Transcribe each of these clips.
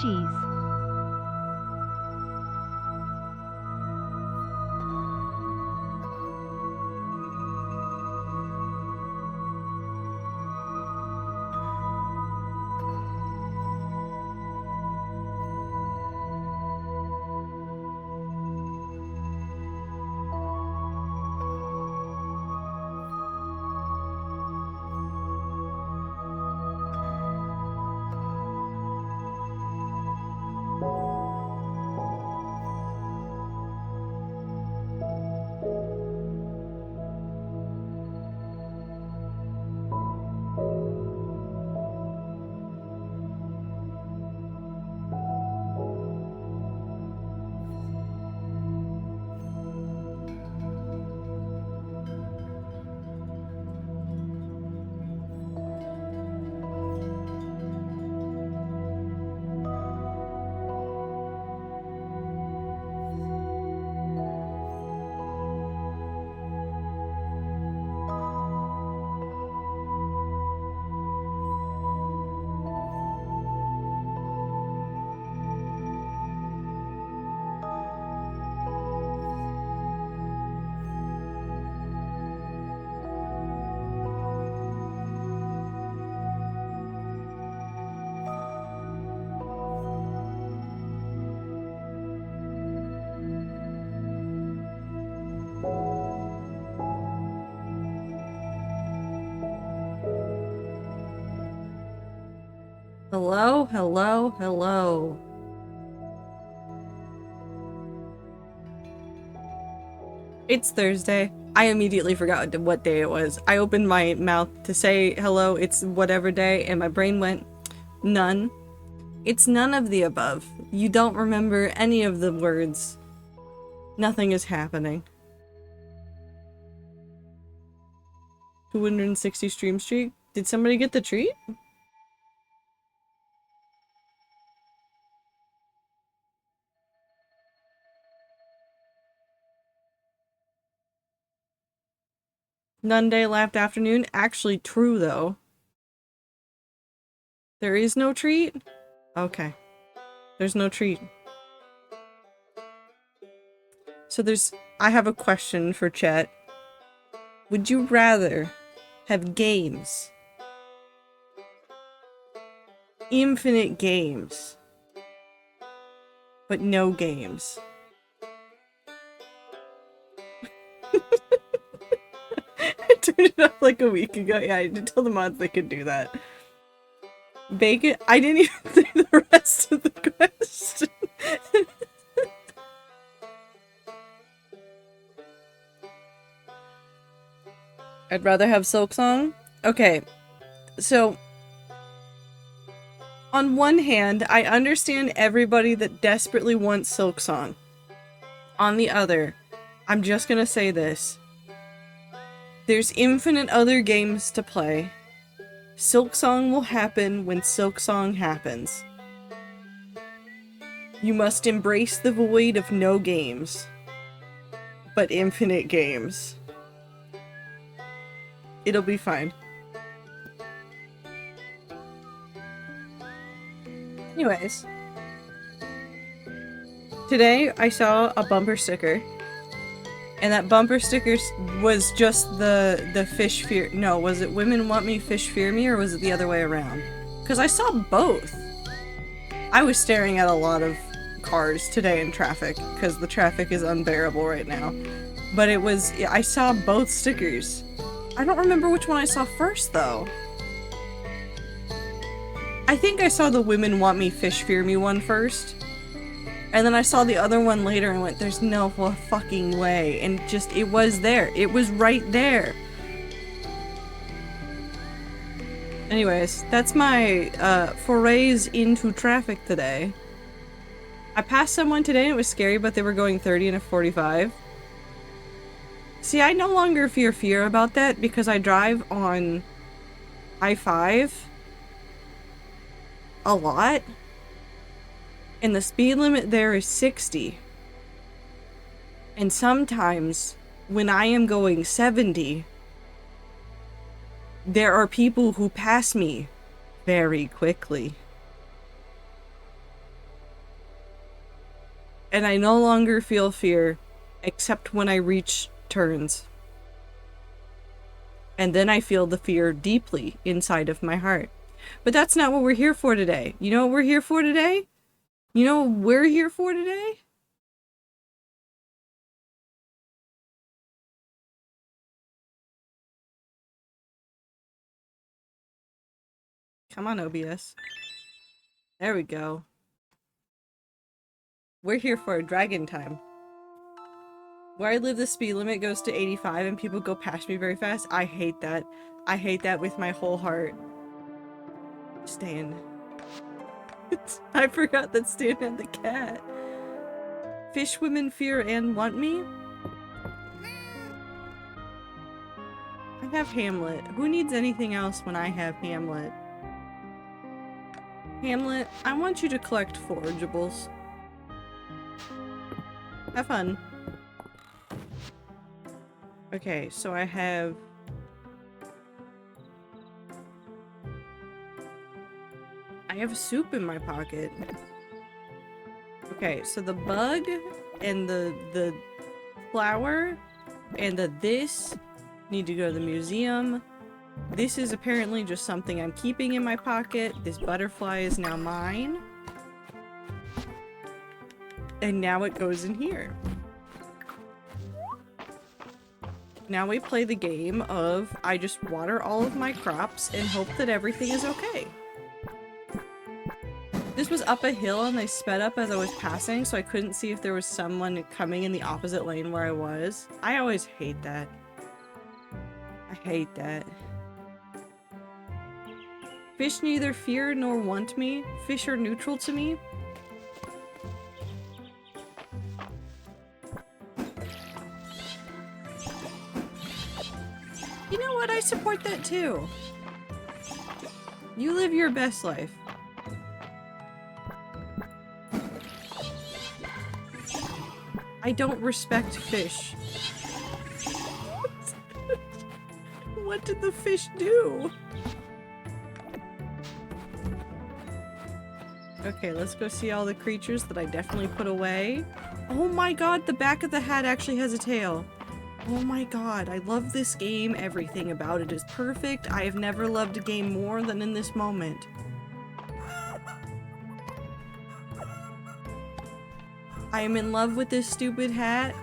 cheese. Hello, hello, hello. It's Thursday. I immediately forgot what day it was. I opened my mouth to say hello, it's whatever day, and my brain went, none. It's none of the above. You don't remember any of the words. Nothing is happening. 260 stream streak? Did somebody get the treat? None day left afternoon? Actually true though. There is no treat? Okay. There's no treat. So I have a question for chat. Would you rather have games? Infinite games. But no games. I turned it off like a week ago. Yeah, I did tell the mods they could do that. Bacon? I didn't even say the rest of the question. I'd rather have Silksong. Okay, so on one hand, I understand everybody that desperately wants Silksong. On the other, I'm just gonna say this. There's infinite other games to play. Silksong will happen when Silksong happens. You must embrace the void of no games, but infinite games. It'll be fine. Anyways. Today, I saw a bumper sticker. And that bumper sticker was just the fish fear- No, was it women want me, fish fear me, or was it the other way around? Because I saw both. I was staring at a lot of cars today in traffic, because the traffic is unbearable right now. But I saw both stickers. I don't remember which one I saw first, though. I think I saw the women want me, fish fear me one first. And then I saw the other one later and went, there's no fucking way. And it was there. It was right there. Anyways, that's my forays into traffic today. I passed someone today and it was scary, but they were going 30 and a 45. See, I no longer fear about that because I drive on I-5 a lot. And the speed limit there is 60. And sometimes, when I am going 70, there are people who pass me very quickly. And I no longer feel fear, except when I reach turns. And then I feel the fear deeply inside of my heart. But that's not what we're here for today. You know what we're here for today? You know what we're here for today? Come on, OBS. There we go. We're here for a dragon time. Where I live, the speed limit goes to 85 and people go past me very fast. I hate that. I hate that with my whole heart. Stan. I forgot that Stan had the cat. Fish women fear and want me? I have Hamlet. Who needs anything else when I have Hamlet? Hamlet, I want you to collect forageables. Have fun. Okay, so I have... I have soup in my pocket. Okay, so the bug and the flower and this need to go to the museum. This is apparently just something I'm keeping in my pocket. This butterfly is now mine. And now it goes in here. Now we play the game of I just water all of my crops and hope that everything is okay. This was up a hill and they sped up as I was passing, so I couldn't see if there was someone coming in the opposite lane where I was. I always hate that. I hate that. Fish neither fear nor want me. Fish are neutral to me. You know what? I support that too. You live your best life. I don't respect fish. What did the fish do? Okay, let's go see all the creatures that I definitely put away. Oh my god, the back of the hat actually has a tail. Oh my god, I love this game. Everything about it is perfect. I have never loved a game more than in this moment. I am in love with this stupid hat.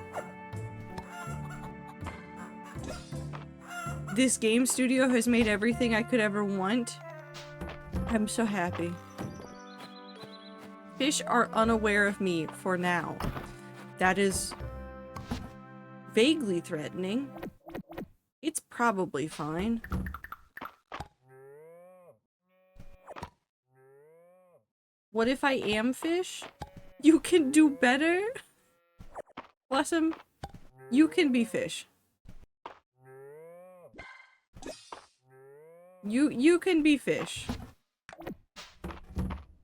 This game studio has made everything I could ever want. I'm so happy. Fish are unaware of me for now. That is vaguely threatening. It's probably fine. What if I am fish? You can do better? Bless him. You can be fish. You can be fish.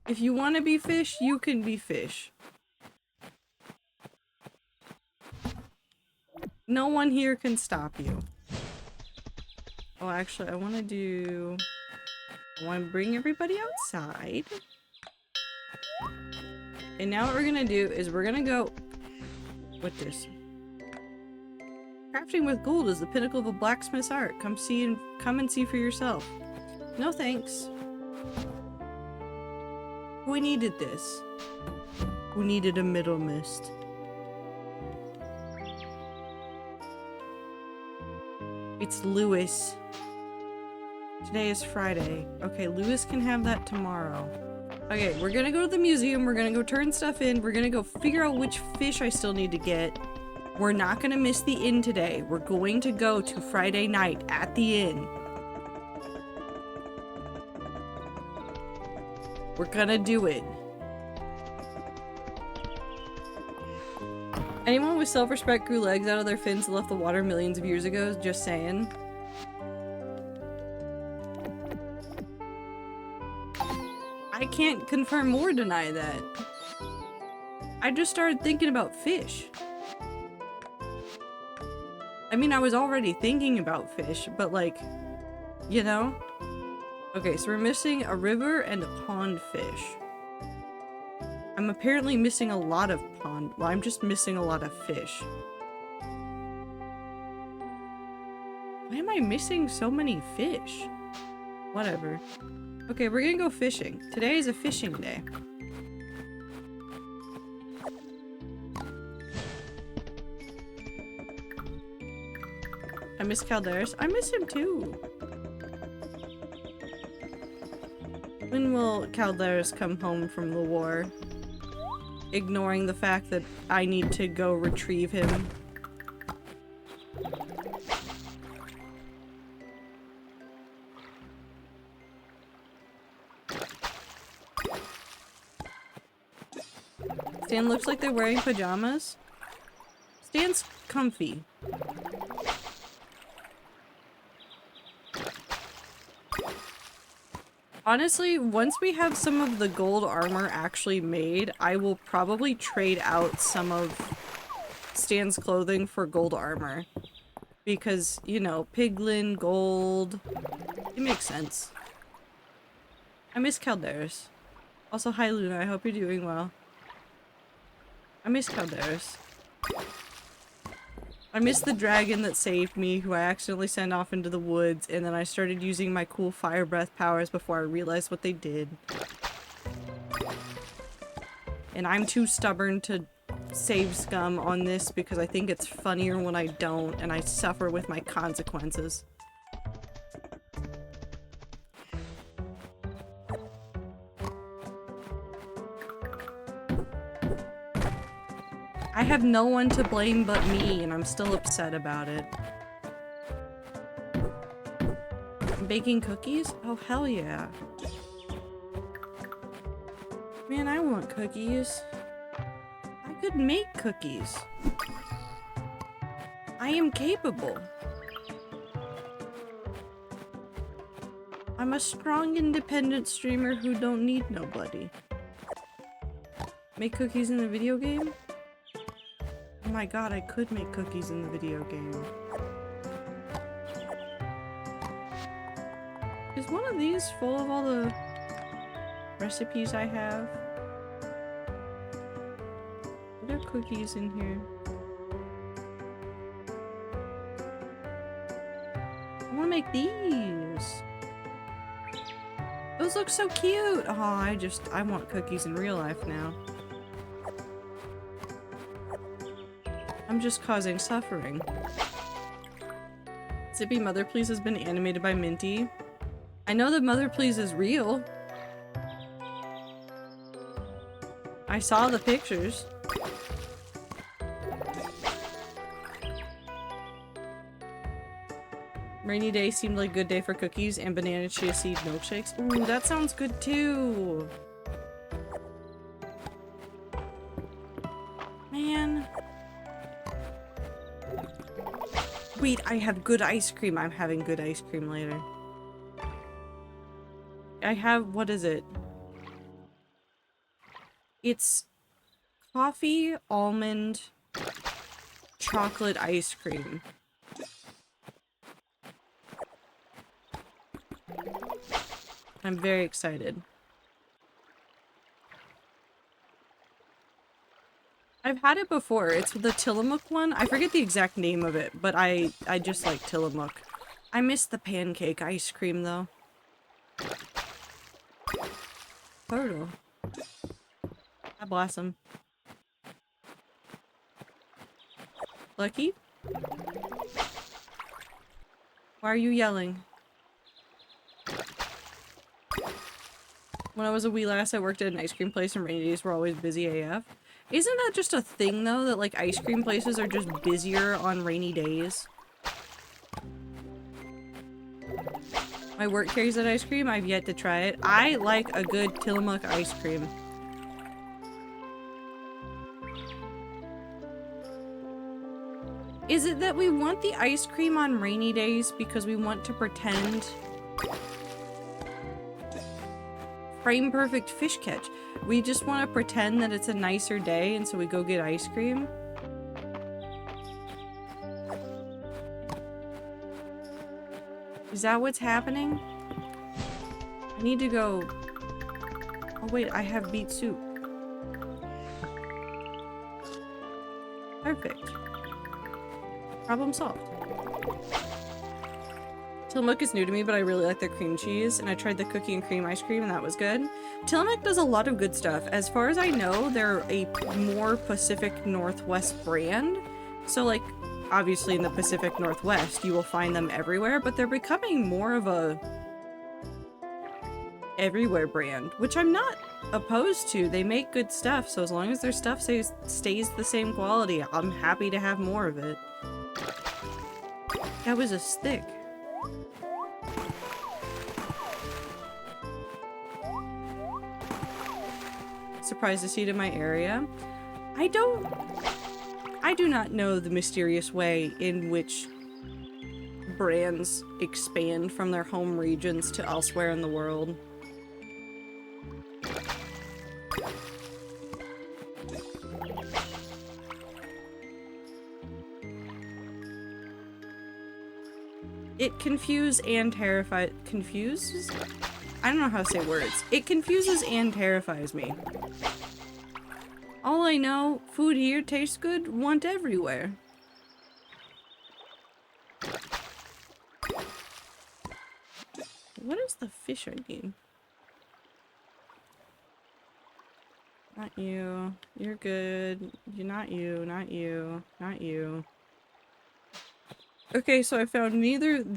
If you want to be fish, you can be fish. No one here can stop you. Oh, actually, I want to bring everybody outside. And now what we're gonna do is we're gonna go with this. Crafting with gold is the pinnacle of a blacksmith's art. Come and see for yourself. No thanks. We needed this. We needed a middle mist. It's Lewis. Today is Friday. Okay, Lewis can have that tomorrow. Okay, we're gonna go to the museum, we're gonna go turn stuff in, we're gonna go figure out which fish I still need to get. We're not gonna miss the inn today. We're going to go to Friday night at the inn. We're gonna do it. Anyone with self-respect grew legs out of their fins and left the water millions of years ago, just saying. I can't confirm or deny that. I just started thinking about fish. I mean, I was already thinking about fish, but like, you know? Okay, so we're missing a river and a pond fish. I'm apparently missing a lot of pond. Well, I'm just missing a lot of fish. Why am I missing so many fish? Whatever. Okay, we're gonna go fishing. Today is a fishing day. I miss Caldarus. I miss him too. When will Caldarus come home from the war? Ignoring the fact that I need to go retrieve him. Stan looks like they're wearing pajamas. Stan's comfy. Honestly, once we have some of the gold armor actually made, I will probably trade out some of Stan's clothing for gold armor. Because, you know, piglin, gold, it makes sense. I miss Caldarus. Also, hi Luna, I hope you're doing well. I miss Caldarus. I miss the dragon that saved me, who I accidentally sent off into the woods, and then I started using my cool fire breath powers before I realized what they did. And I'm too stubborn to save scum on this because I think it's funnier when I don't, and I suffer with my consequences. I have no one to blame but me, and I'm still upset about it. I'm baking cookies? Oh, hell yeah. Man, I want cookies. I could make cookies. I am capable. I'm a strong, independent streamer who don't need nobody. Make cookies in the video game? Oh my god, I could make cookies in the video game. Is one of these full of all the recipes I have? Are there cookies in here? I want to make these. Those look so cute. Oh, I want cookies in real life now. I'm just causing suffering. Zippy Mother Please has been animated by Minty. I know that Mother Please is real. I saw the pictures. Rainy day seemed like a good day for cookies and banana chia seed milkshakes. Ooh, that sounds good too. Man. Wait, I have good ice cream. I'm having good ice cream later. I have, what is it? It's coffee, almond, chocolate ice cream. I'm very excited. I've had it before. It's the Tillamook one. I forget the exact name of it, but I just like Tillamook. I miss the pancake ice cream though. Turtle. Hi, Blossom. Lucky? Why are you yelling? When I was a wee lass, I worked at an ice cream place and rainy days were always busy AF. Isn't that just a thing though, that like ice cream places are just busier on rainy days? My work carries that ice cream. I've yet to try it. I like a good Tillamook ice cream. Is it that we want the ice cream on rainy days because we want to pretend frame perfect fish catch? We just want to pretend that it's a nicer day and so we go get ice cream? Is that what's happening? I need to go... Oh wait, I have beet soup. Perfect. Problem solved. Tillamook is new to me, but I really like their cream cheese, and I tried the cookie and cream ice cream, and that was good. Tillamook does a lot of good stuff. As far as I know, they're a more Pacific Northwest brand. So, like, obviously in the Pacific Northwest, you will find them everywhere, but they're becoming more of a everywhere brand, which I'm not opposed to. They make good stuff, so as long as their stuff stays the same quality, I'm happy to have more of it. That was a stick. Surprised to see it in my area. I do not know the mysterious way in which brands expand from their home regions to elsewhere in the world. It confuses and confuses? I don't know how to say words. It confuses and terrifies me. All I know, food here tastes good, want everywhere. What is the fish I need? Not you. You're good. You're not you. Not you. Not you. Okay, so I found neither of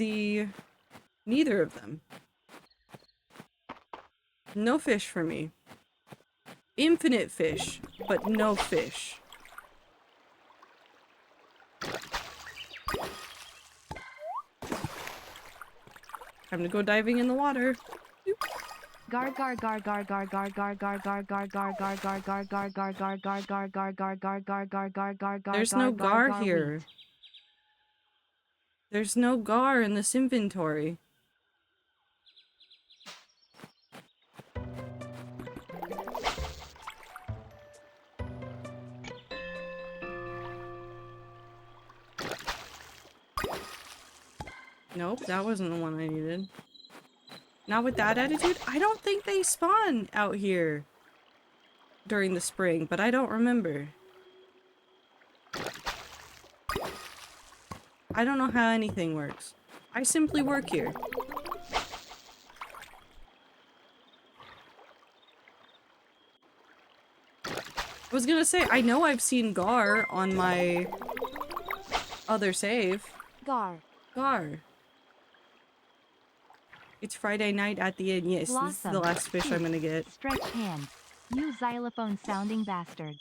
them. No fish for me. Infinite fish, but no fish. Time to go diving in the water. There's no gar here. There's no gar in this inventory. Nope, that wasn't the one I needed. Not with that attitude. I don't think they spawn out here during the spring, but I don't remember. I don't know how anything works. I simply work here. I was gonna say, I know I've seen gar on my other save. Gar. Gar. It's Friday night at the inn. Yes, Blossom. This is the last fish I'm gonna get. Stretch hands. You xylophone sounding bastards.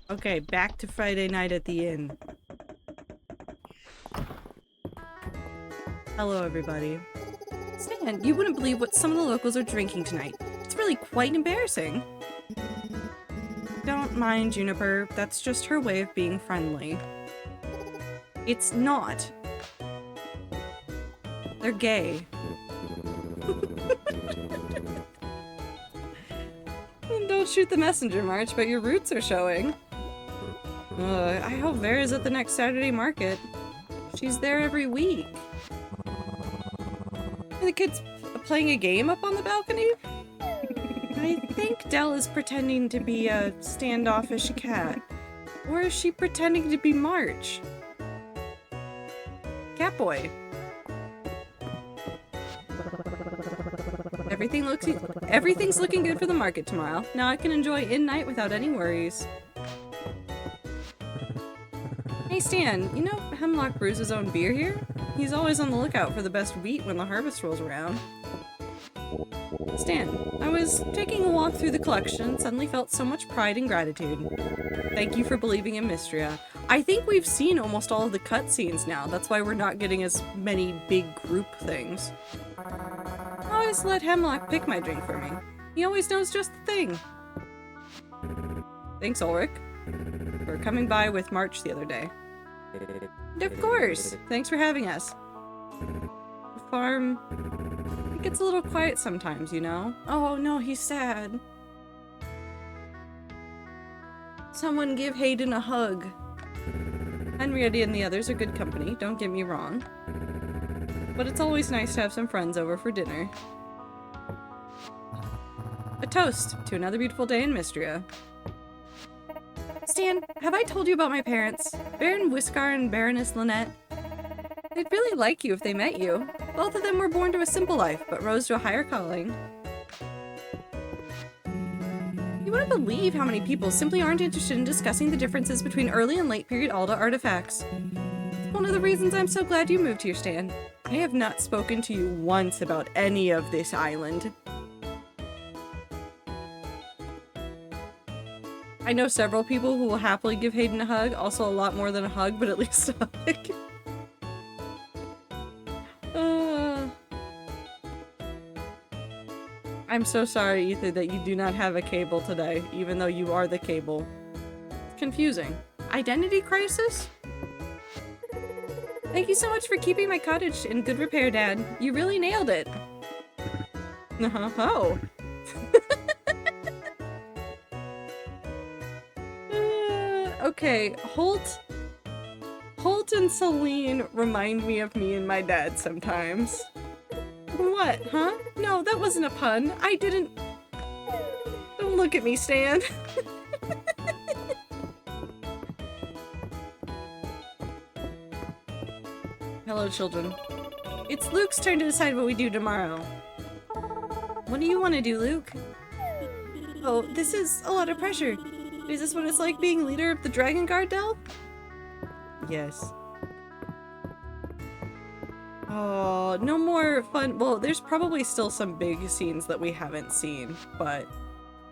Okay, back to Friday night at the inn. Hello, everybody. Stan, you wouldn't believe what some of the locals are drinking tonight. It's really quite embarrassing. Don't mind Juniper, that's just her way of being friendly. It's not. They're gay. Don't shoot the messenger, March, but your roots are showing. I hope Vera's at the next Saturday market. She's there every week. Are the kids playing a game up on the balcony? I think Dell is pretending to be a standoffish cat. Or is she pretending to be March? Catboy. Everything's looking good for the market tomorrow. Now I can enjoy in-night without any worries. Hey Stan, you know Hemlock brews his own beer here? He's always on the lookout for the best wheat when the harvest rolls around. Stan, I was taking a walk through the collection and suddenly felt so much pride and gratitude. Thank you for believing in Mistria. I think we've seen almost all of the cutscenes now. That's why we're not getting as many big group things. I always let Hemlock pick my drink for me. He always knows just the thing. Thanks, Ulrich, for coming by with March the other day. And of course! Thanks for having us. The farm... it gets a little quiet sometimes, you know? Oh no, he's sad. Someone give Hayden a hug. Henrietta and the others are good company, don't get me wrong. But it's always nice to have some friends over for dinner. A toast to another beautiful day in Mistria. Stan, have I told you about my parents? Baron Whiskar and Baroness Lynette? They'd really like you if they met you. Both of them were born to a simple life, but rose to a higher calling. You wouldn't believe how many people simply aren't interested in discussing the differences between early and late period Alda artifacts. It's one of the reasons I'm so glad you moved here, Stan. I have not spoken to you once about any of this island. I know several people who will happily give Hayden a hug, also a lot more than a hug, but at least a hug. I'm so sorry, Ether, that you do not have a cable today, even though you are the cable. It's confusing. Identity crisis? Thank you so much for keeping my cottage in good repair, Dad. You really nailed it. Oh. Okay, Holt and Celine remind me of me and my dad sometimes. What, huh? No, that wasn't a pun. I didn't... Don't look at me, Stan. Hello, children. It's Luke's turn to decide what we do tomorrow. What do you want to do, Luke? Oh, this is a lot of pressure. Is this what it's like being leader of the Dragon Guard, Del? Yes. Oh, no more fun. Well, there's probably still some big scenes that we haven't seen, but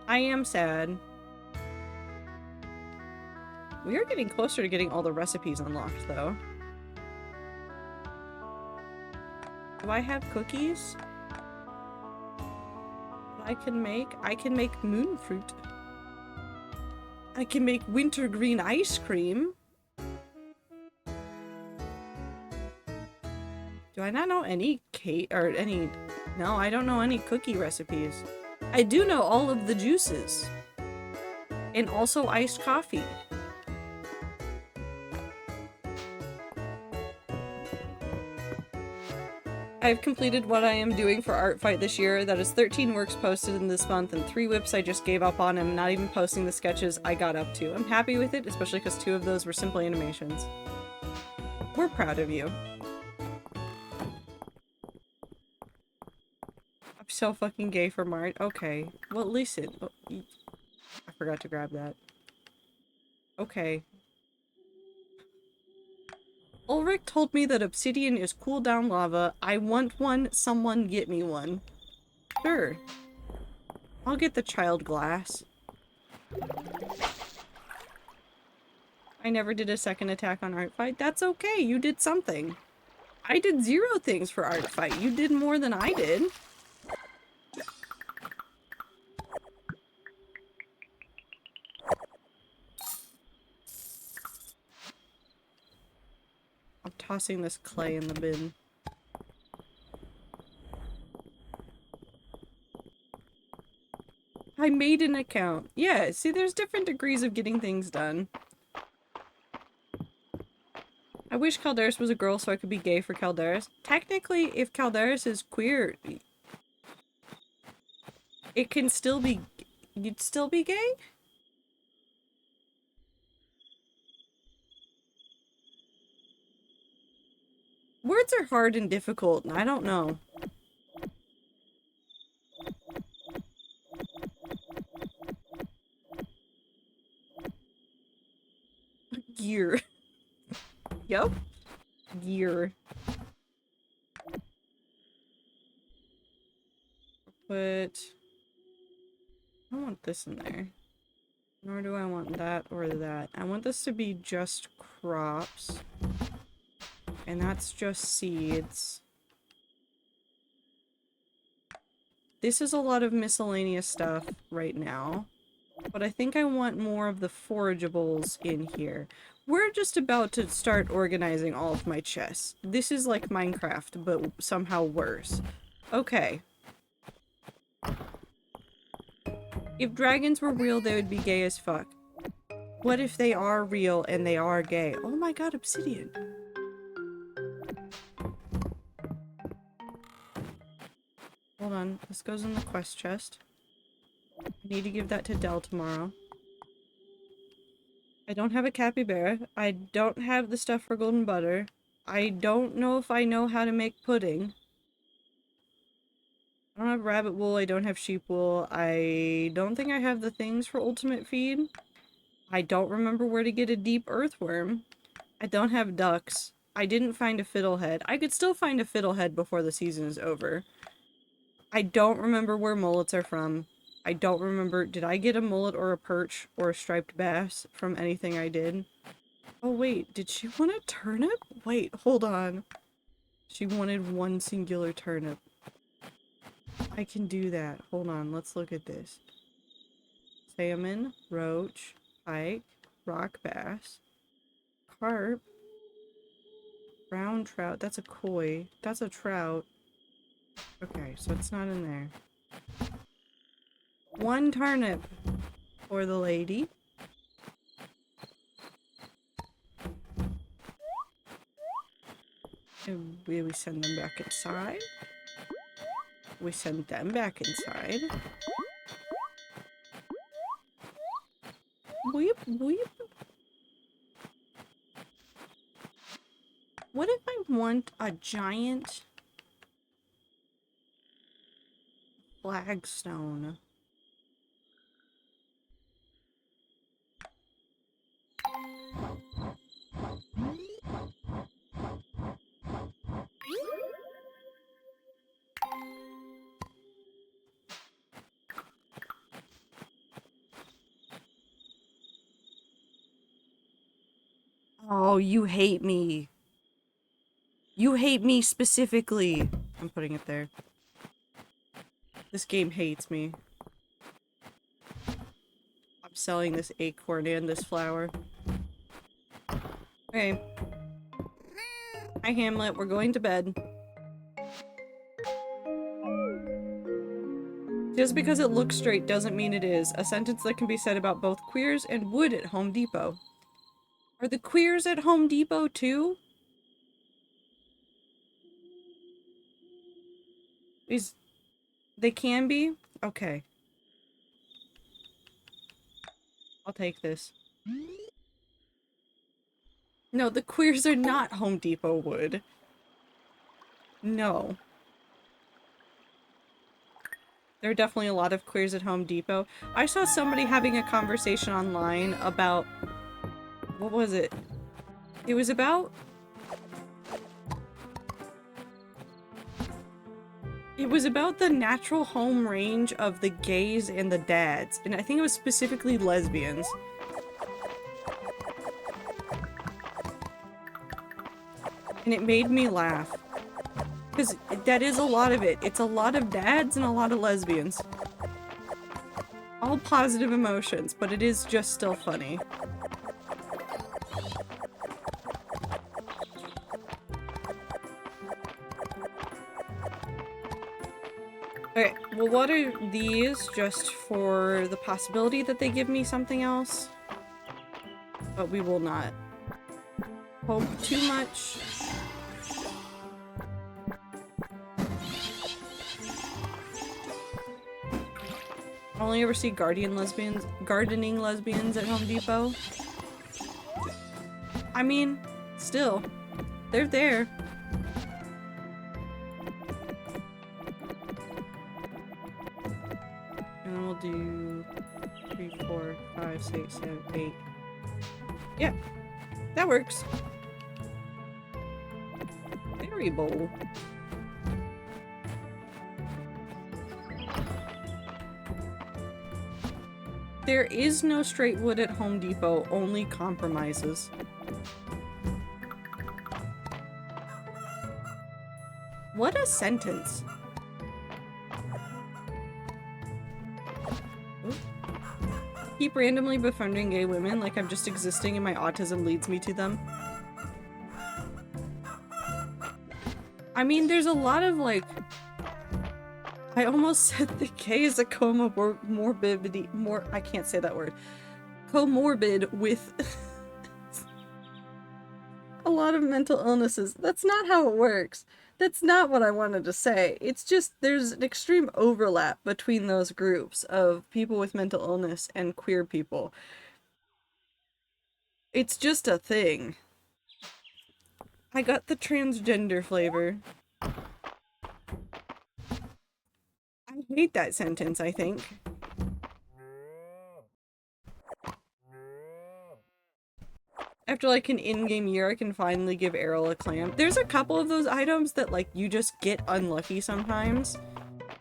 I am sad. We are getting closer to getting all the recipes unlocked, though. Do I have cookies that I can make? I can make moon fruit. I can make wintergreen ice cream. Do I not know any cake or any... No, I don't know any cookie recipes. I do know all of the juices. And also iced coffee. I've completed what I am doing for Art Fight this year. That is 13 works posted in this month and 3 whips I just gave up on. I'm not even posting the sketches I got up to. I'm happy with it, especially because 2 of those were simple animations. We're proud of you. I'm so fucking gay for Mart. Okay. Well, at least it... Oh, I forgot to grab that. Okay. Ulrich told me that obsidian is cooldown lava. I want one. Someone get me one. Sure. I'll get the child glass. I never did a second attack on Art Fight. That's okay. You did something. I did 0 things for Art Fight. You did more than I did. I'm tossing this clay in the bin. I made an account. Yeah, see, there's different degrees of getting things done. I wish Caldarus was a girl so I could be gay for Caldarus. Technically, if Caldarus is queer, it can still be... You'd still be gay? Words are hard and difficult, and I don't know. Gear. Yup. Gear. But... I don't want this in there. Nor do I want that or that. I want this to be just crops. And that's just seeds. This is a lot of miscellaneous stuff right now. But I think I want more of the forageables in here. We're just about to start organizing all of my chests. This is like Minecraft, but somehow worse. Okay. If dragons were real, they would be gay as fuck. What if they are real and they are gay? Oh my god, obsidian. Hold on, this goes in the quest chest. I need to give that to Dell tomorrow. I don't have a capybara. I don't have the stuff for golden butter. I don't know if I know how to make pudding. I don't have rabbit wool. I don't have sheep wool. I don't think I have the things for ultimate feed. I don't remember where to get a deep earthworm. I don't have ducks. I didn't find a fiddlehead. I could still find a fiddlehead before the season is over. I don't remember where mullets are from. I don't remember, did I get a mullet or a perch or a striped bass from anything I did? Oh wait, did she want a turnip? Wait, hold on. She wanted one singular turnip. I can do that. Hold on, let's look at this. Salmon, roach, pike, rock bass, carp, brown trout. That's a koi. That's a trout. Okay, so it's not in there. One turnip for the lady. And we send them back inside. We send them back inside. Weep, weep. What if I want a giant flagstone? Oh, you hate me. You hate me specifically. I'm putting it there. This game hates me. I'm selling this acorn and this flower. Okay. Hi, Hamlet. We're going to bed. Just because it looks straight doesn't mean it is. A sentence that can be said about both queers and wood at Home Depot. Are the queers at Home Depot too? They can be? Okay. I'll take this. No, the queers are not Home Depot wood. No. There are definitely a lot of queers at Home Depot. I saw somebody having a conversation online about... What was it? It was about... It was about the natural home range of the gays and the dads. And I think it was specifically lesbians. And it made me laugh. Because that is a lot of it. It's a lot of dads and a lot of lesbians. All positive emotions, but it is just still funny. Okay, well what are these? Just for the possibility that they give me something else? But we will not hope too much. I only ever see gardening lesbians at Home Depot. I mean, still, they're there. And then we'll do 3, 4, 5, 6, 7, 8. Yeah, that works. Berry bowl. There is no straight wood at Home Depot, only compromises. What a sentence. Oop. Keep randomly befriending gay women like I'm just existing and my autism leads me to them. I mean, there's a lot of like... I almost said the gay is a comorbidity, I can't say that word. Comorbid with... a lot of mental illnesses. That's not how it works. That's not what I wanted to say. It's just there's an extreme overlap between those groups of people with mental illness and queer people. It's just a thing. I got the transgender flavor. I hate that sentence, I think. After like an in-game year, I can finally give Errol a clam. There's a couple of those items that like you just get unlucky sometimes.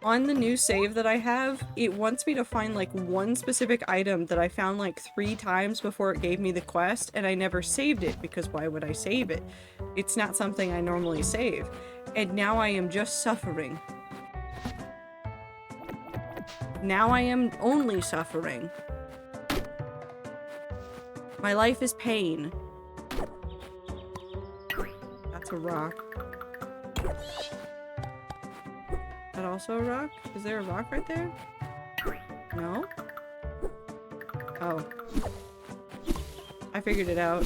On the new save that I have, it wants me to find like one specific item that I found like 3 times before it gave me the quest, and I never saved it because why would I save it? It's not something I normally save. And now I am just suffering. Now I am only suffering. My life is pain. That's a rock. Is that also a rock? Is there a rock right there? No? Oh. I figured it out.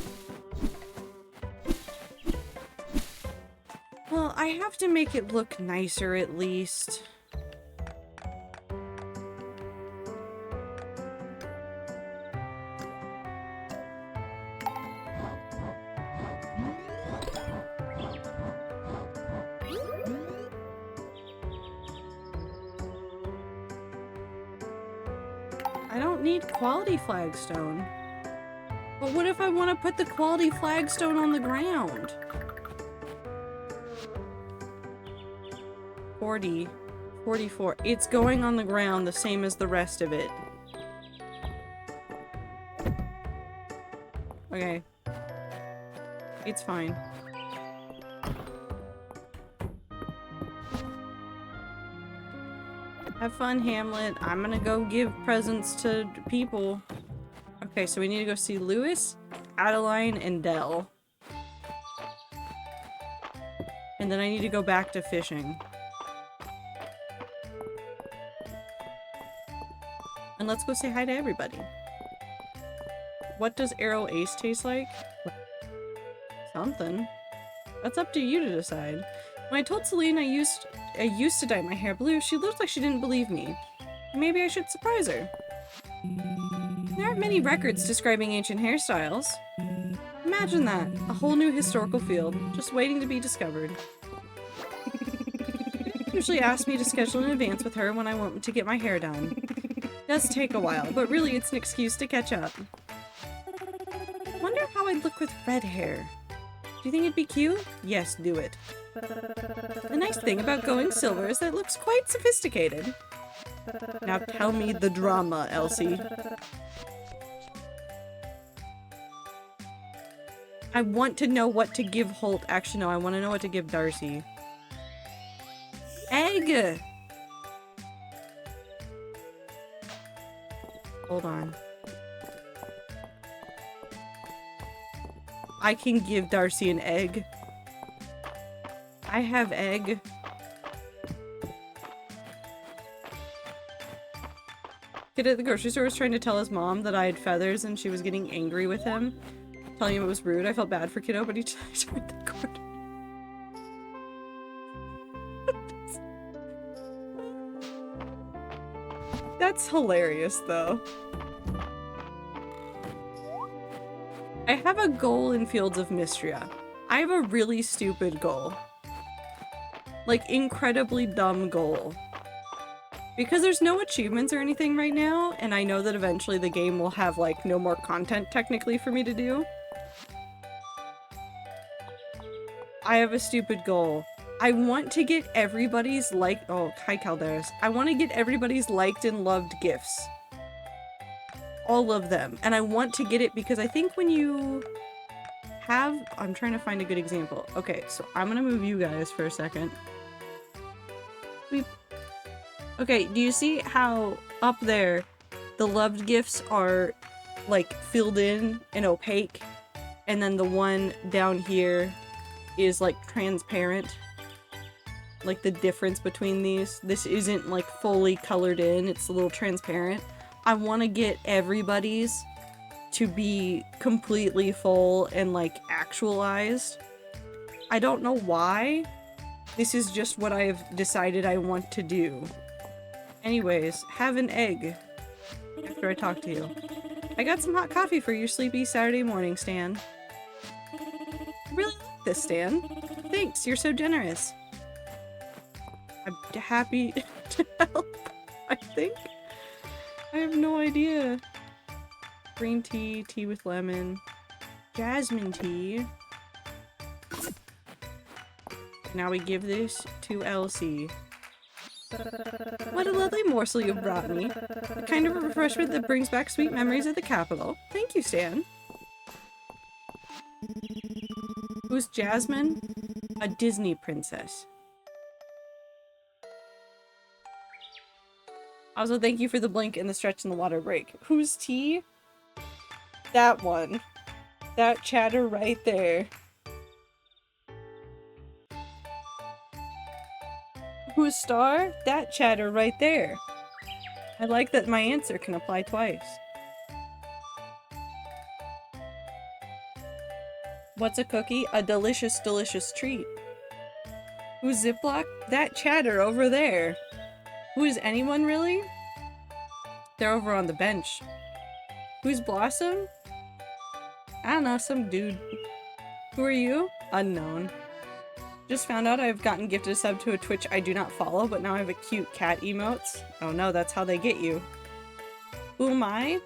Well, I have to make it look nicer at least. I don't need quality flagstone. But what if I want to put the quality flagstone on the ground? 40. 44. It's going on the ground the same as the rest of it. Okay. It's fine. Have fun, Hamlet. I'm gonna go give presents to people. Okay, so we need to go see Lewis, Adeline, and Dell. And then I need to go back to fishing. And let's go say hi to everybody. What does Arrow Ace taste like? Something. That's up to you to decide. When I told Celine I used to dye my hair blue, she looked like she didn't believe me. Maybe I should surprise her. There aren't many records describing ancient hairstyles. Imagine that. A whole new historical field, just waiting to be discovered. Usually ask me to schedule in advance with her when I want to get my hair done. It does take a while, but really it's an excuse to catch up. Wonder how I'd look with red hair. Do you think it'd be cute? Yes, do it. The nice thing about going silver is that it looks quite sophisticated. Now tell me the drama, Elsie. I want to know what to give Holt. Actually, no, I want to know what to give Darcy. Egg! Hold on. I can give Darcy an egg. I have egg. Kid at the grocery store was trying to tell his mom that I had feathers and she was getting angry with him. Telling him it was rude. I felt bad for Kiddo, but he turned the corner. That's hilarious, though. I have a goal in Fields of Mistria. I have a really stupid goal. Like, incredibly dumb goal. Because there's no achievements or anything right now, and I know that eventually the game will have, like, no more content technically for me to do. I have a stupid goal. I want to get everybody's oh, hi Caldarus. I want to get everybody's liked and loved gifts. All of them. And I want to get it because I think when you have... I'm trying to find a good example. Okay, so I'm gonna move you guys for a second. Okay, do you see how up there the loved gifts are like filled in and opaque? And then the one down here is like transparent. Like the difference between these. This isn't like fully colored in, it's a little transparent. I want to get everybody's to be completely full and like actualized. I don't know why. This is just what I've decided I want to do. Anyways, have an egg after I talk to you. I got some hot coffee for your sleepy Saturday morning, Stan. I really like this, Stan. Thanks, you're so generous. I'm happy to help, I think. I have no idea. Green tea, tea with lemon, jasmine tea. Now we give this to Elsie. What a lovely morsel you've brought me. The kind of a refreshment that brings back sweet memories of the capital. Thank you, Stan. Who's Jasmine? A Disney princess. Also, thank you for the blink and the stretch and the water break. Who's T? That one. That chatter right there. Who's Star? That chatter right there. I like that my answer can apply twice. What's a cookie? A delicious, delicious treat. Who's Ziploc? That chatter over there. Who is anyone really? They're over on the bench. Who's Blossom? I don't know, some dude. Who are you? Unknown. Just found out I've gotten gifted a sub to a Twitch I do not follow, but now I have a cute cat emotes. Oh no, that's how they get you. Who am I?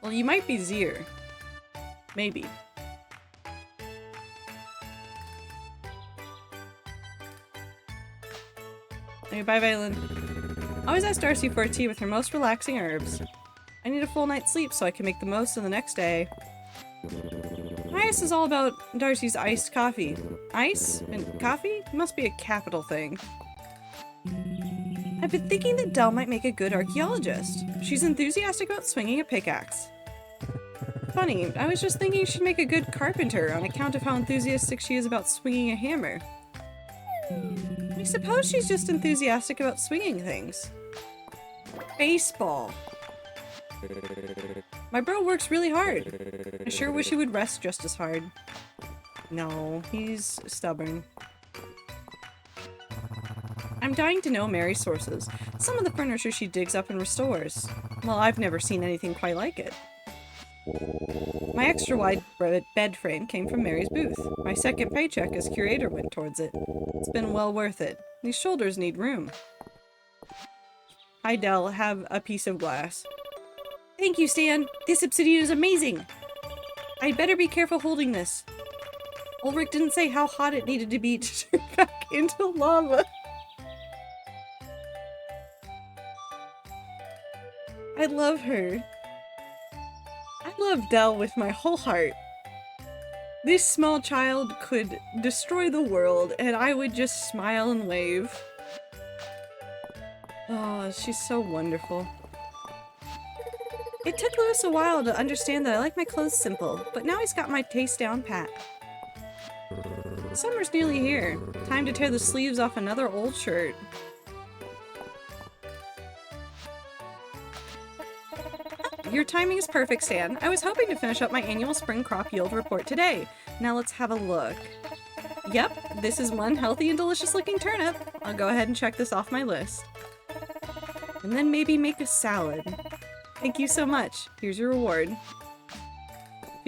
Well, you might be Zier. Maybe. Okay, bye, Valen. Always ask Darcy for a tea with her most relaxing herbs. I need a full night's sleep so I can make the most of the next day. Ice is all about Darcy's iced coffee. Ice and coffee? Must be a capital thing. I've been thinking that Dell might make a good archaeologist. She's enthusiastic about swinging a pickaxe. Funny, I was just thinking she'd make a good carpenter on account of how enthusiastic she is about swinging a hammer. I suppose she's just enthusiastic about swinging things. Baseball. My bro works really hard. I sure wish he would rest just as hard. No, he's stubborn. I'm dying to know Mary's sources. Some of the furniture she digs up and restores. Well, I've never seen anything quite like it. My extra wide bed frame came from Mary's booth. My second paycheck as curator went towards it. It's been well worth it. These shoulders need room. Hi, Dell. Have a piece of glass. Thank you, Stan. This obsidian is amazing. I'd better be careful holding this. Ulrich didn't say how hot it needed to be to turn back into lava. I love her. I love Dell with my whole heart. This small child could destroy the world and I would just smile and wave. Oh, she's so wonderful. It took Lewis a while to understand that I like my clothes simple, but now he's got my taste down pat. Summer's nearly here. Time to tear the sleeves off another old shirt. Your timing is perfect, Stan. I was hoping to finish up my annual spring crop yield report today. Now let's have a look. Yep, this is one healthy and delicious looking turnip. I'll go ahead and check this off my list. And then maybe make a salad. Thank you so much. Here's your reward.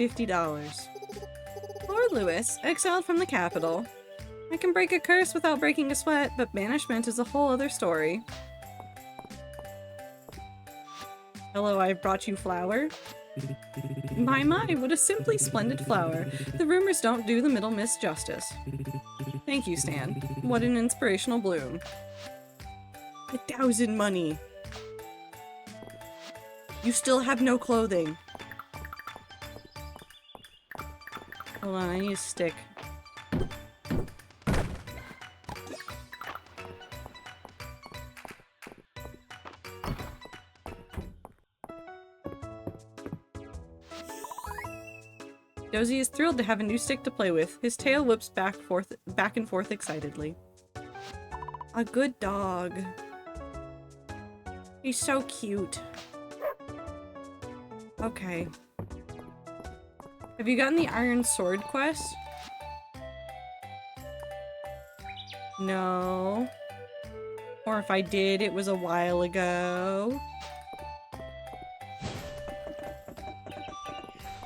$50. Lord Lewis, exiled from the capital. I can break a curse without breaking a sweat, but banishment is a whole other story. Hello, I've brought you flour. My, what a simply splendid flower. The rumors don't do the Middle Miss justice. Thank you, Stan. What an inspirational bloom. 1,000 money. You still have no clothing. Hold on, I need a stick. Dozy is thrilled to have a new stick to play with. His tail whips back and forth excitedly. A good dog. He's so cute. Okay. Have you gotten the Iron Sword quest? No. Or if I did, it was a while ago.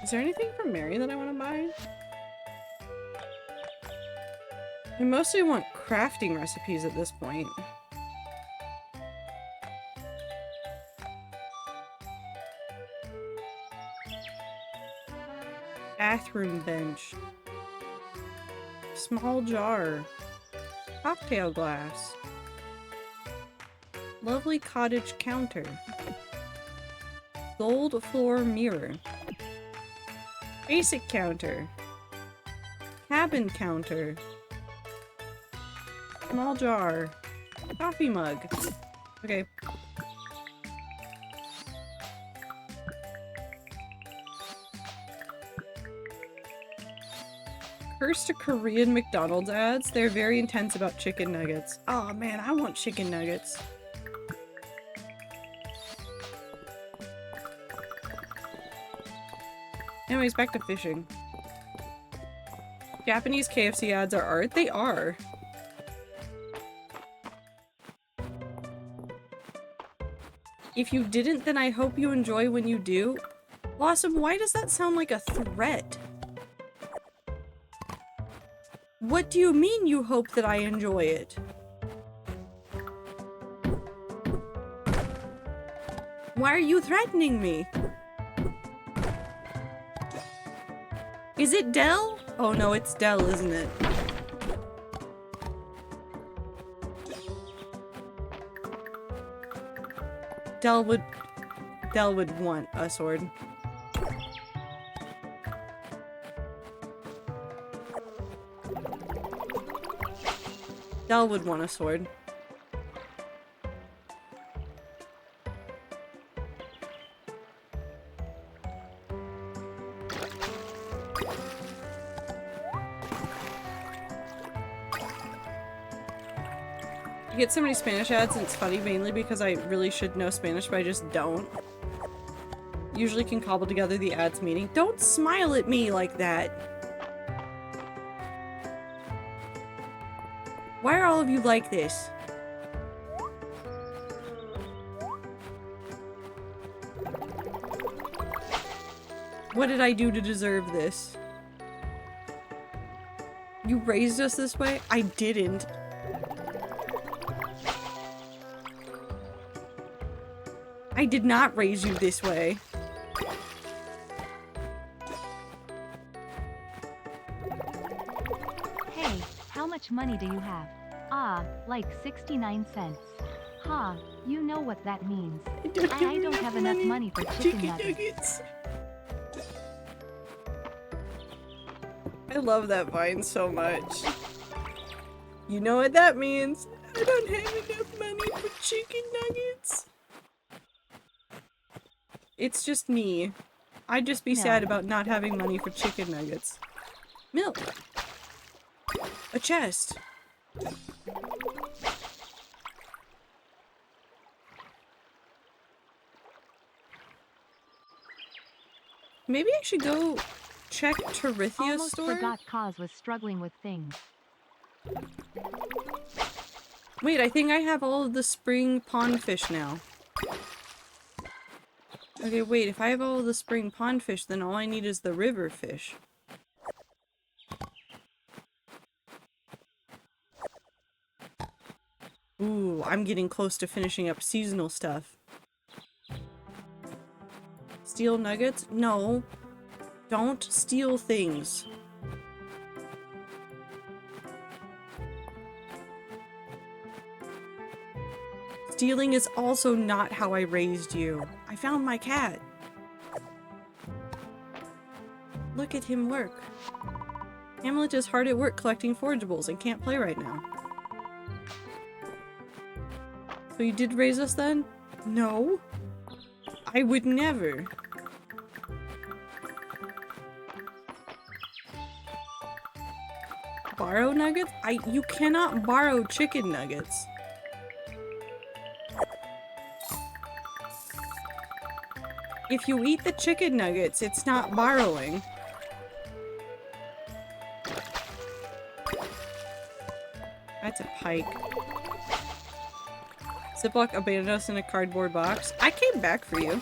Is there anything from Mary that I want to buy? I mostly want crafting recipes at this point. Bathroom bench. Small jar. Cocktail glass. Lovely cottage counter. Gold floor mirror. Basic counter. Cabin counter. Small jar. Coffee mug. Okay. Cursed Korean McDonald's ads. They're very intense about chicken nuggets. Oh man, I want chicken nuggets. Anyways, back to fishing. Japanese KFC ads are art? They are. If you didn't, then I hope you enjoy when you do. Blossom, why does that sound like a threat? What do you mean you hope that I enjoy it? Why are you threatening me? Is it Dell? Oh no, it's Dell, isn't it? Dell would want a sword. Dell would want a sword. I get so many Spanish ads and it's funny mainly because I really should know Spanish but I just don't. Usually can cobble together the ads meaning. Don't smile at me like that! Why are all of you like this? What did I do to deserve this? You raised us this way? I didn't. I did not raise you this way. Hey, how much money do you have? Ah, like 69 cents. Ha, you know what that means. I don't have enough money for chicken nuggets. I love that vine so much. You know what that means. I don't have enough money for chicken nuggets. It's just me. I'd just be sad about not having money for chicken nuggets. Milk. A chest. Maybe I should go check Terithia's Almost store? forgot Kaz was struggling with things. Wait, I think I have all of the spring pond fish now. Okay, wait, if I have all of the spring pond fish, then all I need is the river fish. Ooh, I'm getting close to finishing up seasonal stuff. Steal nuggets? No. Don't steal things. Stealing is also not how I raised you. I found my cat. Look at him work. Hamlet is hard at work collecting forageables and can't play right now. So you did raise us then? No. I would never. Borrow nuggets? You cannot borrow chicken nuggets. If you eat the chicken nuggets, it's not borrowing. That's a pike. Ziploc abandoned us in a cardboard box. I came back for you.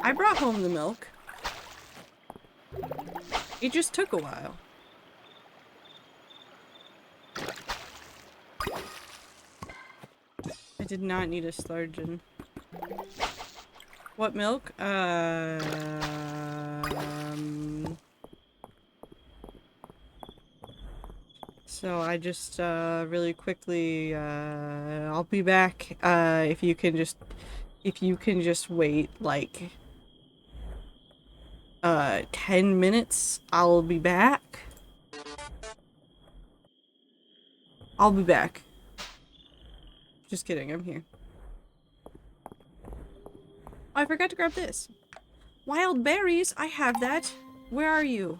I brought home the milk. It just took a while. I did not need a sturgeon. What milk? So I just, really quickly, I'll be back, if you can just wait, like, 10 minutes, I'll be back. I'll be back. Just kidding, I'm here. Oh, I forgot to grab this. Wild berries, I have that. Where are you?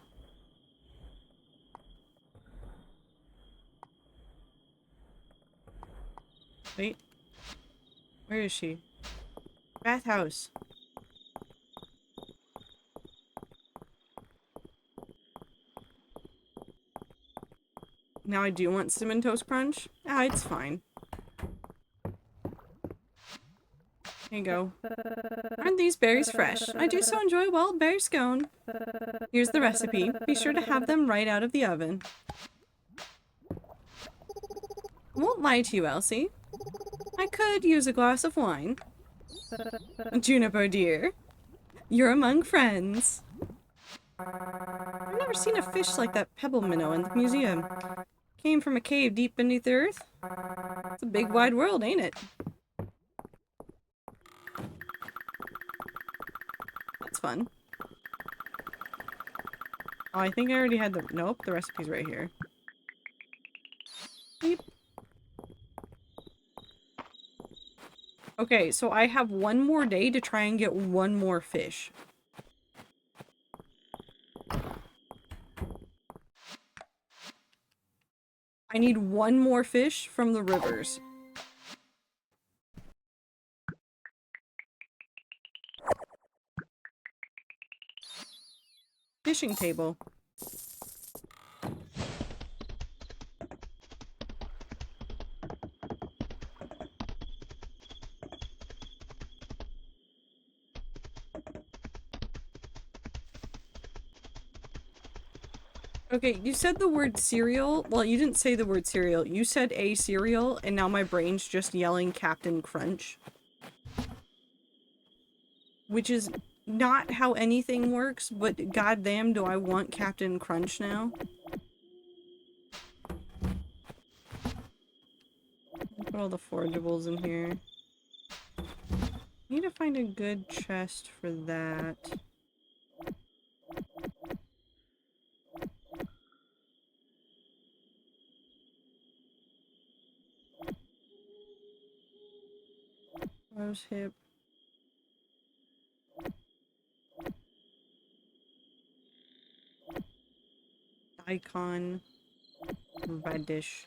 Wait. Where is she? Bathhouse. Now I do want Cinnamon Toast Crunch. Ah, it's fine. Here you go. Aren't these berries fresh? I do so enjoy a wild berry scone. Here's the recipe. Be sure to have them right out of the oven. I won't lie to you, Elsie. I could use a glass of wine. Juniper, dear. You're among friends. I've never seen a fish like that pebble minnow in the museum. Came from a cave deep beneath the earth. It's a big wide world, ain't it? That's fun. Oh, I think I already had the- nope, the recipe's right here. Beep. Okay, so I have one more day to try and get one more fish. I need one more fish from the rivers. Fishing table. Okay, you said the word cereal. Well, you didn't say the word cereal. You said a cereal, and now my brain's just yelling Captain Crunch. Which is not how anything works, but goddamn do I want Captain Crunch now. Put all the forageables in here. Need to find a good chest for that. Rose hip. Daikon. Radish.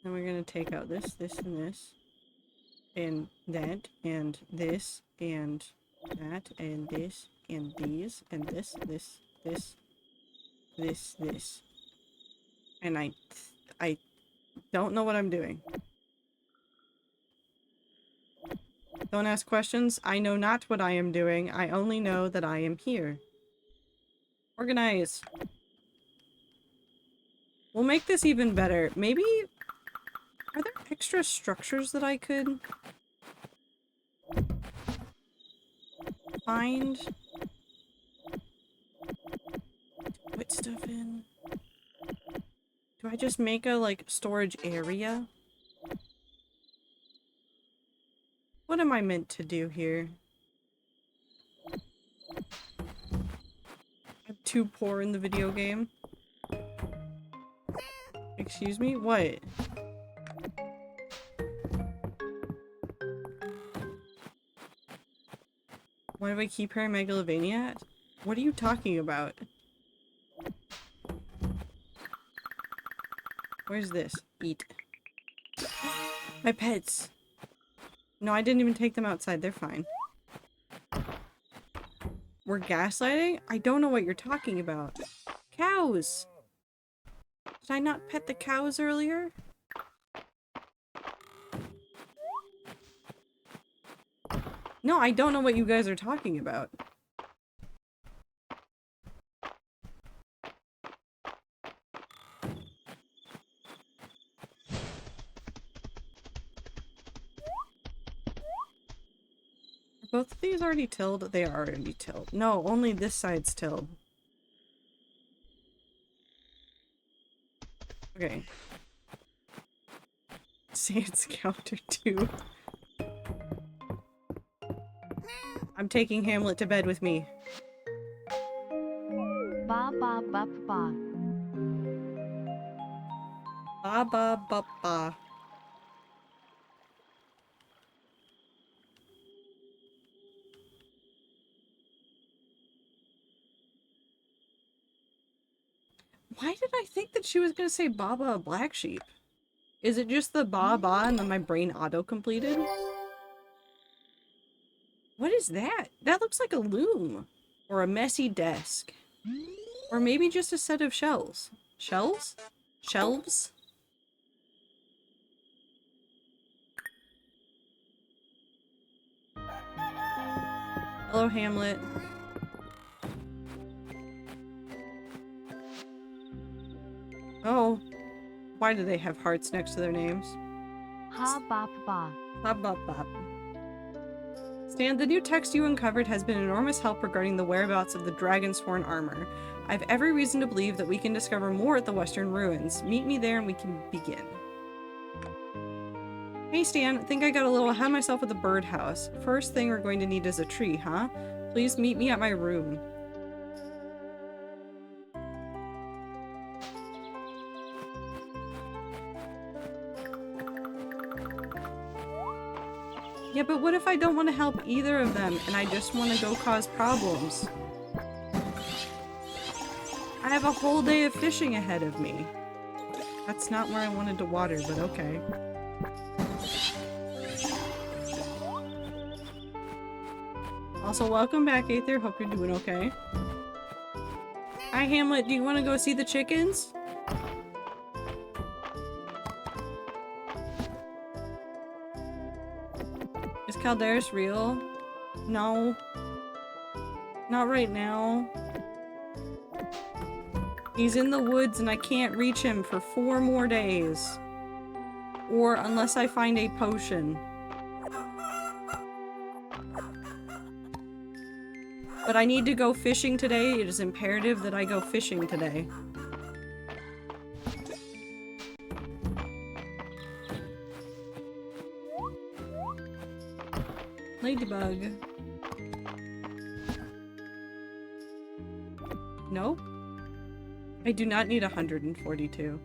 Then we're gonna take out this, this, and this. And that, and this, and that, and this, and these, and this, this, this, this. And I don't know what I'm doing. Don't ask questions. I know not what I am doing. I only know that I am here. Organize. We'll make this even better. Maybe... Are there extra structures that I could... find? Put stuff in? Do I just make a, like, storage area? What am I meant to do here? I'm too poor in the video game. Excuse me? What? Why do I keep hearing Megalovania? What are you talking about? Where's this? Eat. My pets. No, I didn't even take them outside. They're fine. We're gaslighting? I don't know what you're talking about. Cows! Did I not pet the cows earlier? No, I don't know what you guys are talking about. Are both of these already tilled? They are already tilled. No, only this side's tilled. Okay. Sans counter 2. I'm taking Hamlet to bed with me. Ba ba bup ba. Ba ba ba ba. Why did I think that she was gonna say Baba a black sheep? Is it just the ba ba and then my brain auto-completed? What is that? That looks like a loom. Or a messy desk. Or maybe just a set of shelves. Shelves? Shelves? Hello, Hamlet. Oh. Why do they have hearts next to their names? Ha bop ba. Bop bop bop. Stan, the new text you uncovered has been an enormous help regarding the whereabouts of the Dragonsworn armor. I have every reason to believe that we can discover more at the Western Ruins. Meet me there and we can begin. Hey Stan, think I got a little ahead of myself with the birdhouse. First thing we're going to need is a tree, huh? Please meet me at my room. Yeah, but what if I don't want to help either of them and I just want to go cause problems? I have a whole day of fishing ahead of me. That's not where I wanted to water, but okay. Also, welcome back, Aether. Hope you're doing okay. Hi, Hamlet. Do you want to go see the chickens? Is Caldarus real? No. Not right now. He's in the woods and I can't reach him for 4 more days. Or unless I find a potion. But I need to go fishing today. It is imperative that I go fishing today. Ladybug. Nope. I do not need 142.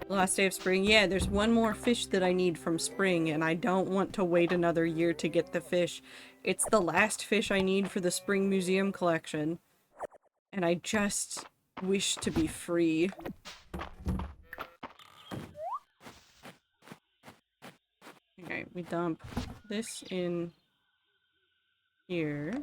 The last day of spring. Yeah, there's one more fish that I need from spring, and I don't want to wait another year to get the fish. It's the last fish I need for the spring museum collection. And I just wish to be free. Okay, we dump this in here.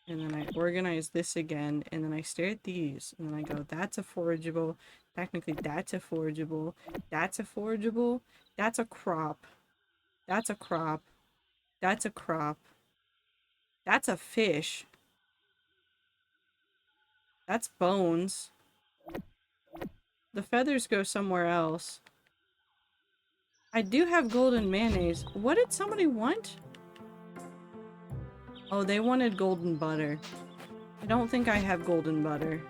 And then I organize this again, and then I stare at these, and then I go, that's a forageable. Technically, that's a forageable. That's a forageable. That's a crop. That's a crop. That's a crop. That's a fish. That's bones. The feathers go somewhere else. I do have golden mayonnaise. What did somebody want? Oh, they wanted golden butter. I don't think I have golden butter.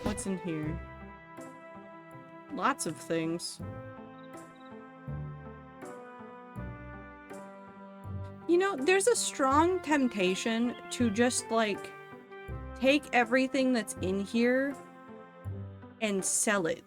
What's in here? Lots of things. You know, there's a strong temptation to just, like, take everything that's in here and sell it.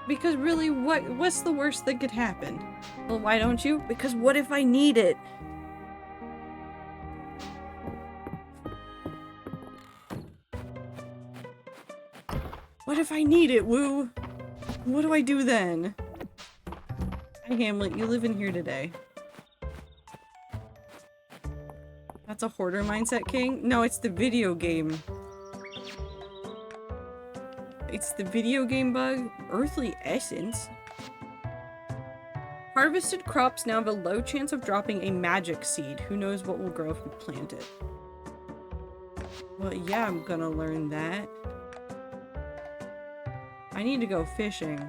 Because really, what's the worst that could happen? Well, why don't you? Because what if I need it? What if I need it, Woo? What do I do then? Hi, Hamlet, you live in here today. That's a hoarder mindset, King? No, it's the video game. It's the video game bug. Earthly essence. Harvested crops now have a low chance of dropping a magic seed. Who knows what will grow if we plant it? Well, yeah, I'm gonna learn that. I need to go fishing.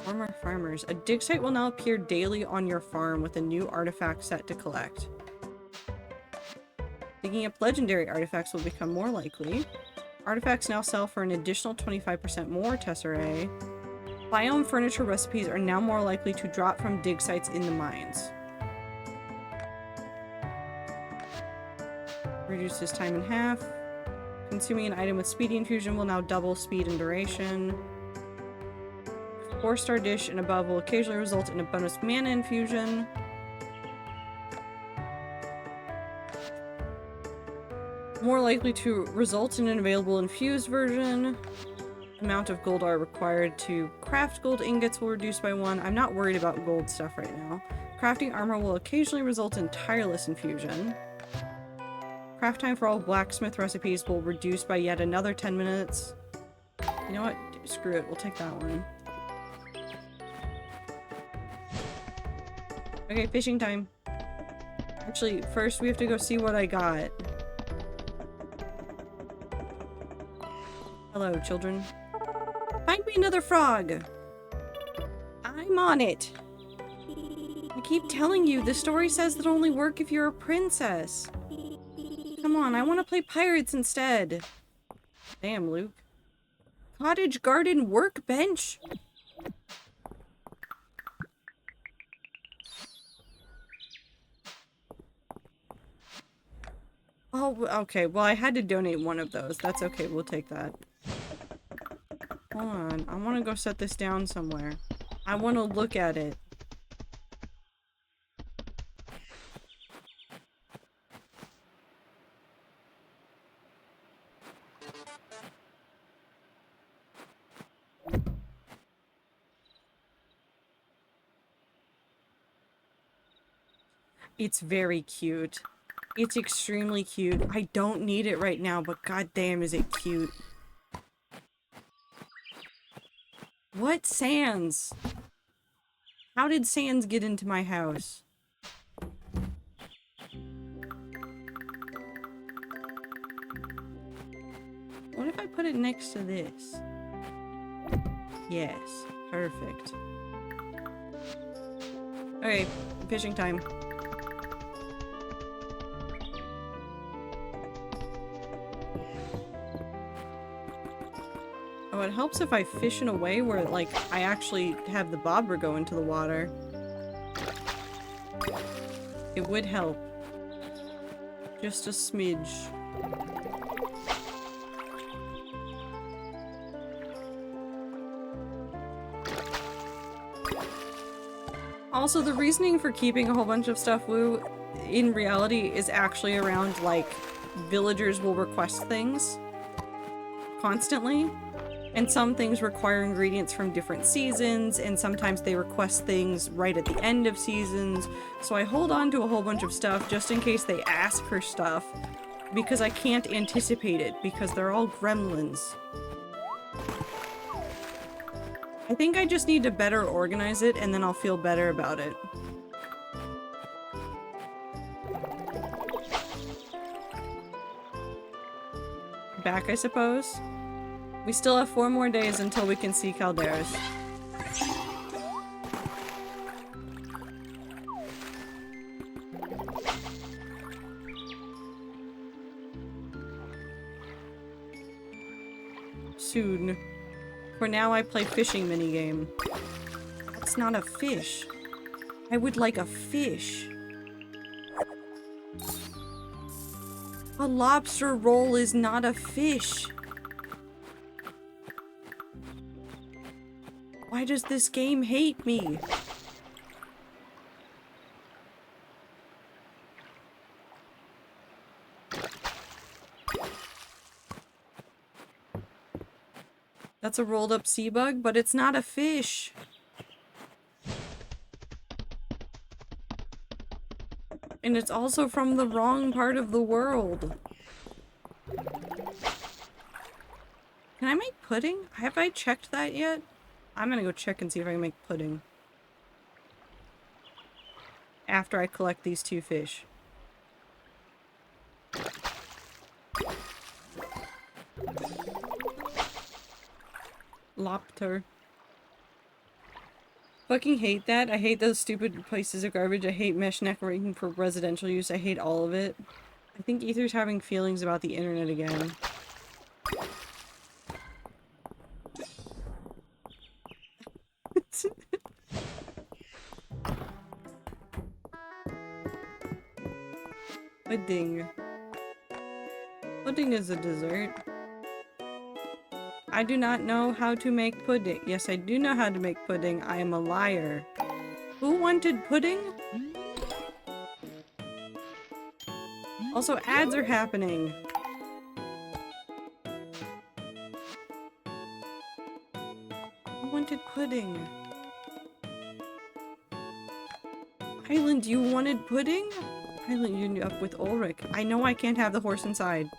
Former farmers. A dig site will now appear daily on your farm with a new artifact set to collect. Digging up legendary artifacts will become more likely. Artifacts now sell for an additional 25% more tesserae. Biome furniture recipes are now more likely to drop from dig sites in the mines. Reduces time in half. Consuming an item with speedy infusion will now double speed and duration. 4-star dish and above will occasionally result in a bonus mana infusion. More likely to result in an available infused version. Amount of gold are required to craft gold ingots will reduce by 1. I'm not worried about gold stuff right now. Crafting armor will occasionally result in tireless infusion. Craft time for all blacksmith recipes will reduce by yet another 10 minutes. You know what? Screw it. We'll take that one. Okay, fishing time. Actually, first we have to go see what I got. Hello, children. Find me another frog! I'm on it! I keep telling you, the story says that only work if you're a princess. Come on, I want to play pirates instead. Damn, Luke. Cottage garden workbench? Oh, okay. Well, I had to donate one of those. That's okay. We'll take that. Hold on. I want to go set this down somewhere. I want to look at it. It's very cute. It's extremely cute. I don't need it right now, but goddamn is it cute. What Sans? How did Sans get into my house? What if I put it next to this? Yes, perfect. Okay, fishing time. Oh, it helps if I fish in a way where, like, I actually have the bobber go into the water. It would help. Just a smidge. Also, the reasoning for keeping a whole bunch of stuff, Woo, in reality is actually around, like, villagers will request things constantly. And some things require ingredients from different seasons, and sometimes they request things right at the end of seasons. So I hold on to a whole bunch of stuff just in case they ask for stuff, because I can't anticipate it, because they're all gremlins. I think I just need to better organize it, and then I'll feel better about it. Back, I suppose? We still have 4 more days until we can see Caldarus. Soon. For now, I play fishing minigame. That's not a fish. I would like a fish. A lobster roll is not a fish. Why does this game hate me? That's a rolled up sea bug, but it's not a fish. And it's also from the wrong part of the world. Can I make pudding? Have I checked that yet? I'm gonna go check and see if I can make pudding. After I collect these 2 fish. Lobster. Fucking hate that. I hate those stupid pieces of garbage. I hate mesh networking for residential use. I hate all of it. I think Ether's having feelings about the internet again. Pudding. Pudding is a dessert. I do not know how to make pudding. Yes, I do know how to make pudding. I am a liar. Who wanted pudding? Also, ads are happening. Who wanted pudding? Hyland, you wanted pudding? Hyland, you're up with Ulrich. I know I can't have the horse inside.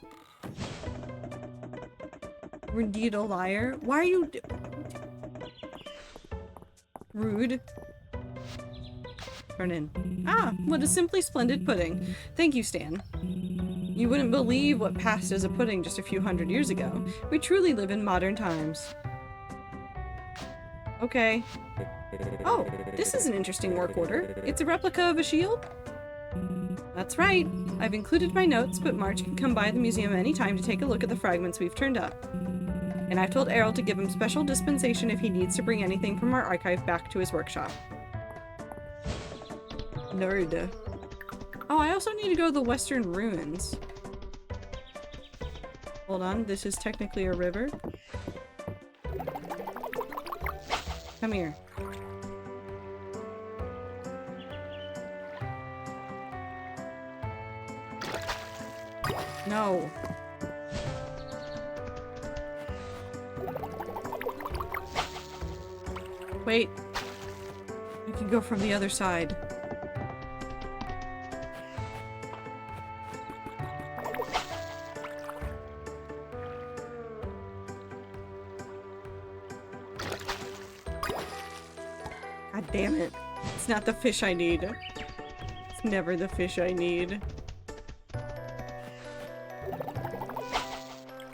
We're indeed a liar. Why are you rude? Turn in. Ah, what a simply splendid pudding. Thank you, Stan. You wouldn't believe what passed as a pudding just a few hundred years ago. We truly live in modern times. Okay. Oh, this is an interesting work order. It's a replica of a shield? That's right. I've included my notes, but March can come by the museum anytime to take a look at the fragments we've turned up. And I've told Errol to give him special dispensation if he needs to bring anything from our archive back to his workshop. Nerd. Oh, I also need to go to the Western Ruins. Hold on, this is technically a river. Come here. No. Wait. I can go from the other side. God damn it. It's not the fish I need. It's never the fish I need.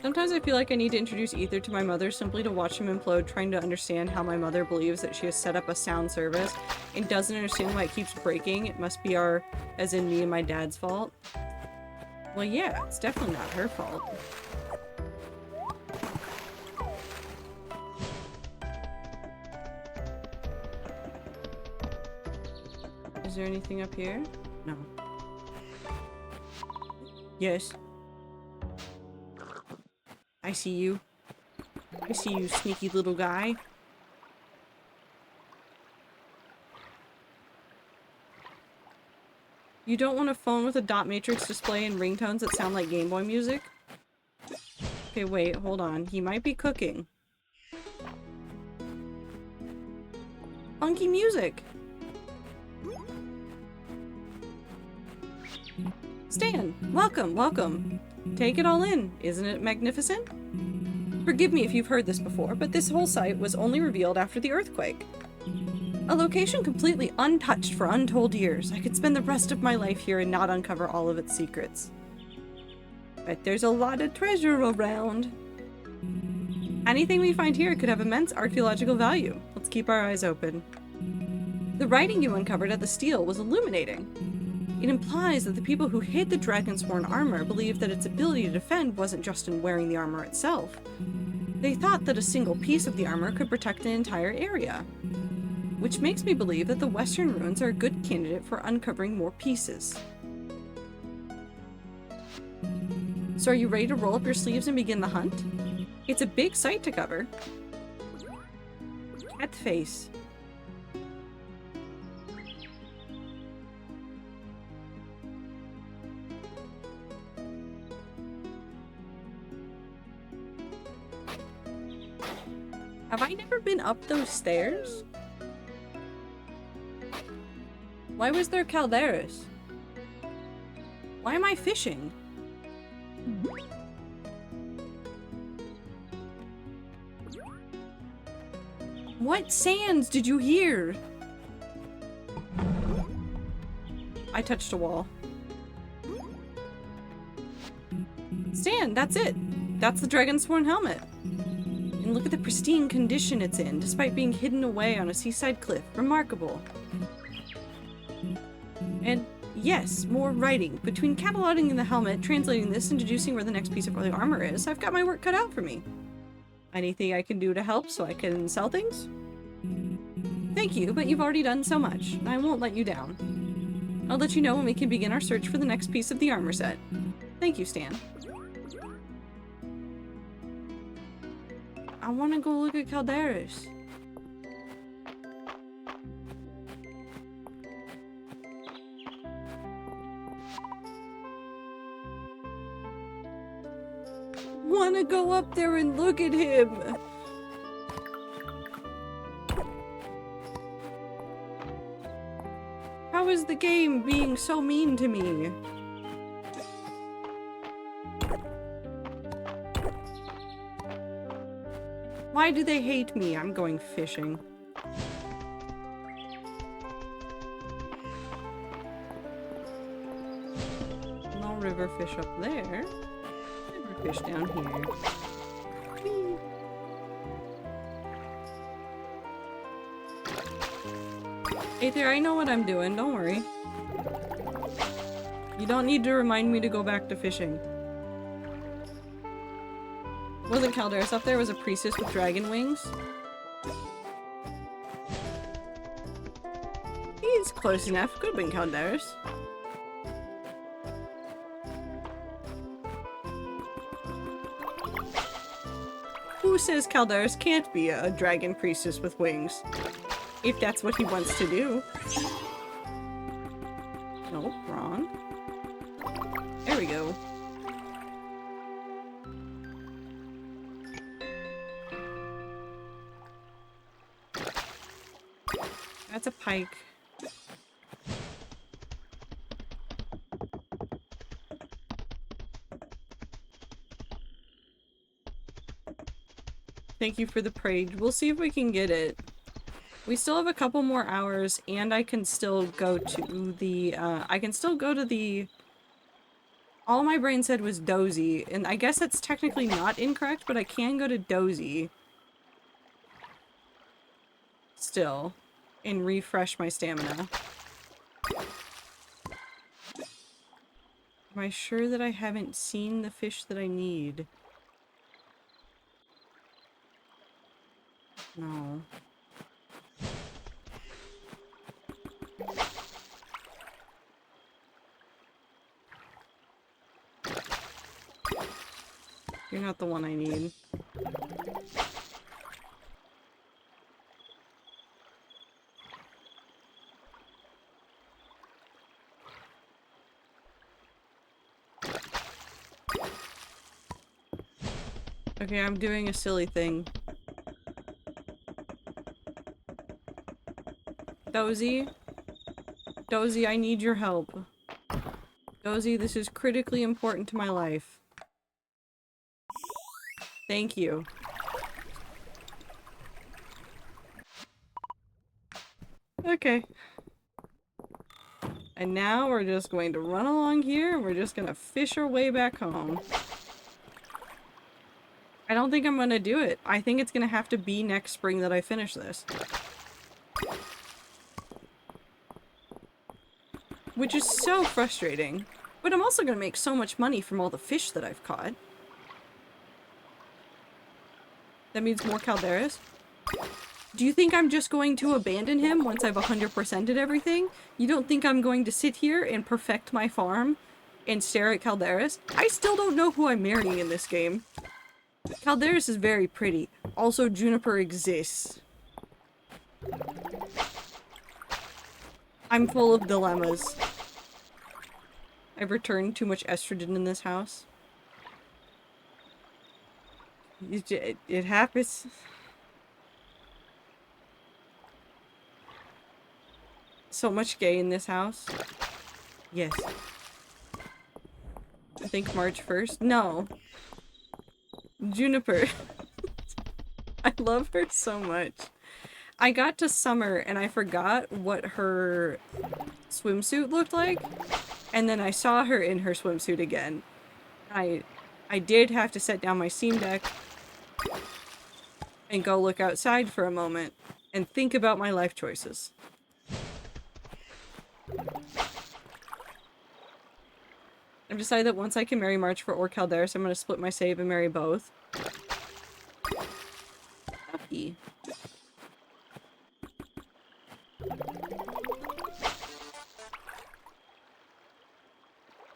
Sometimes I feel like I need to introduce Ether to my mother simply to watch him implode, trying to understand how my mother believes that she has set up a sound service and doesn't understand why it keeps breaking. It must be our, as in me and my dad's fault. Well, yeah, it's definitely not her fault. Is there anything up here? No. Yes. I see you. I see you, sneaky little guy. You don't want a phone with a dot matrix display and ringtones that sound like Game Boy music? Okay, wait, hold on. He might be cooking. Funky music! Stan, welcome, welcome. Take it all in. Isn't it magnificent? Forgive me if you've heard this before, but this whole site was only revealed after the earthquake. A location completely untouched for untold years. I could spend the rest of my life here and not uncover all of its secrets. But there's a lot of treasure around. Anything we find here could have immense archaeological value. Let's keep our eyes open. The writing you uncovered at the stele was illuminating. It implies that the people who hid the Dragonsworn armor believed that its ability to defend wasn't just in wearing the armor itself. They thought that a single piece of the armor could protect an entire area. Which makes me believe that the Western Ruins are a good candidate for uncovering more pieces. So are you ready to roll up your sleeves and begin the hunt? It's a big site to cover. Cat face. Have I never been up those stairs? Why was there Caldarus? Why am I fishing? What sands did you hear? I touched a wall. Stan, that's it. That's the Dragonsworn helmet. And look at the pristine condition it's in, despite being hidden away on a seaside cliff. Remarkable. And yes, more writing. Between cataloging the helmet, translating this, and deducing where the next piece of early armor is, I've got my work cut out for me. Anything I can do to help so I can sell things? Thank you, but you've already done so much. I won't let you down. I'll let you know when we can begin our search for the next piece of the armor set. Thank you, Stan. I want to go look at Caldarus. Want to go up there and look at him. How is the game being so mean to me? Why do they hate me? I'm going fishing. No river fish up there. River fish down here. Whee! Hey there, I know what I'm doing, don't worry. You don't need to remind me to go back to fishing. Wasn't Caldarus up there? Was a priestess with dragon wings? He's close enough. Could have been Caldarus. Who says Caldarus can't be a dragon priestess with wings? If that's what he wants to do. Nope, wrong. There we go. That's a pike. Thank you for the praise. We'll see if we can get it. We still have a couple more hours, and I can still go to the, all my brain said was Dozy, and I guess that's technically not incorrect, but I can go to Dozy. Still. And refresh my stamina. Am I sure that I haven't seen the fish that I need? No. You're not the one I need. Okay, I'm doing a silly thing. Dozy? Dozy, I need your help. Dozy, this is critically important to my life. Thank you. Okay. And now we're just going to run along here, and we're just gonna fish our way back home. I don't think I'm gonna do it. I think it's gonna have to be next spring that I finish this. Which is so frustrating. But I'm also gonna make so much money from all the fish that I've caught. That means more Caldarus. Do you think I'm just going to abandon him once I've 100%ed everything? You don't think I'm going to sit here and perfect my farm and stare at Caldarus? I still don't know who I'm marrying in this game. Caldarus is very pretty. Also, Juniper exists. I'm full of dilemmas. I've returned too much estrogen in this house. It happens. So much gay in this house. Yes. I think March 1st? No. Juniper. I love her so much. I got to summer and I forgot what her swimsuit looked like. And then I saw her in her swimsuit again. I did have to set down my Steam Deck and go look outside for a moment and think about my life choices. I've decided that once I can marry March or Caldarus, I'm gonna split my save and marry both. Puppy.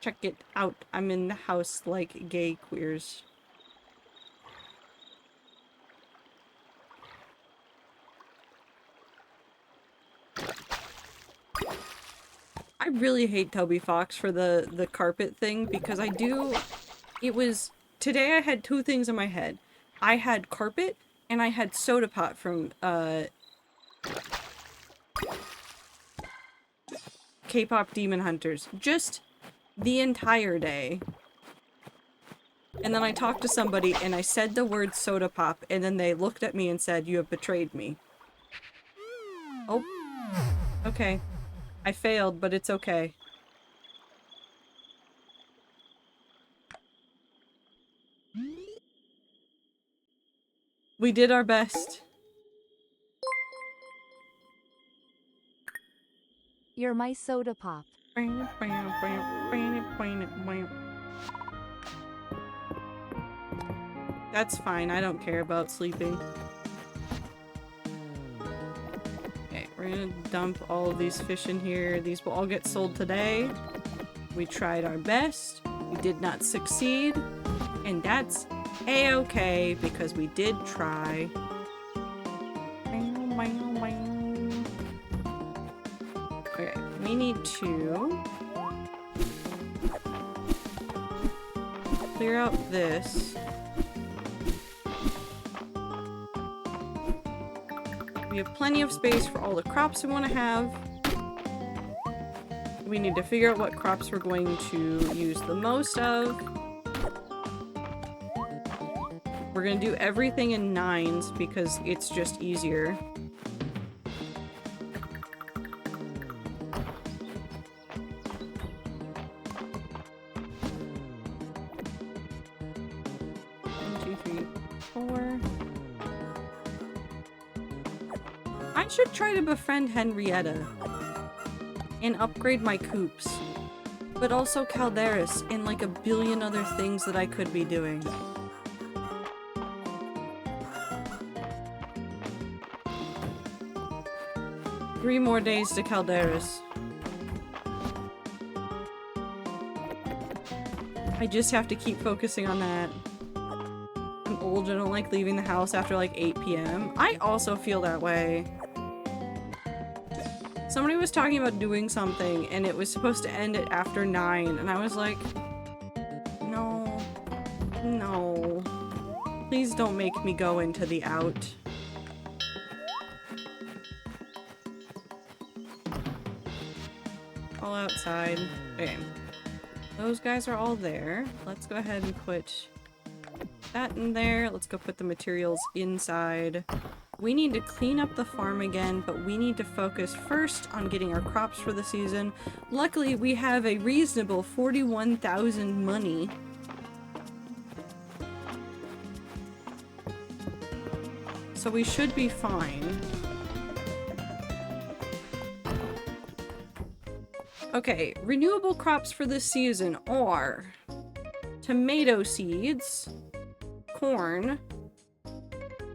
Check it out. I'm in the house like gay queers. I really hate Toby Fox for the carpet thing because I do... It was... Today I had two things in my head. I had carpet and I had soda pop from K-pop Demon Hunters. Just the entire day. And then I talked to somebody and I said the word soda pop and then they looked at me and said, "You have betrayed me." Oh. Okay. I failed, but it's okay. We did our best. You're my soda pop. That's fine, I don't care about sleeping. Okay, we're gonna dump all of these fish in here. These will all get sold today. We tried our best. We did not succeed. And that's a-okay, because we did try. Okay, we need to clear out this. We have plenty of space for all the crops we want to have. We need to figure out what crops we're going to use the most of. We're gonna do everything in 9s because it's just easier. I should try to befriend Henrietta and upgrade my coops, but also Caldarus and like a billion other things that I could be doing. Three more days to Caldarus. I just have to keep focusing on that. I'm old, I don't like leaving the house after like 8 p.m. I also feel that way. Somebody was talking about doing something and it was supposed to end at after 9 and I was like, no, no, please don't make me go into the out. All outside. Okay. Those guys are all there. Let's go ahead and put that in there. Let's go put the materials inside. We need to clean up the farm again, but we need to focus first on getting our crops for the season. Luckily, we have a reasonable 41,000 money. So we should be fine. Okay, renewable crops for this season are tomato seeds, corn,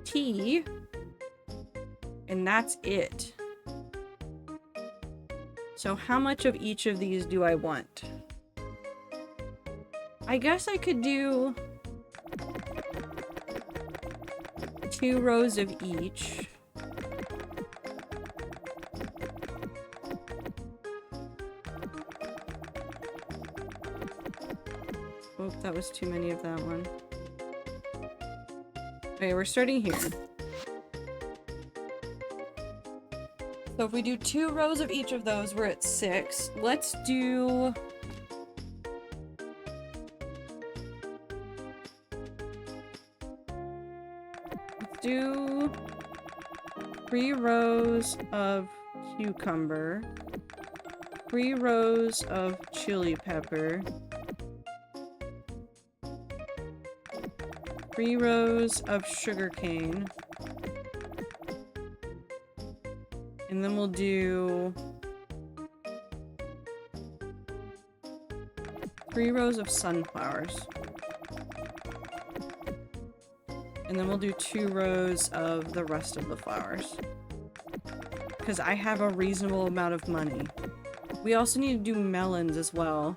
tea, and that's it. So how much of each of these do I want? I guess I could do 2 rows of each. That was too many of that one. Okay, we're starting here. So if we do 2 rows of each of those, we're at 6. Let's do... Let's do 3 rows of cucumber, 3 rows of chili pepper, 3 rows of sugarcane, and then we'll do 3 rows of sunflowers. And then we'll do 2 rows of the rest of the flowers. Because I have a reasonable amount of money. We also need to do melons as well.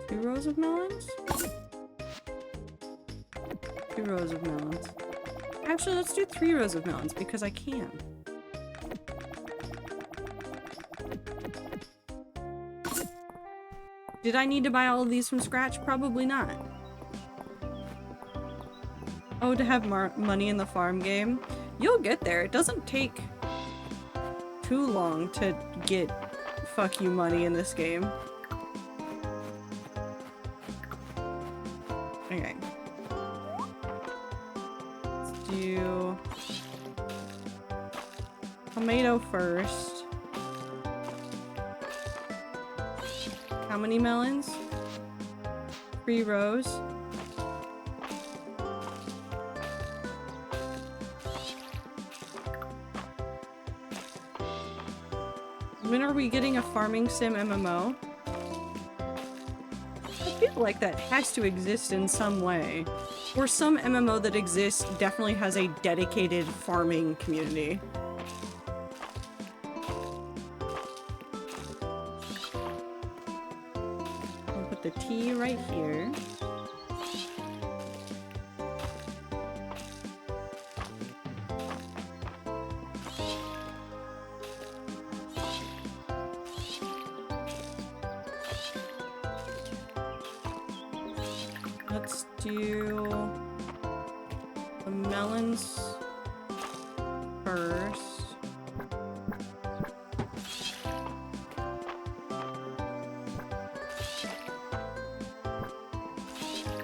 Two rows of melons? 2 rows of melons. Actually, let's do 3 rows of melons because I can. Did I need to buy all of these from scratch? Probably not. Oh, to have money in the farm game? You'll get there. It doesn't take too long to get fuck you money in this game. Okay. Let's do tomato first. How many melons? 3 rows. When are we getting a farming sim MMO? I feel like that has to exist in some way. Or some MMO that exists definitely has a dedicated farming community. The tea right here. Let's do the melons first.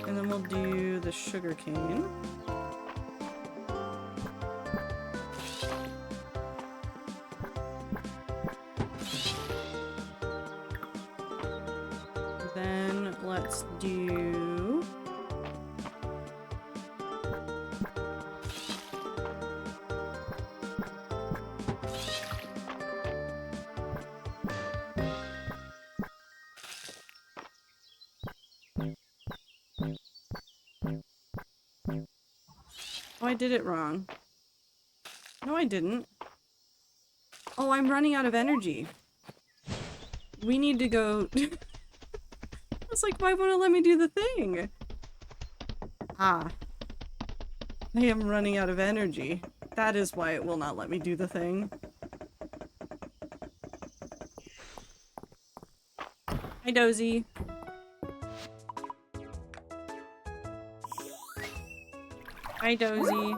And then we'll do the sugarcane. Then let's do... Oh, I did it wrong. No, I didn't. Oh, I'm running out of energy. We need to go... I was like, why won't it let me do the thing? Ah. I am running out of energy. That is why it will not let me do the thing. Hi, Dozy. Hi, Dozy.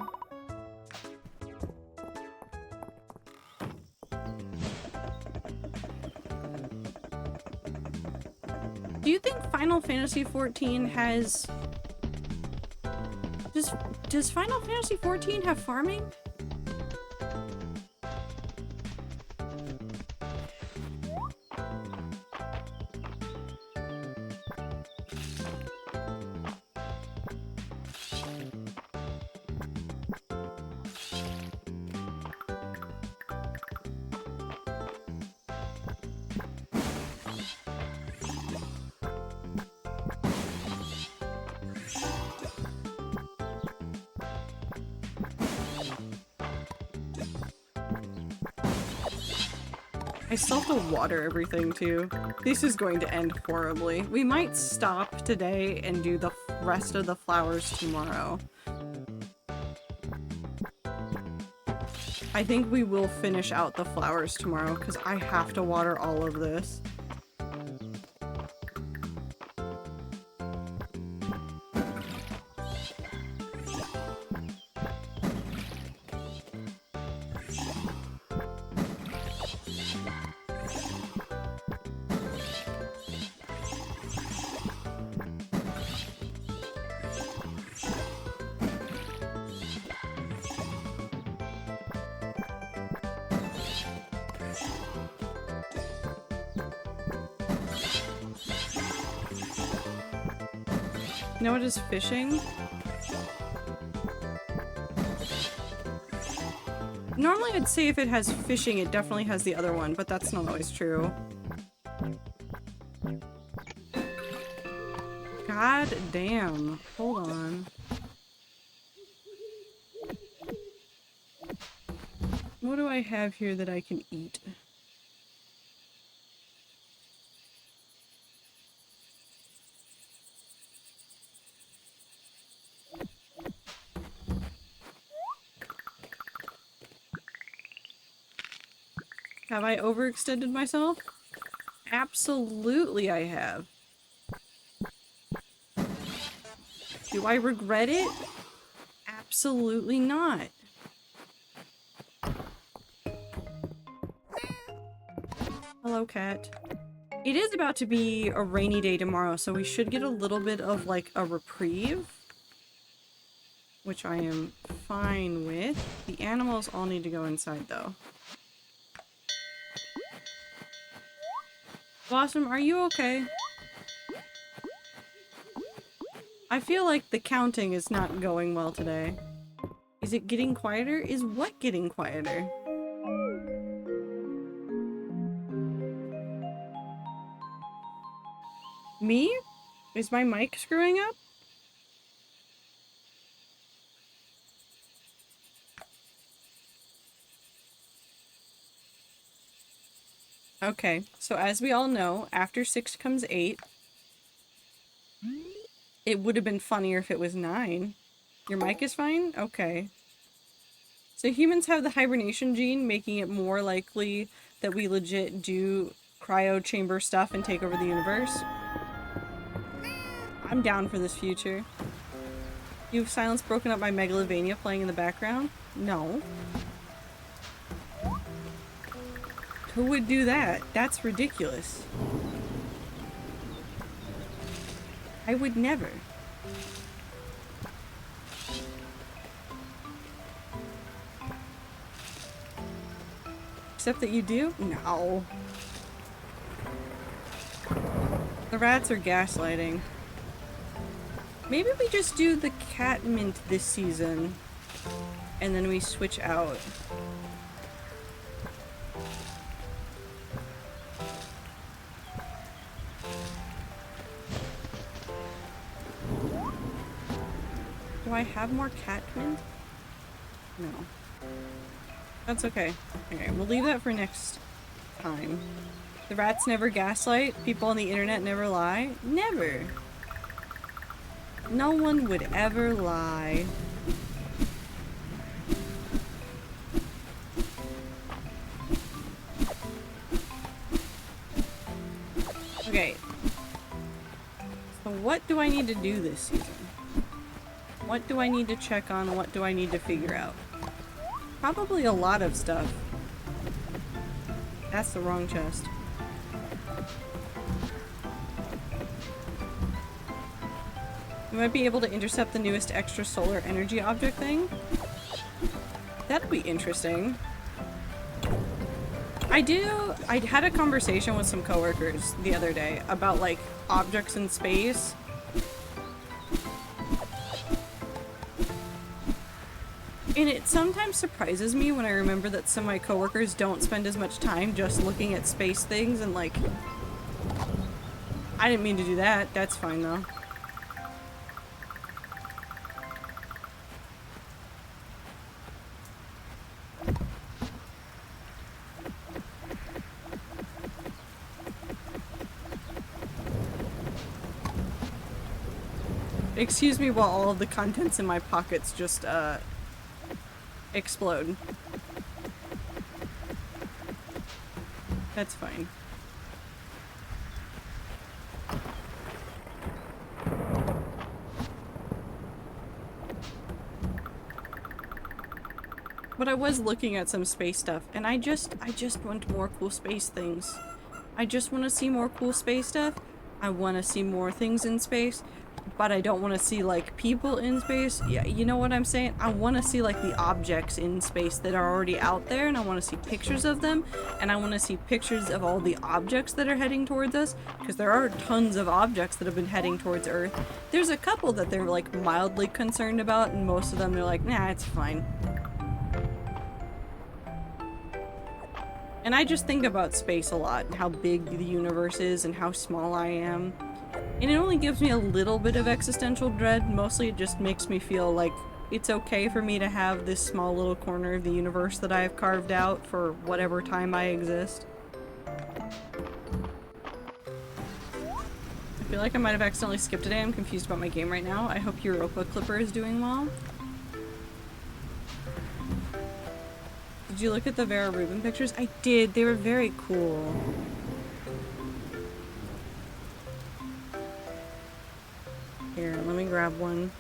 Do you think Final Fantasy XIV has... Does Final Fantasy XIV have farming? I still have to water everything too. This is going to end horribly. We might stop today and do the rest of the flowers tomorrow. I think we will finish out the flowers tomorrow because I have to water all of this. You know what is fishing? Normally I'd say if it has fishing, it definitely has the other one, but that's not always true. God damn. Hold on. What do I have here that I can eat? Have I overextended myself? Absolutely I have. Do I regret it? Absolutely not. Hello, cat. It is about to be a rainy day tomorrow, so we should get a little bit of, like, a reprieve. Which I am fine with. The animals all need to go inside, though. Blossom, are you okay? I feel like the counting is not going well today. Is it getting quieter? Is what getting quieter? Me? Is my mic screwing up? Okay, so as we all know, after 6 comes 8. It would have been funnier if it was 9. Your mic is fine? Okay. So humans have the hibernation gene, making it more likely that we legit do cryo chamber stuff and take over the universe. I'm down for this future. You've silence broken up by Megalovania playing in the background? No. Who would do that? That's ridiculous. I would never. Except that you do? No. The rats are gaslighting. Maybe we just do the cat mint this season. And then we switch out. Do I have more cat mint? No. That's okay. Okay, we'll leave that for next time. The rats never gaslight. People on the internet never lie. Never. No one would ever lie. Okay. So what do I need to do this season? What do I need to check on? What do I need to figure out? Probably a lot of stuff. That's the wrong chest. We might be able to intercept the newest extra solar energy object thing. That'd be interesting. I had a conversation with some coworkers the other day about like objects in space. And it sometimes surprises me when I remember that some of my coworkers don't spend as much time just looking at space things and like... I didn't mean to do that. That's fine though. Excuse me while all of the contents in my pockets just, explode. That's fine. But I was looking at some space stuff, and I just want more cool space things. I just want to see more cool space stuff. I want to see more things in space, but I don't want to see, like, people in space. Yeah, you know what I'm saying? I want to see, like, the objects in space that are already out there, and I want to see pictures of them, and I want to see pictures of all the objects that are heading towards us, because there are tons of objects that have been heading towards Earth. There's a couple that they're, like, mildly concerned about, and most of them they're like, nah, it's fine. And I just think about space a lot, and how big the universe is, and how small I am. And it only gives me a little bit of existential dread. Mostly it just makes me feel like it's okay for me to have this small little corner of the universe that I have carved out for whatever time I exist. I feel like I might have accidentally skipped a day. I'm confused about my game right now. I hope Europa Clipper is doing well. Did you look at the Vera Rubin pictures? I did. They were very cool. Here, let me grab one.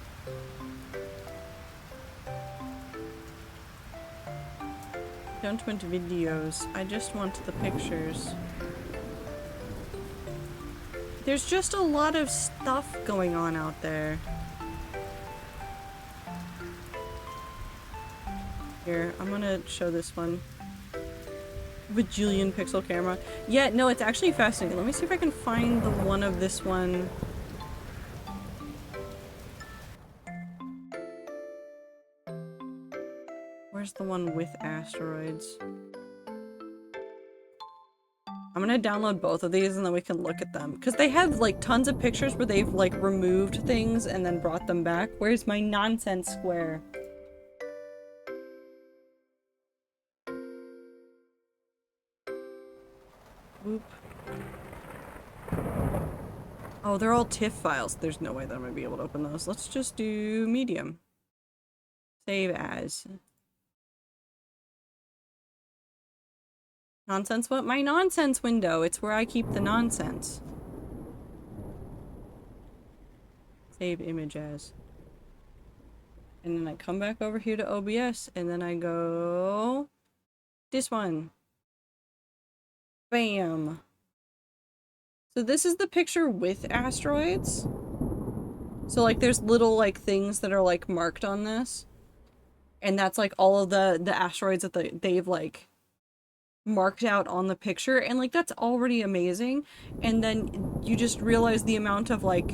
Don't want videos. I just want the pictures. There's just a lot of stuff going on out there. Here, I'm gonna show this one. Bajillion pixel camera. Yeah, no, it's actually fascinating. Let me see if I can find the one of this one. Where's the one with asteroids? I'm gonna download both of these and then we can look at them. Because they have, like, tons of pictures where they've, like, removed things and then brought them back. Where's my nonsense square? Whoop. Oh, they're all TIFF files. There's no way that I'm gonna be able to open those. Let's just do medium. Save as. Nonsense what? My nonsense window. It's where I keep the nonsense. Save image as. And then I come back over here to OBS and then I go... this one. Bam. So this is the picture with asteroids. So, like, there's little, like, things that are, like, marked on this. And that's, like, all of the asteroids that they've, like, marked out on the picture. And, like, that's already amazing. And then you just realize the amount of, like,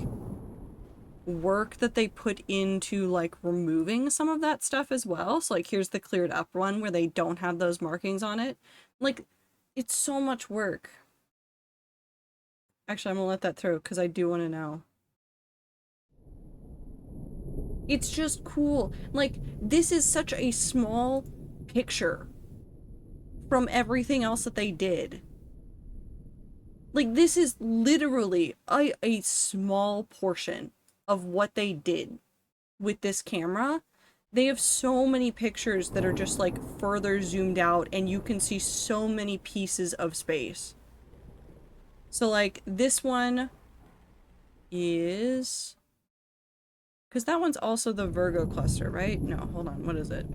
work that they put into, like, removing some of that stuff as well. So, like, here's the cleared up one where they don't have those markings on it. Like, it's so much work. Actually, I'm gonna let that through because I do want to know. It's just cool. Like, this is such a small picture from everything else that they did. Like, this is literally a small portion of what they did with this camera. They have so many pictures that are just, like, further zoomed out, and you can see so many pieces of space. So, like, this one is... because that one's also the Virgo cluster, right? No, hold on, what is it?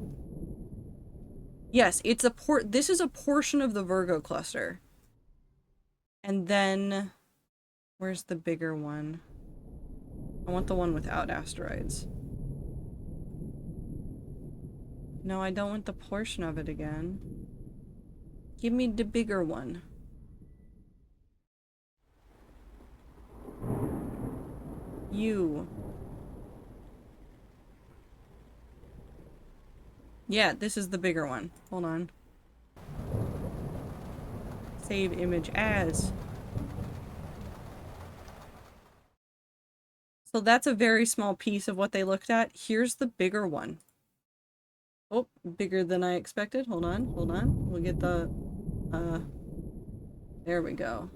Yes, it's a this is a portion of the Virgo cluster. And then... where's the bigger one? I want the one without asteroids. No, I don't want the portion of it again. Give me the bigger one. You. Yeah, this is the bigger one. Hold on. Save image as. So that's a very small piece of what they looked at. Here's the bigger one. Oh, bigger than I expected. Hold on, hold on. We'll get the, there we go.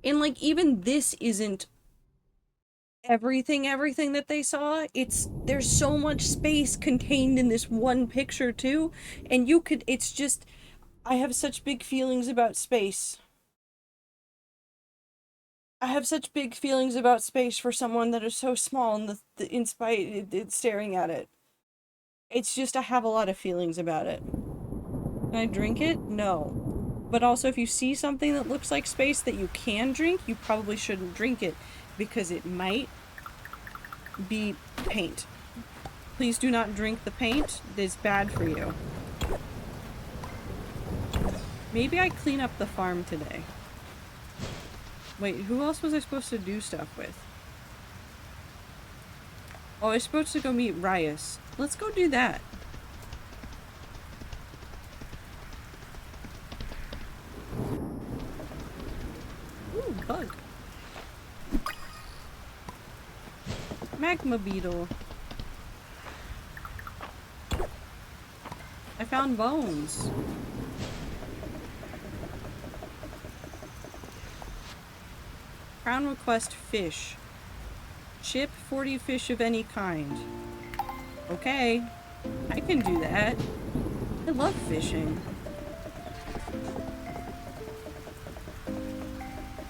And, like, even this isn't everything that they saw. There's so much space contained in this one picture, too. And you could, it's just, I have such big feelings about space. I have such big feelings about space for someone that is so small and in spite it's staring at it. It's just I have a lot of feelings about it. Can I drink it? No. But also if you see something that looks like space that you can drink, you probably shouldn't drink it because it might be paint. Please do not drink the paint. It is bad for you. Maybe I clean up the farm today. Wait, who else was I supposed to do stuff with? Oh, I was supposed to go meet Rias. Let's go do that. Ooh, bug. Magma beetle. I found bones. Crown request fish. Ship 40 fish of any kind. Okay, I can do that. I love fishing.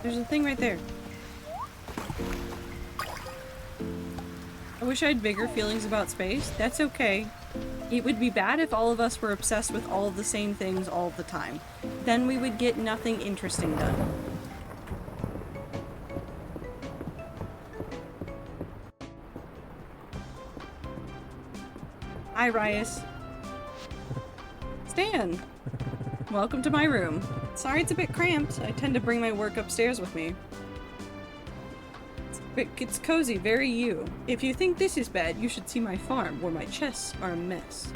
There's a thing right there. I wish I had bigger feelings about space. That's okay. It would be bad if all of us were obsessed with all of the same things all the time. Then we would get nothing interesting done. Hi, Rias. Stan! Welcome to my room. Sorry it's a bit cramped. I tend to bring my work upstairs with me. It's cozy, very you. If you think this is bad, you should see my farm, where my chests are a mess.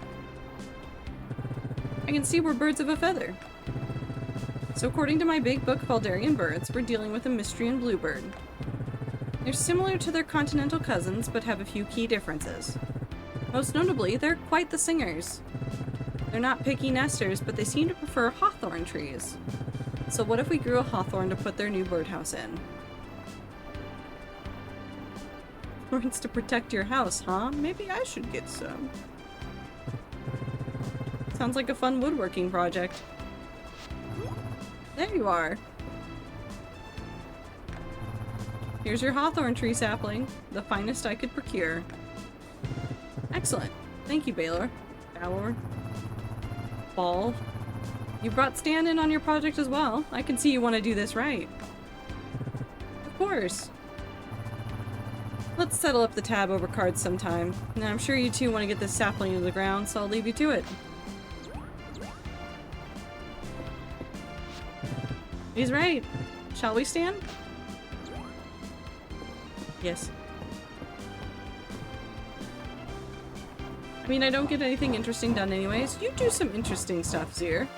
I can see we're birds of a feather. So according to my big book Caldarus birds, we're dealing with a Mistrian bluebird. They're similar to their continental cousins, but have a few key differences. Most notably, they're quite the singers. They're not picky nesters, but they seem to prefer hawthorn trees. So what if we grew a hawthorn to put their new birdhouse in? Thorns to protect your house, huh? Maybe I should get some. Sounds like a fun woodworking project. There you are. Here's your hawthorn tree sapling, the finest I could procure. Excellent. Thank you, Baylor. Ball. You brought Stan in on your project as well. I can see you want to do this right. Of course. Let's settle up the tab over cards sometime. Now, I'm sure you two want to get this sapling into the ground, so I'll leave you to it. He's right. Shall we, Stan? Yes. I mean, I don't get anything interesting done anyways. You do some interesting stuff, Zir.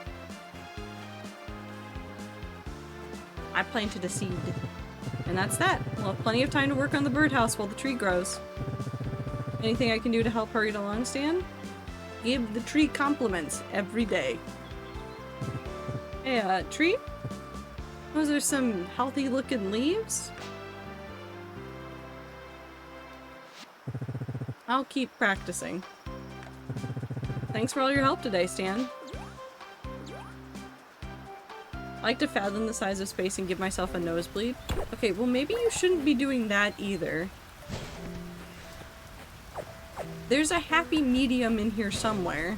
I planted a seed. And that's that. We'll have plenty of time to work on the birdhouse while the tree grows. Anything I can do to help hurry it along, Stan? Give the tree compliments every day. Hey, tree? Was there some healthy looking leaves? I'll keep practicing. Thanks for all your help today, Stan. I like to fathom the size of space and give myself a nosebleed. Okay, well maybe you shouldn't be doing that either. There's a happy medium in here somewhere.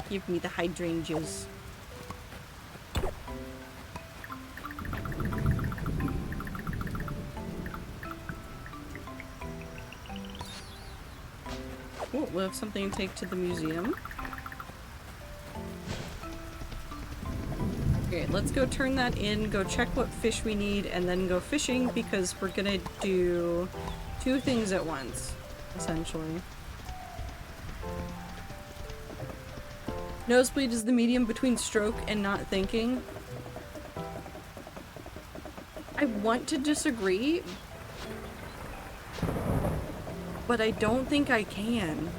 Give me the hydrangeas. Oh, we'll have something to take to the museum. Okay, let's go turn that in, go check what fish we need, and then go fishing because we're gonna do 2 things at once, essentially. Nosebleed is the medium between stroke and not thinking. I want to disagree, but I don't think I can.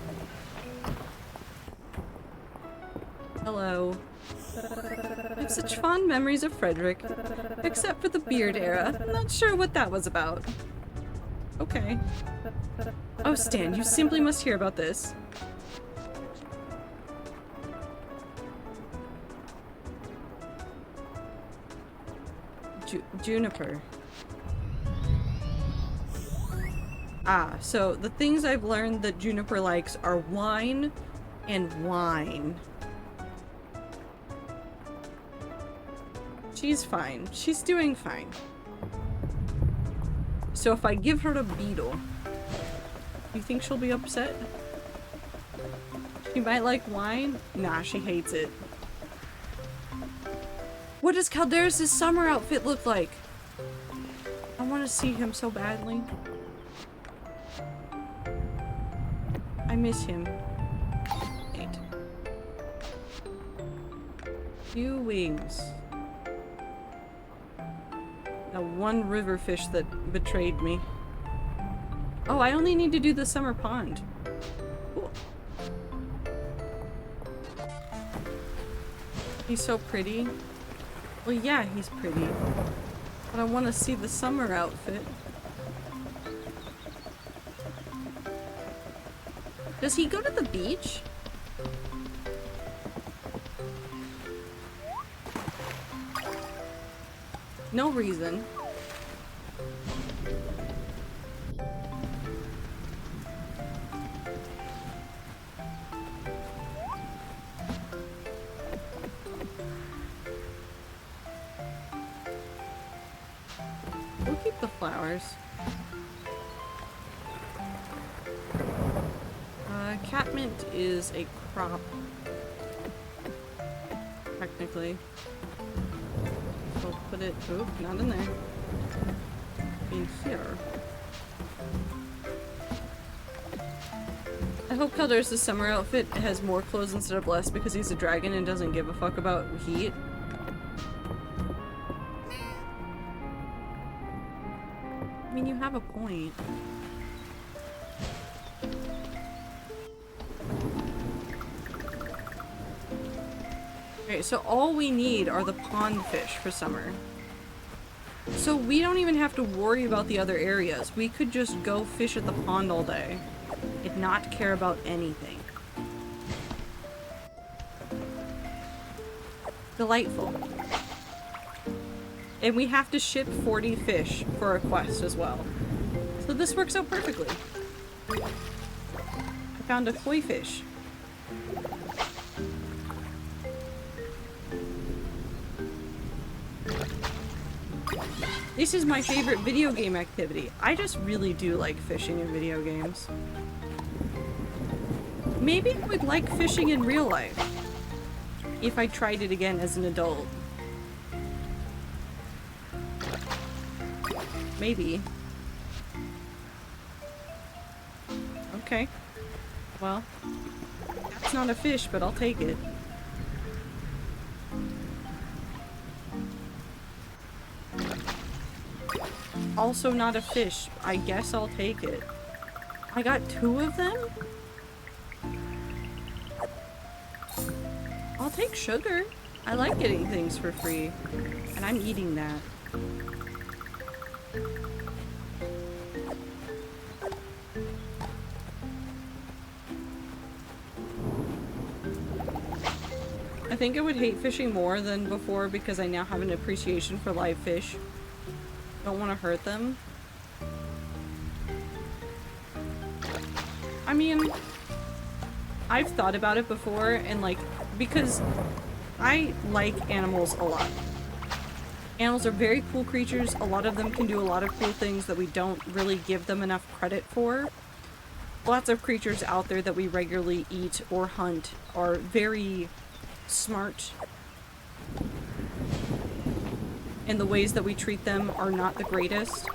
Hello. I have such fond memories of Frederick, except for the beard era. I'm not sure what that was about. Okay. Oh, Stan, you simply must hear about this. Juniper. Ah, so the things I've learned that Juniper likes are wine and wine. She's fine. She's doing fine. So if I give her a beetle, you think she'll be upset? She might like wine? Nah, she hates it. What does Caldarus' summer outfit look like? I want to see him so badly. I miss him. 8. Few wings. That one river fish that betrayed me. Oh, I only need to do the summer pond. Cool. He's so pretty. Well, yeah, he's pretty. But I want to see the summer outfit. Does he go to the beach? No reason. We'll keep the flowers. Catmint is a crop. Technically. We'll put it, oop, not in there. In here. I hope Caldarus' summer outfit has more clothes instead of less because he's a dragon and doesn't give a fuck about heat. I mean, you have a point. Okay, so all we need are the pond fish for summer. So we don't even have to worry about the other areas. We could just go fish at the pond all day and not care about anything. Delightful. And we have to ship 40 fish for a quest as well. So this works out perfectly. I found a koi fish. This is my favorite video game activity. I just really do like fishing in video games. Maybe I would like fishing in real life if I tried it again as an adult. Maybe. Okay. Well, that's not a fish, but I'll take it. Also not a fish. I guess I'll take it. I got 2 of them? I'll take sugar. I like getting things for free. And I'm eating that. I think I would hate fishing more than before because I now have an appreciation for live fish. Don't want to hurt them. I mean, I've thought about it before and like, because I like animals a lot. Animals are very cool creatures. A lot of them can do a lot of cool things that we don't really give them enough credit for. Lots of creatures out there that we regularly eat or hunt are very smart. And the ways that we treat them are not the greatest.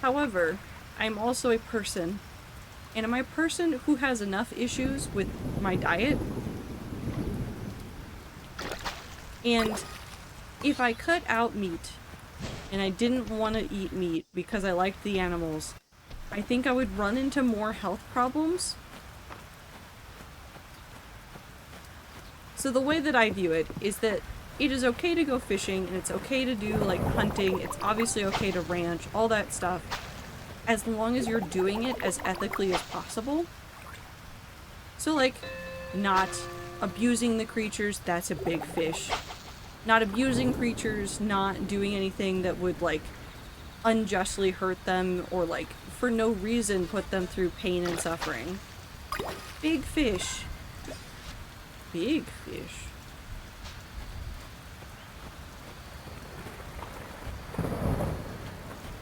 However, I'm also a person. And I'm a person who has enough issues with my diet. And if I cut out meat, and I didn't want to eat meat because I liked the animals, I think I would run into more health problems. So the way that I view it is that it is okay to go fishing, and it's okay to do, like, hunting. It's obviously okay to ranch, all that stuff, as long as you're doing it as ethically as possible. So, like, not abusing the creatures, that's a big fish. Not abusing creatures, not doing anything that would, like, unjustly hurt them or, like, for no reason put them through pain and suffering. Big fish. Big fish.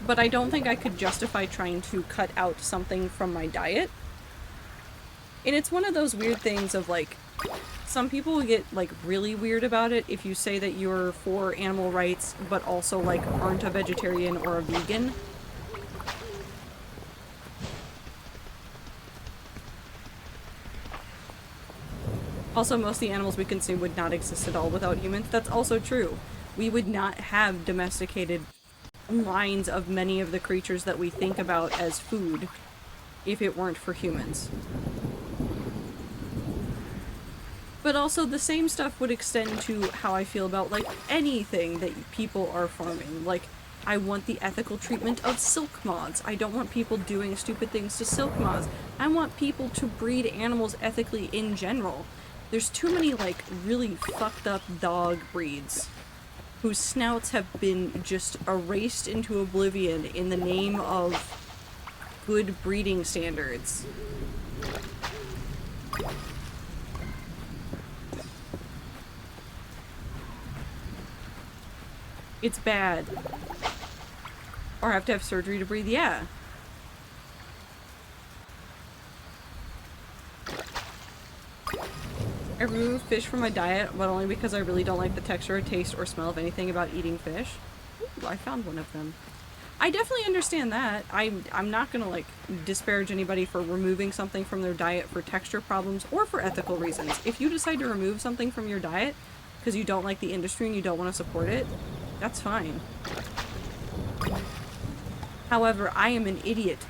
But I don't think I could justify trying to cut out something from my diet. And it's one of those weird things of, like, some people get, like, really weird about it if you say that you're for animal rights, but also, like, aren't a vegetarian or a vegan. Also, most of the animals we consume would not exist at all without humans. That's also true. We would not have domesticated lines of many of the creatures that we think about as food if it weren't for humans. But also, the same stuff would extend to how I feel about, like, anything that people are farming. Like, I want the ethical treatment of silk moths. I don't want people doing stupid things to silk moths. I want people to breed animals ethically in general. There's too many, like, really fucked up dog breeds whose snouts have been just erased into oblivion in the name of good breeding standards. It's bad. Or have to have surgery to breathe, yeah. I remove fish from my diet, but only because I really don't like the texture or taste or smell of anything about eating fish. Ooh, I found one of them. I definitely understand that. I'm not gonna, like, disparage anybody for removing something from their diet for texture problems or for ethical reasons. If you decide to remove something from your diet because you don't like the industry and you don't want to support it, that's fine. However, I am an idiot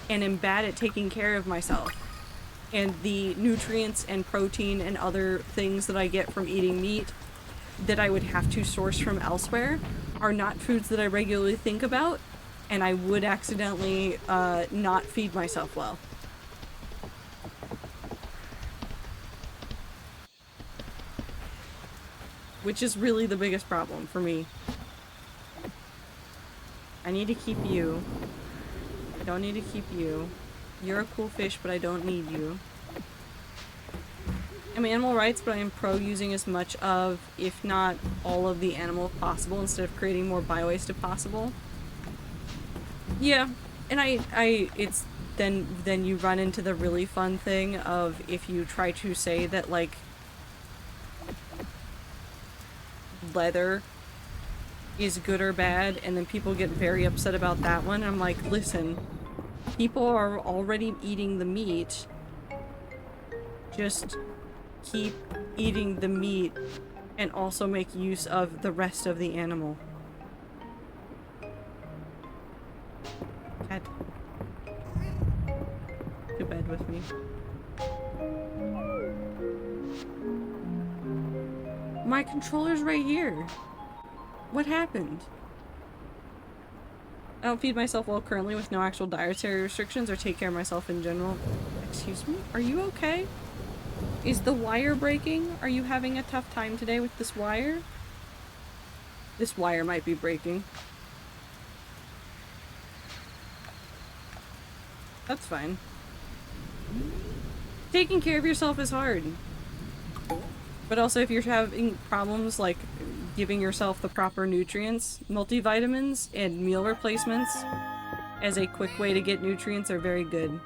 and am bad at taking care of myself. And the nutrients and protein and other things that I get from eating meat that I would have to source from elsewhere are not foods that I regularly think about, and I would accidentally not feed myself well. Which is really the biggest problem for me. I need to keep you. I don't need to keep you. You're a cool fish, but I don't need you. I'm animal rights, but I am pro using as much of, if not all of the animal possible instead of creating more biowaste if possible. Yeah, and it's then you run into the really fun thing of if you try to say that, like, leather is good or bad, and then people get very upset about that one. I'm like, listen, people are already eating the meat. Just keep eating the meat and also make use of the rest of the animal. Cat. To bed with me. My controller's right here. What happened? I don't feed myself well currently with no actual dietary restrictions or take care of myself in general. Excuse me? Are you okay? Is the wire breaking? Are you having a tough time today with this wire? This wire might be breaking. That's fine. Taking care of yourself is hard. But also if you're having problems like giving yourself the proper nutrients, multivitamins and meal replacements as a quick way to get nutrients are very good.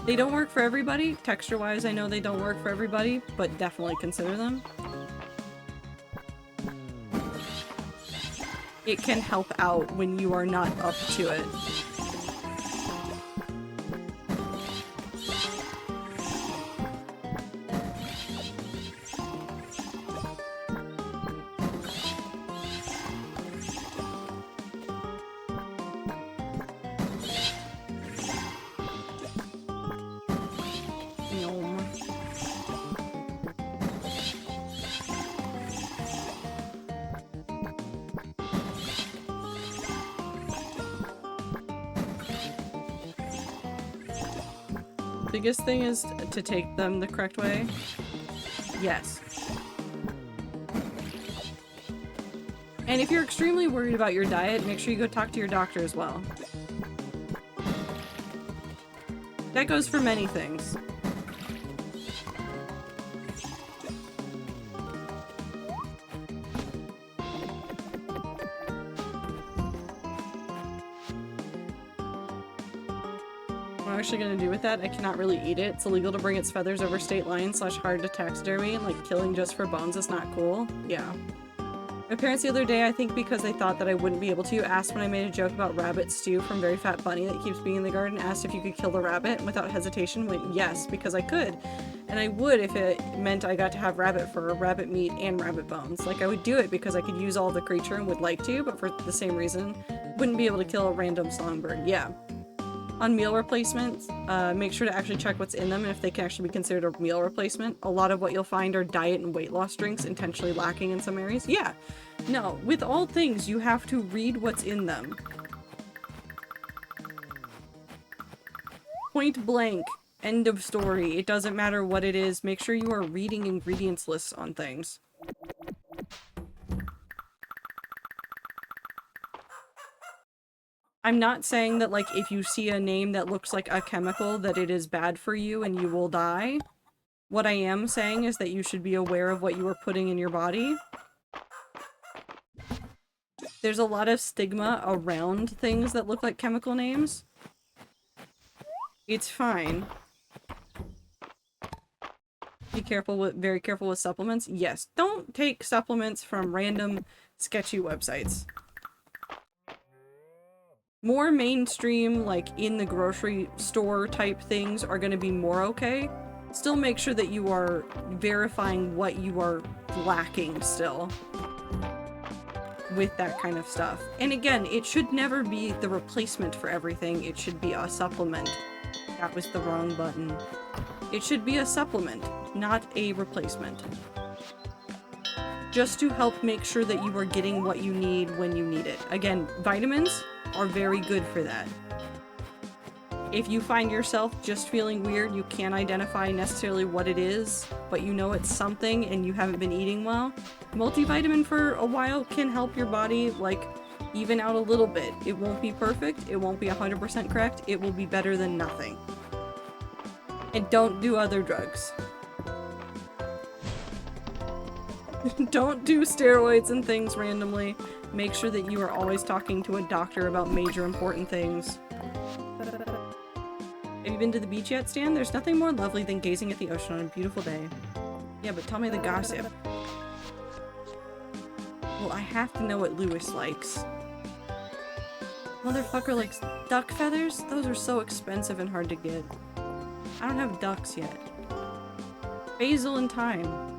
They don't work for everybody. Texture-wise, I know they don't work for everybody, but definitely consider them. It can help out when you are not up to it. Biggest thing is to take them the correct way. Yes. And if you're extremely worried about your diet, make sure you go talk to your doctor as well. That goes for many things. What I'm actually gonna do with that, I cannot really eat it. It's illegal to bring its feathers over state lines / hard to taxidermy, and like killing just for bones is not cool. Yeah. My parents the other day, I think because they thought that I wouldn't be able to, asked when I made a joke about rabbit stew from Very Fat Bunny that keeps being in the garden, asked if you could kill the rabbit, and without hesitation went yes, because I could. And I would if it meant I got to have rabbit fur, rabbit meat, and rabbit bones. Like, I would do it because I could use all the creature and would like to, but for the same reason, wouldn't be able to kill a random songbird. Yeah. On meal replacements, make sure to actually check what's in them and if they can actually be considered a meal replacement. A lot of what you'll find are diet and weight loss drinks, intentionally lacking in some areas. Yeah. No, with all things, you have to read what's in them. Point blank. End of story. It doesn't matter what it is. Make sure you are reading ingredients lists on things. I'm not saying that, like, if you see a name that looks like a chemical, that it is bad for you and you will die. What I am saying is that you should be aware of what you are putting in your body. There's a lot of stigma around things that look like chemical names. It's fine. Be careful with, very careful with supplements. Yes, don't take supplements from random sketchy websites. More mainstream, like in the grocery store type things are going to be more okay. Still make sure that you are verifying what you are lacking still with that kind of stuff. And again, it should never be the replacement for everything. It should be a supplement. That was the wrong button. It should be a supplement, not a replacement. Just to help make sure that you are getting what you need when you need it. Again, vitamins are very good for that. If you find yourself just feeling weird, you can't identify necessarily what it is, but you know it's something and you haven't been eating well, multivitamin for a while can help your body, like, even out a little bit. It won't be perfect, it won't be 100% correct, it will be better than nothing. And don't do other drugs. Don't do steroids and things randomly. Make sure that you are always talking to a doctor about major important things. Have you been to the beach yet, Stan? There's nothing more lovely than gazing at the ocean on a beautiful day. Yeah, but tell me the gossip. Well, I have to know what Lewis likes. Motherfucker likes duck feathers? Those are so expensive and hard to get. I don't have ducks yet. Basil and thyme.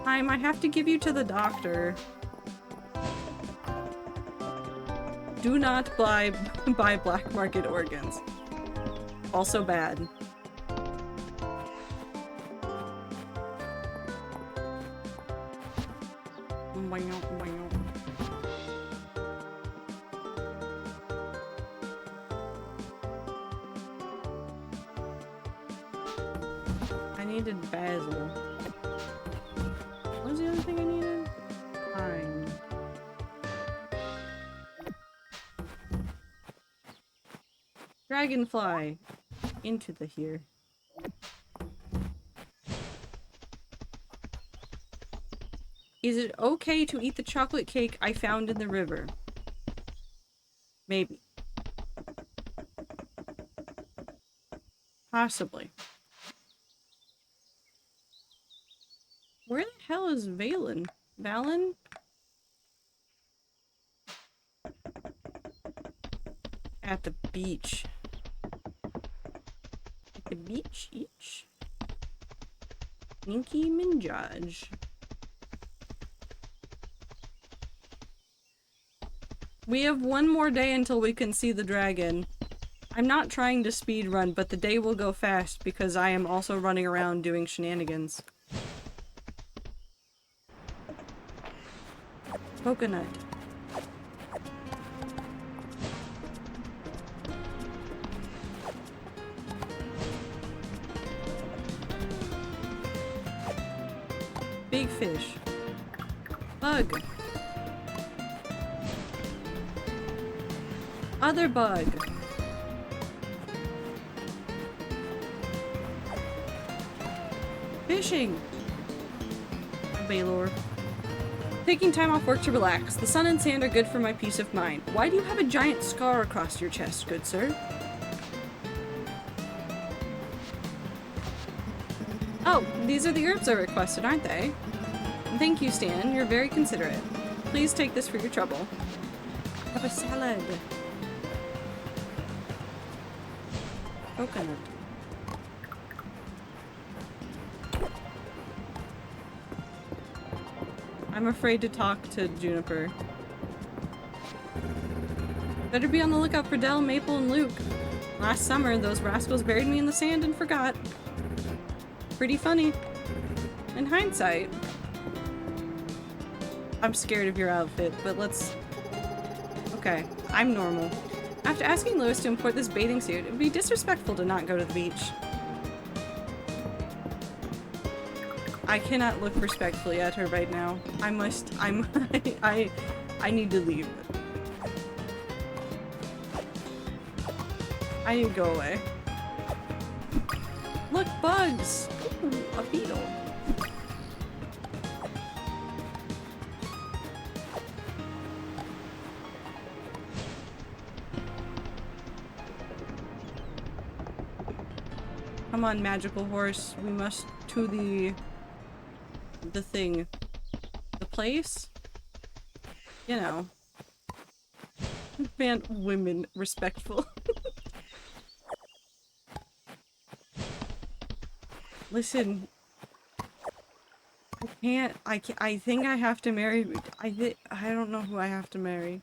Thyme, I have to give you to the doctor. Do not buy black market organs. Also bad. I needed basil. What was the other thing I needed? Thyme. Dragonfly. Into the here. Is it okay to eat the chocolate cake I found in the river? Maybe. Possibly. Where the hell is Valen? Valen? At the beach. At the beach each. Ninky Minjaj. We have one more day until we can see the dragon. I'm not trying to speed run, but the day will go fast because I am also running around doing shenanigans. Coconut. Big fish. Bug. Other bug. Fishing. Baylor. Taking time off work to relax. The sun and sand are good for my peace of mind. Why do you have a giant scar across your chest, good sir? Oh, these are the herbs I requested, aren't they? Thank you, Stan. You're very considerate. Please take this for your trouble. Have a salad. Coconut. I'm afraid to talk to Juniper. Better be on the lookout for Del, Maple, and Luke. Last summer, those rascals buried me in the sand and forgot. Pretty funny. In hindsight. I'm scared of your outfit, but let's... Okay, I'm normal. After asking Lewis to import this bathing suit, it would be disrespectful to not go to the beach. I cannot look respectfully at her right now. I need to leave. I need to go away. Look, bugs! Ooh, a beetle. Come on, magical horse. We must to the thing. The place? You know. Man, women respectful. Listen. I think I have to marry. I don't know who I have to marry.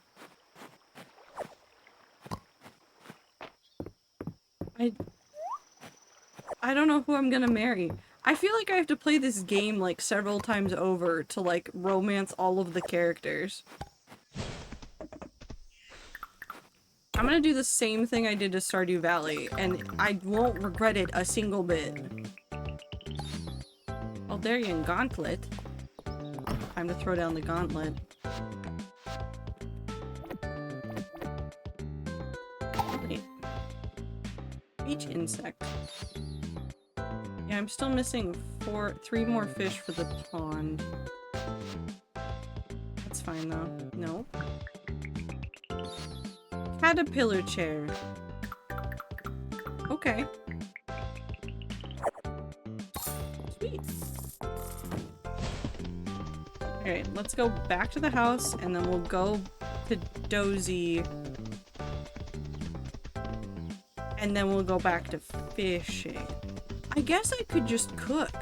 I don't know who I'm gonna marry. I feel like I have to play this game like several times over to like romance all of the characters. I'm gonna do the same thing I did to Stardew Valley, and I won't regret it a single bit. Aldarian Gauntlet. Time to throw down the gauntlet. Wait. Beach insect. Yeah, I'm still missing 3 more fish for the pond. That's fine though. No. Caterpillar chair. Okay. Sweet. Alright, let's go back to the house and then we'll go to Dozy. And then we'll go back to fishing. I guess I could just cook.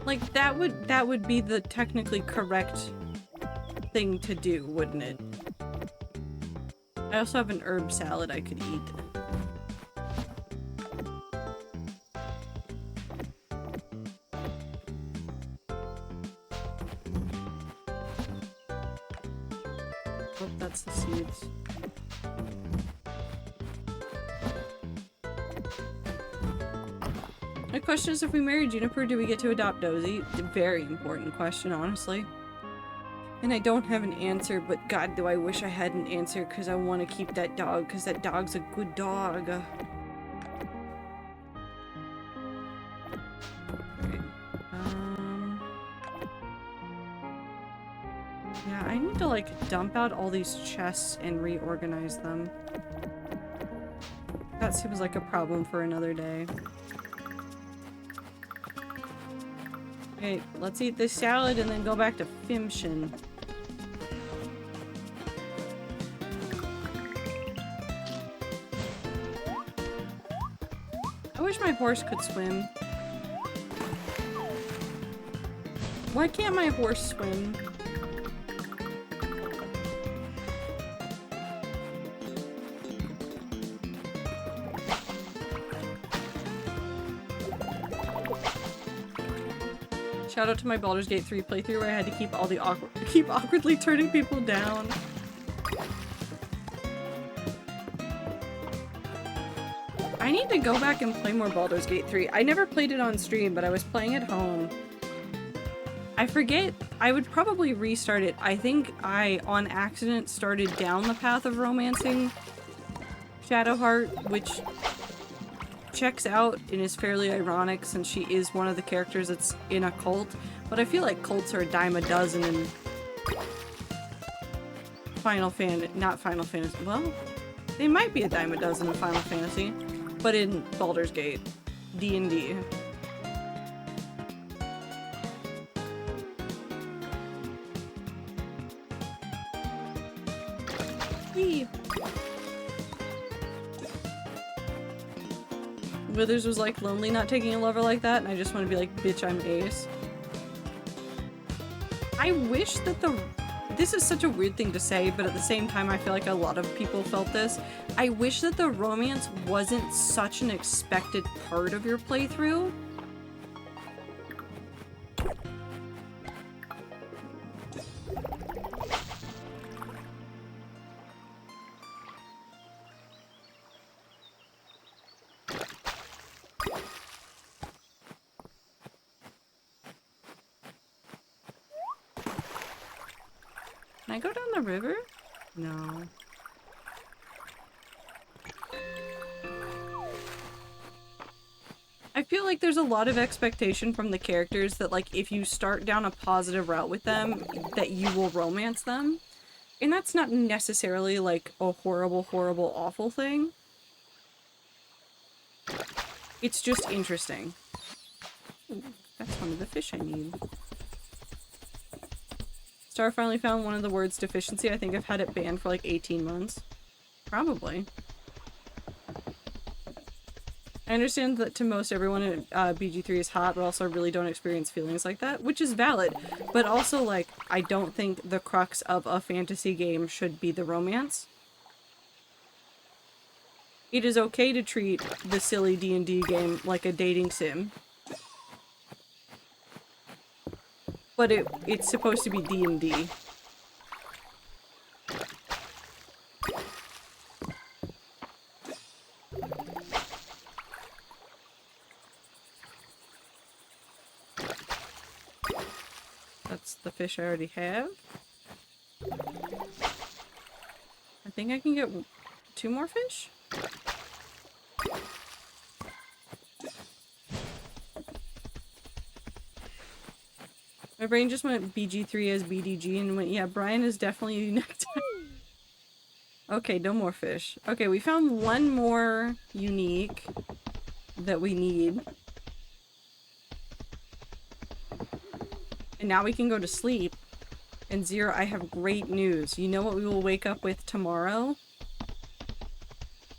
Like that would be the technically correct thing to do, wouldn't it? I also have an herb salad I could eat. Oh, that's the seeds. My question is, if we marry Juniper, do we get to adopt Dozy? A very important question, honestly. And I don't have an answer, but God, do I wish I had an answer, because I want to keep that dog, because that dog's a good dog. Okay. Yeah, I need to, like, dump out all these chests and reorganize them. That seems like a problem for another day. Okay, let's eat this salad and then go back to Fimshin. I wish my horse could swim. Why can't my horse swim? Shout out to my Baldur's Gate 3 playthrough where I had to keep awkwardly turning people down. I need to go back and play more Baldur's Gate 3. I never played it on stream, but I was playing at home. I forget, I would probably restart it. I think I, on accident, started down the path of romancing Shadowheart, which checks out and is fairly ironic since she is one of the characters that's in a cult. But I feel like cults are a dime a dozen in not Final Fantasy. Well, they might be a dime a dozen in Final Fantasy, but in Baldur's Gate, D&D. Whee! Withers was like lonely not taking a lover like that, and I just want to be like, bitch, I'm ace. I wish that this is such a weird thing to say, but at the same time I feel like a lot of people felt this. I wish that the romance wasn't such an expected part of your playthrough. Can I go down the river? No. I feel like there's a lot of expectation from the characters that, like, if you start down a positive route with them, that you will romance them. And that's not necessarily, like, a horrible, horrible, awful thing. It's just interesting. Ooh, that's one of the fish I need. Star finally found one of the words deficiency. I think I've had it banned for like 18 months. Probably. I understand that to most everyone BG3 is hot, but also really don't experience feelings like that, which is valid. But also, like, I don't think the crux of a fantasy game should be the romance. It is okay to treat the silly D&D game like a dating sim. But it's supposed to be D&D. That's the fish I already have. I think I can get 2 more fish? My brain just went BG3 as BDG and went, yeah, Brian is definitely next time. Okay, no more fish. Okay, we found one more unique that we need. And now we can go to sleep. And Zero, I have great news. You know what we will wake up with tomorrow?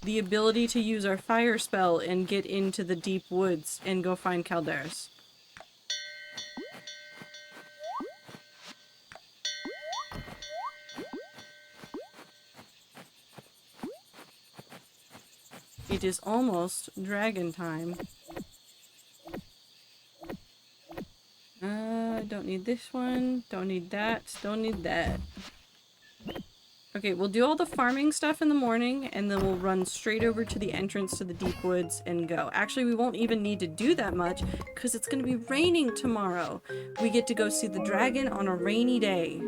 The ability to use our fire spell and get into the deep woods and go find Caldarus. It is almost dragon time. Don't need this one. Don't need that. Don't need that. Okay, we'll do all the farming stuff in the morning, and then we'll run straight over to the entrance to the deep woods and go. Actually, we won't even need to do that much, because it's going to be raining tomorrow. We get to go see the dragon on a rainy day.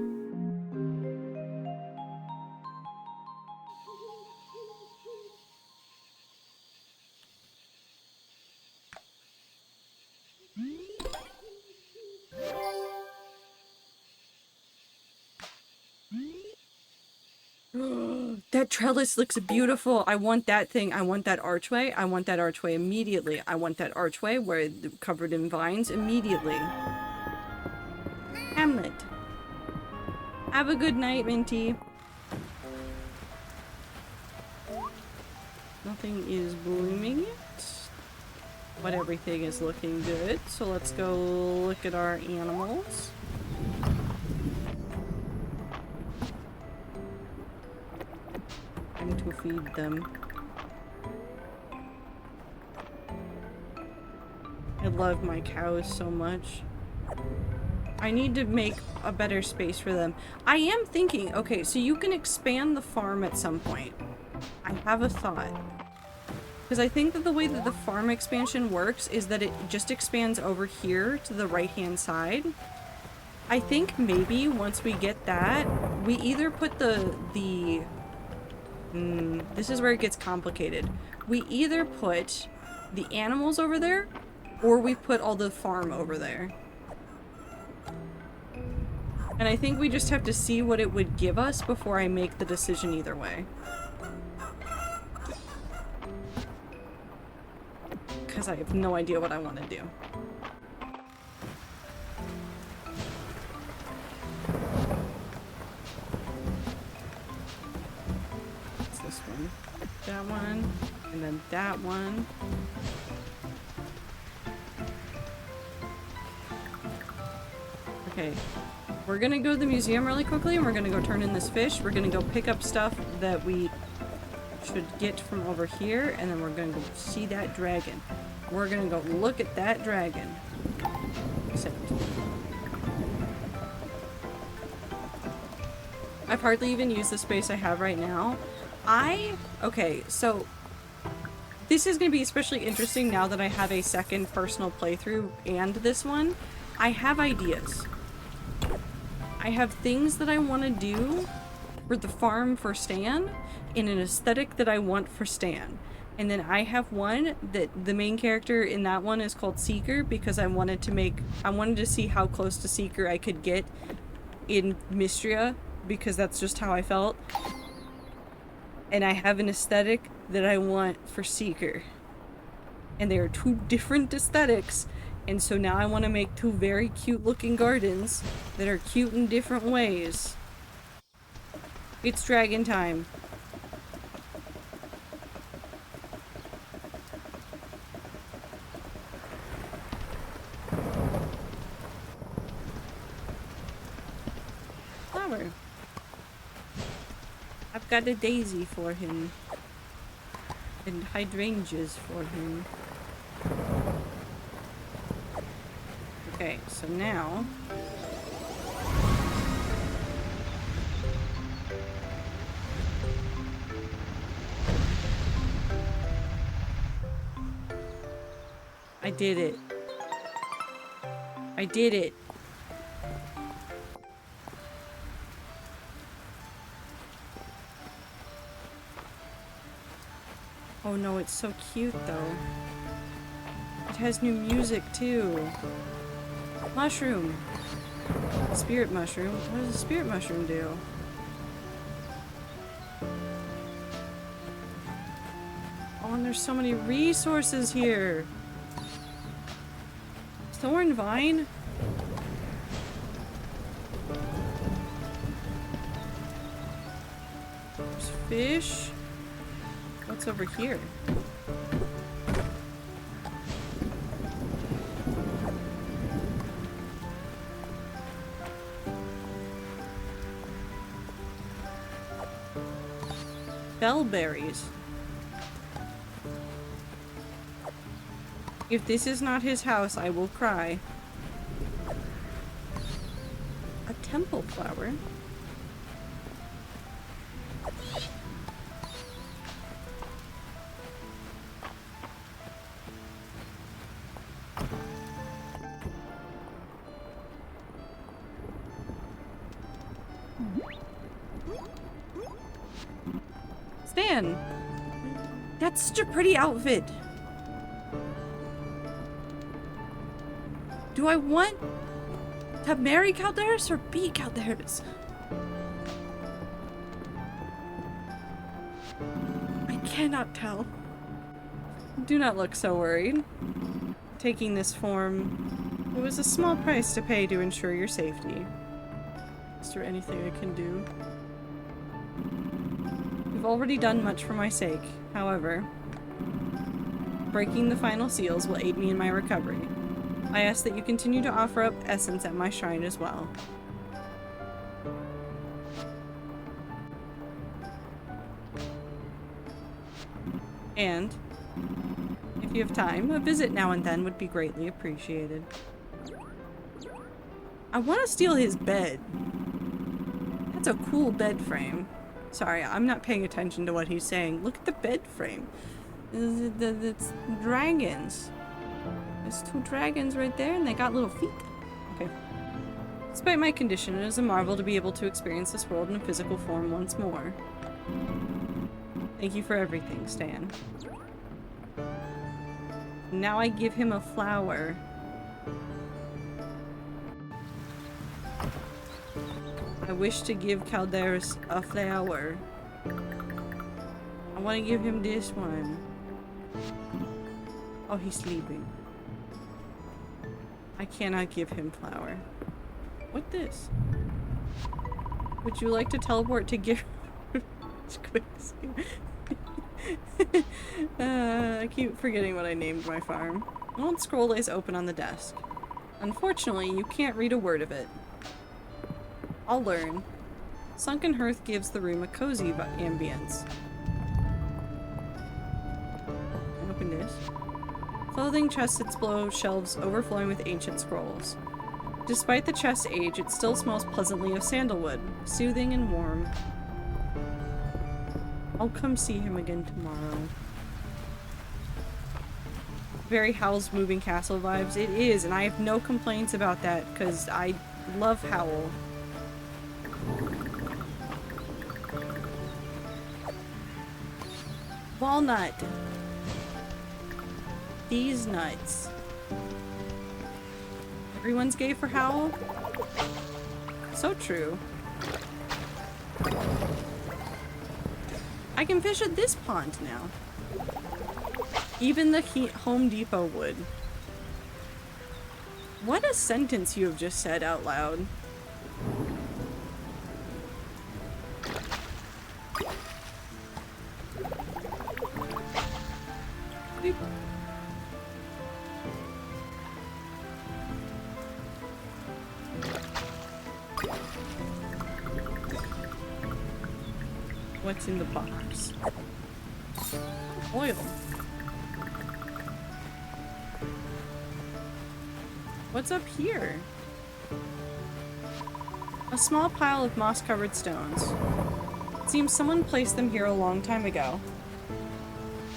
That trellis looks beautiful. I want that thing. I want that archway. I want that archway immediately. I want that archway where it's covered in vines immediately. Hamlet. Have a good night, Minty. Nothing is blooming yet. But everything is looking good. So let's go look at our animals. To feed them. I love my cows so much. I need to make a better space for them. I am thinking, okay, so you can expand the farm at some point. I have a thought. Because I think that the way that the farm expansion works is that it just expands over here to the right-hand side. I think maybe once we get that, we either put this is where it gets complicated. We either put the animals over there, or we put all the farm over there. And I think we just have to see what it would give us before I make the decision either way. Because I have no idea what I want to do. It's this one. That one. And then that one. Okay. We're gonna go to the museum really quickly and we're gonna go turn in this fish. We're gonna go pick up stuff that we should get from over here, and then we're gonna go see that dragon. We're gonna go look at that dragon. Except I've hardly even used the space I have right now. Okay, so this is gonna be especially interesting now that I have a second personal playthrough and this one. I have ideas. I have things that I want to do for the farm for Stan in an aesthetic that I want for Stan. And then I have one that the main character in that one is called Seeker because I wanted to see how close to Seeker I could get in Mistria because that's just how I felt. And I have an aesthetic that I want for Seeker. And they are two different aesthetics. And so now I want to make two very cute looking gardens that are cute in different ways. It's dragon time. Flower. I've got a daisy for him. And hydrangeas for him. Okay, so now I did it. I did it. Oh no, it's so cute though. It has new music too. Mushroom. Spirit mushroom. What does a spirit mushroom do? Oh, and there's so many resources here. Thorn vine. There's fish. What's over here? Bellberries. If this is not his house, I will cry. A temple flower? Stan! That's such a pretty outfit! Do I want to marry Caldarus or be Caldarus? I cannot tell. Do not look so worried. Taking this form, it was a small price to pay to ensure your safety. Is there anything I can do? You've already done much for my sake. However, breaking the final seals will aid me in my recovery. I ask that you continue to offer up essence at my shrine as well. And, if you have time, a visit now and then would be greatly appreciated. I want to steal his bed. That's a cool bed frame. Sorry, I'm not paying attention to what he's saying. Look at the bed frame. It's dragons. There's 2 dragons right there, and they got little feet. Okay. Despite my condition, it is a marvel to be able to experience this world in a physical form once more. Thank you for everything, Stan. Now I give him a flower. I wish to give Caldarus a flower. I want to give him this one. Oh, he's sleeping. I cannot give him flower. What this? Would you like to teleport to give... I keep forgetting what I named my farm. An old scroll lays open on the desk. Unfortunately, you can't read a word of it. I'll learn. Sunken hearth gives the room a cozy ambience. Open this. Clothing chests its below shelves overflowing with ancient scrolls. Despite the chest's age, it still smells pleasantly of sandalwood, soothing and warm. I'll come see him again tomorrow. Very Howl's Moving Castle vibes. It is, and I have no complaints about that, because I love Howl. Walnut. These nuts. Everyone's gay for Howl? So true. I can fish at this pond now. Even the Home Depot would. What a sentence you have just said out loud. Beep. What's in the box? Oil. What's up here? A small pile of moss-covered stones. It seems someone placed them here a long time ago.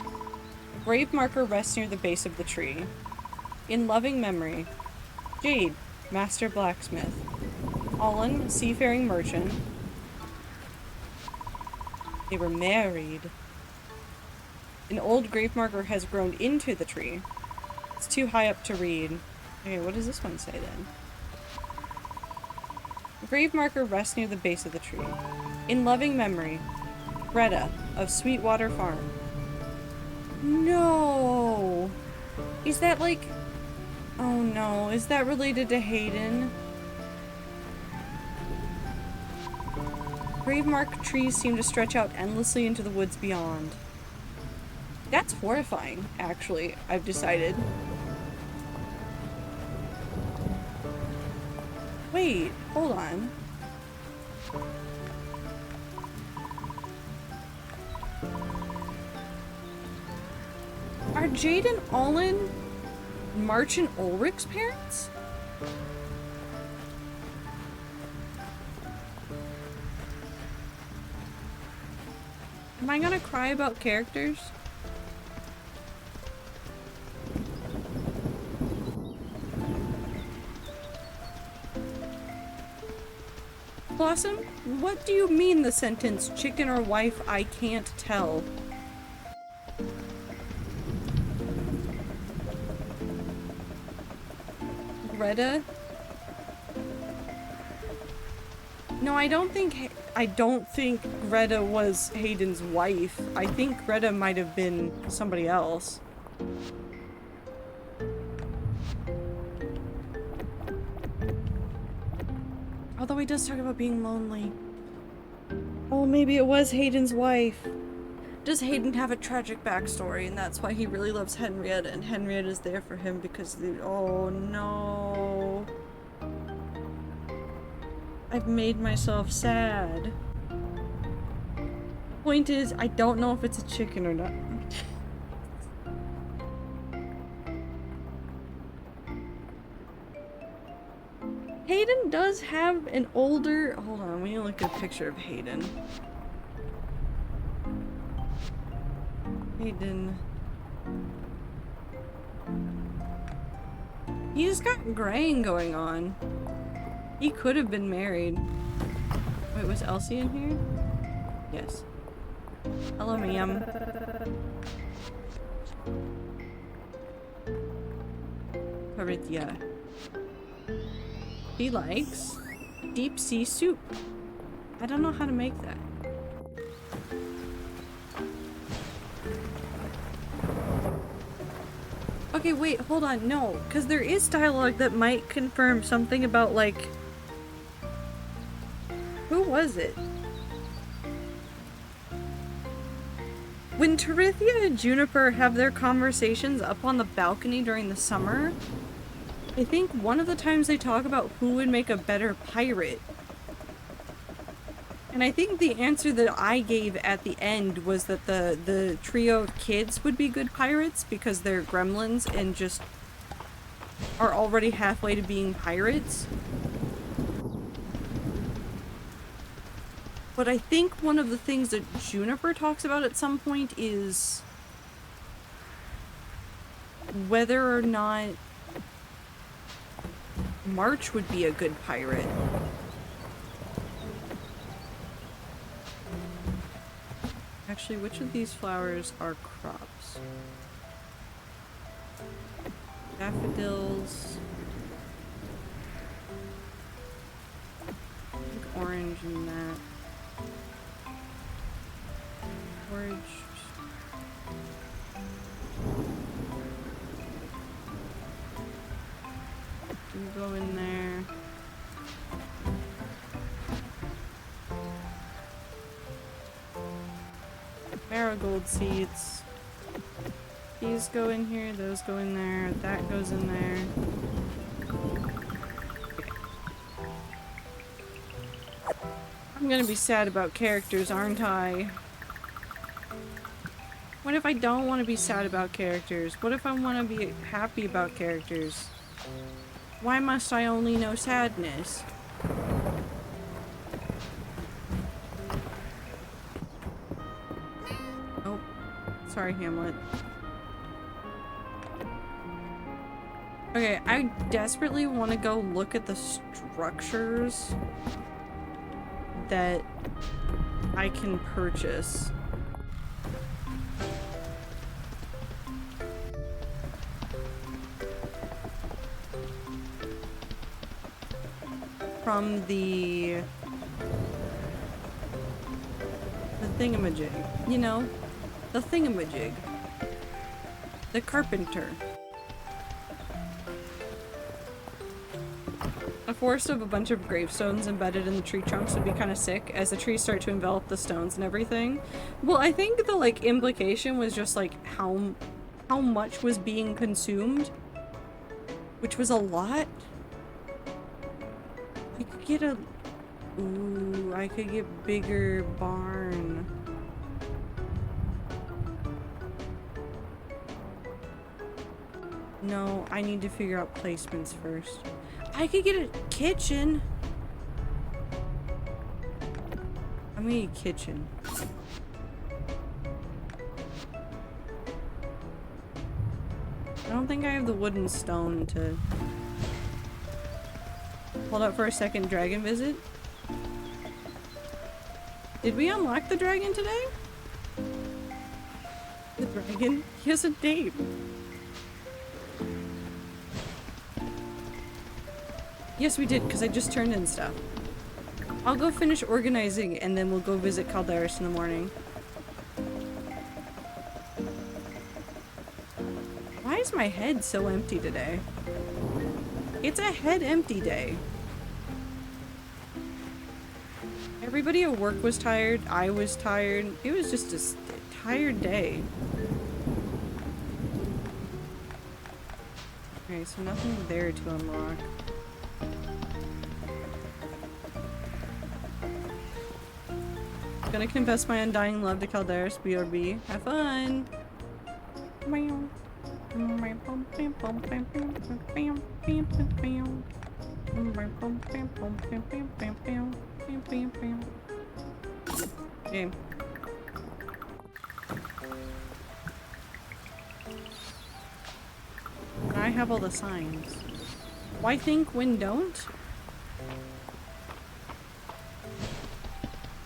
A grave marker rests near the base of the tree. In loving memory, Jade, master blacksmith. Olin, seafaring merchant. They were married. An old grave marker has grown into the tree. It's too high up to read. Okay, what does this one say then? The grave marker rests near the base of the tree. In loving memory, Greta of Sweetwater Farm. No! Is that like... Oh no, is that related to Hayden? Gravemark trees seem to stretch out endlessly into the woods beyond. That's horrifying, actually, I've decided. Wait, hold on. Are Jade and Olin March and Ulrich's parents? Am I gonna cry about characters? Blossom, what do you mean the sentence, chicken or wife, I can't tell? Greta? No, I don't think Greta was Hayden's wife. I think Greta might have been somebody else. Although he does talk about being lonely. Oh, maybe it was Hayden's wife. Does Hayden have a tragic backstory and that's why he really loves Henrietta and Henrietta's there for him because oh no. I've made myself sad. Point is, I don't know if it's a chicken or not. Hayden does have an older... Hold on, we need to look at a picture of Hayden. Hayden... He's got graying going on. He could have been married. Wait, was Elsie in here? Yes. Hello, ma'am. Parithia. He likes deep sea soup. I don't know how to make that. Okay, wait, hold on. No, because there is dialogue that might confirm something about, like... Who was it? When Tarithia and Juniper have their conversations up on the balcony during the summer, I think one of the times they talk about who would make a better pirate. And I think the answer that I gave at the end was that the trio of kids would be good pirates because they're gremlins and just are already halfway to being pirates. But I think one of the things that Juniper talks about at some point is whether or not March would be a good pirate. Actually, which of these flowers are crops? Daffodils. I think orange and that. Orange. You go in there. Marigold seeds. These go in here, those go in there, that goes in there. I'm gonna be sad about characters, aren't I? What if I don't want to be sad about characters? What if I want to be happy about characters? Why must I only know sadness? Oh, sorry, Hamlet. Okay, I desperately want to go look at the structures that I can purchase. From the thingamajig, you know? The thingamajig. The carpenter. A forest of a bunch of gravestones embedded in the tree trunks would be kind of sick as the trees start to envelop the stones and everything. Well, I think the, like, implication was just, like, how much was being consumed. Which was a lot. I could get a... Ooh, I could get bigger barn. No, I need to figure out placements first. I could get a kitchen. I'm gonna need a kitchen. I don't think I have the wood and stone to... Hold up for a second dragon visit. Did we unlock the dragon today? The dragon? He has a name. Yes, we did, because I just turned in stuff. I'll go finish organizing and then we'll go visit Caldarus in the morning. Why is my head so empty today? It's a head empty day. Everybody at work was tired. I was tired. It was just a tired day. Okay, so nothing there to unlock. Gonna confess my undying love to Caldarus, BRB. Have fun! have all the signs? Why think when don't?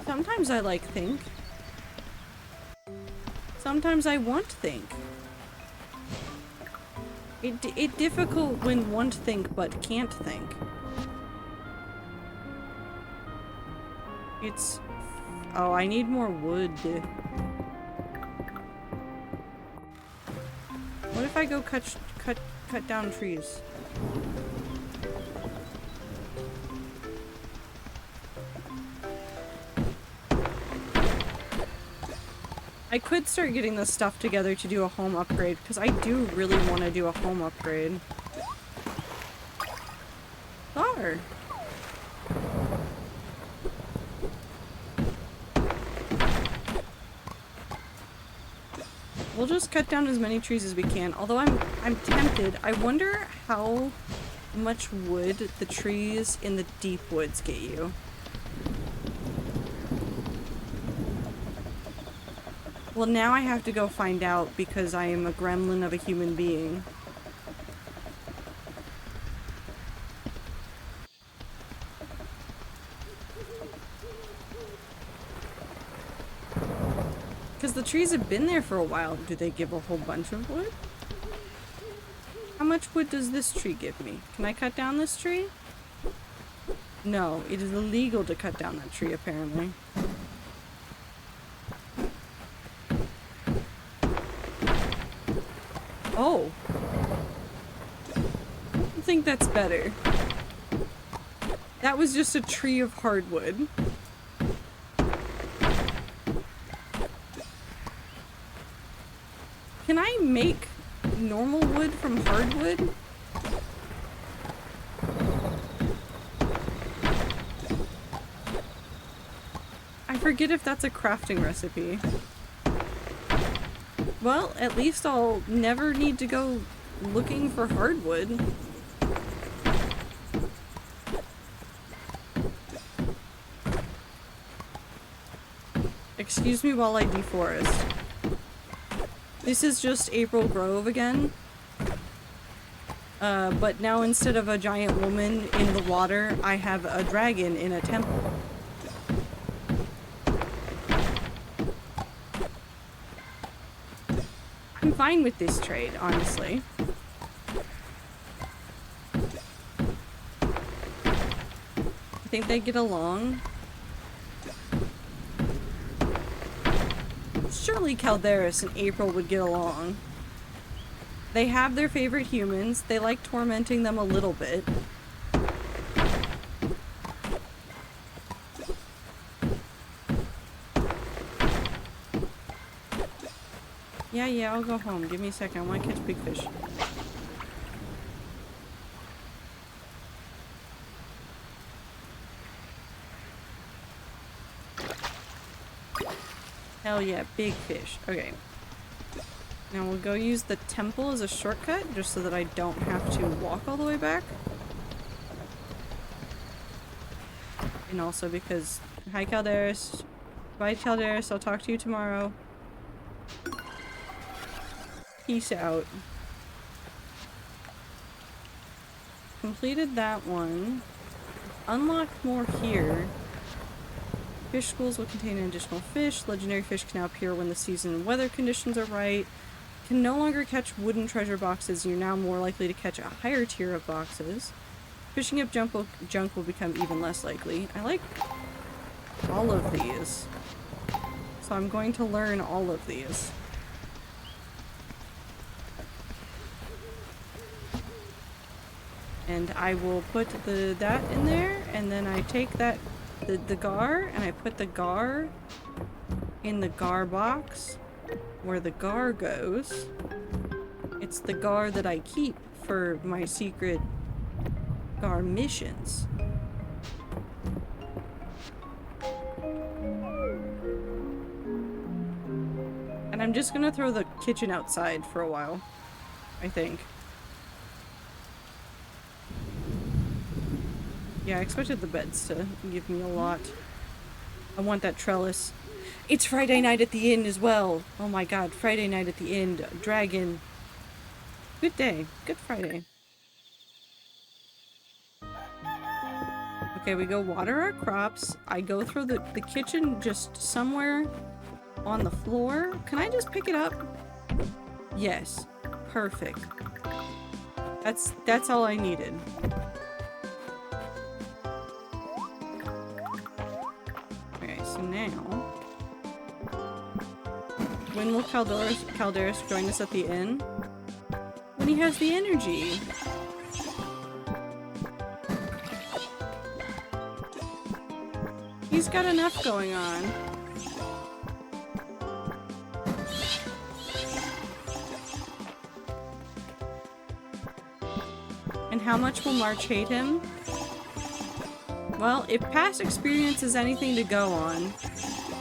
Sometimes I like think. Sometimes I want think. It difficult when want think but can't think. It's... Oh, I need more wood. What if I go cut down trees? I could start getting this stuff together to do a home upgrade, because I do really want to do a home upgrade. There. We'll just cut down as many trees as we can, although I'm tempted. I wonder how much wood the trees in the deep woods get you. Well, now I have to go find out because I am a gremlin of a human being. Because the trees have been there for a while. Do they give a whole bunch of wood? How much wood does this tree give me? Can I cut down this tree? No, it is illegal to cut down that tree, apparently. Oh. I think that's better. That was just a tree of hardwood. Can I make normal wood from hardwood? I forget if that's a crafting recipe. Well, at least I'll never need to go looking for hardwood. Excuse me while I deforest. This is just April Grove again. But now instead of a giant woman in the water, I have a dragon in a temple. I'm fine with this trade, honestly. I think they get along. Surely Caldarus and April would get along. They have their favorite humans. They like tormenting them a little bit. Yeah, I'll go home. Give me a second. I want to catch big fish. Hell yeah, big fish. Okay. Now we'll go use the temple as a shortcut, just so that I don't have to walk all the way back. And also because... Hi, Caldarus. Bye, Caldarus. I'll talk to you tomorrow. Peace out. Completed that one. Unlocked more here. Fish schools will contain an additional fish. Legendary fish can now appear when the season and weather conditions are right. Can no longer catch wooden treasure boxes. You're now more likely to catch a higher tier of boxes. Fishing up junk will become even less likely. I like all of these. So I'm going to learn all of these. And I will put that in there, and then I take that the gar, and I put the gar in the gar box where the gar goes. It's the gar that I keep for my secret gar missions. And I'm just gonna throw the kitchen outside for a while, I think. Yeah, I expected the beds to give me a lot. I want that trellis. It's Friday night at the inn as well. Oh my god, Friday night at the inn. Dragon. Good day. Good Friday. Okay, we go water our crops. I go through the kitchen just somewhere on the floor. Can I just pick it up? Yes. Perfect. That's all I needed. Okay, so now... When will Caldarus join us at the inn? When he has the energy. He's got enough going on. And how much will March hate him? Well, if past experience is anything to go on,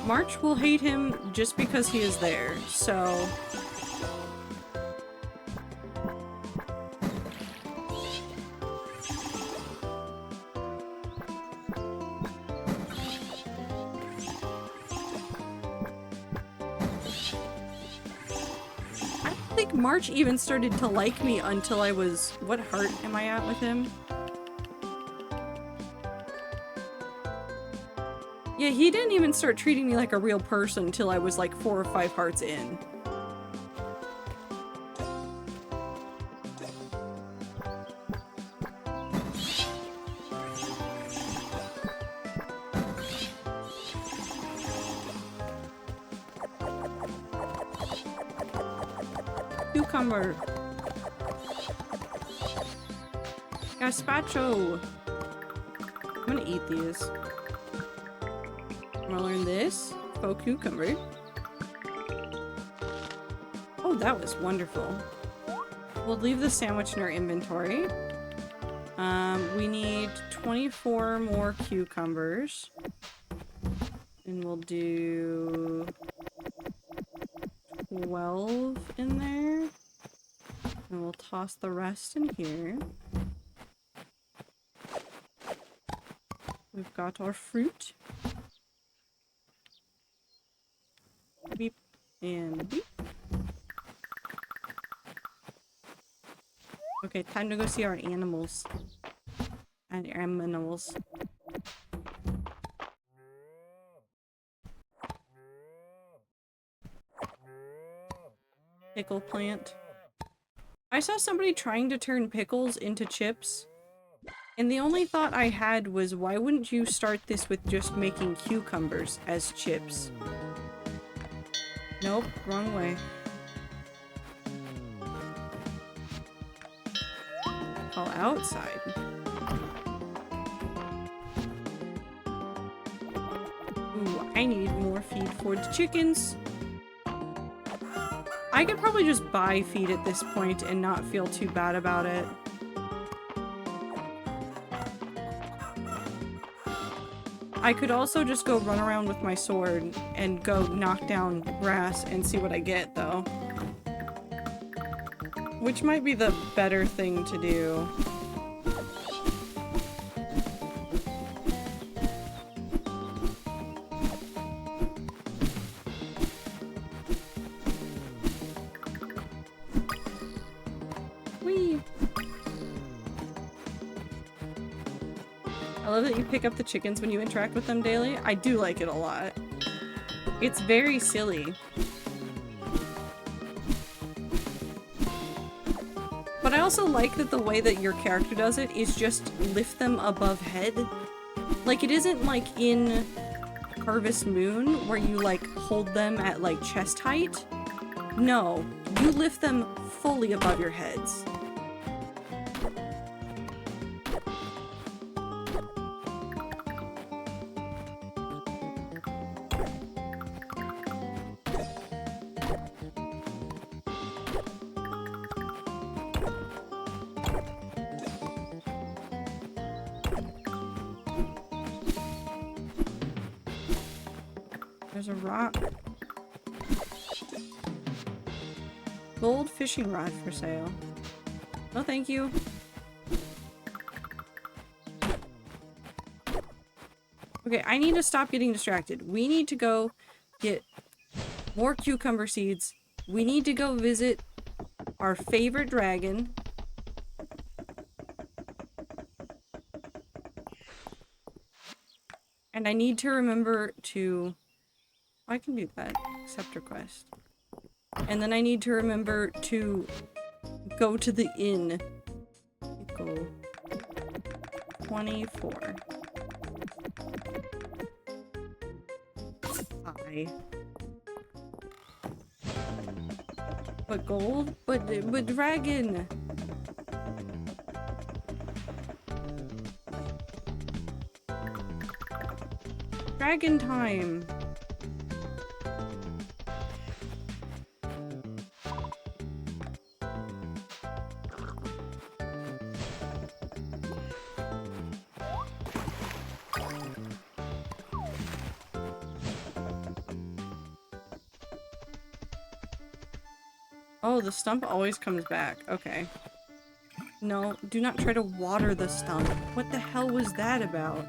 March will hate him just because he is there, so... I don't think March even started to like me until I was... What heart am I at with him? Yeah, he didn't even start treating me like a real person until I was like 4 or 5 hearts in. Cucumber. Gazpacho. I'm gonna eat these. I'm gonna learn this. Faux cucumber. Oh, that was wonderful. We'll leave the sandwich in our inventory. We need 24 more cucumbers. And we'll do 12 in there. And we'll toss the rest in here. We've got our fruit. Beep and beep. Okay, time to go see our animals. And animals. Pickle plant. I saw somebody trying to turn pickles into chips. And the only thought I had was, why wouldn't you start this with just making cucumbers as chips? Nope, wrong way. All outside. Ooh, I need more feed for the chickens. I could probably just buy feed at this point and not feel too bad about it. I could also just go run around with my sword and go knock down grass and see what I get, though. Which might be the better thing to do. Whee! I love that you pick up the chickens when you interact with them daily. I do like it a lot. It's very silly. But I also like that the way that your character does it is just lift them above head. Like, it isn't like in Harvest Moon where you like hold them at like chest height. No, you lift them fully above your heads. There's a rock. Gold fishing rod for sale. No, thank you. Okay, I need to stop getting distracted. We need to go get more cucumber seeds. We need to go visit our favorite dragon. And I need to remember to... I can do that. Accept request. And then I need to remember to go to the inn. Go 24. But gold? But dragon! Dragon time! Oh, the stump always comes back. Okay. No, do not try to water the stump. What the hell was that about?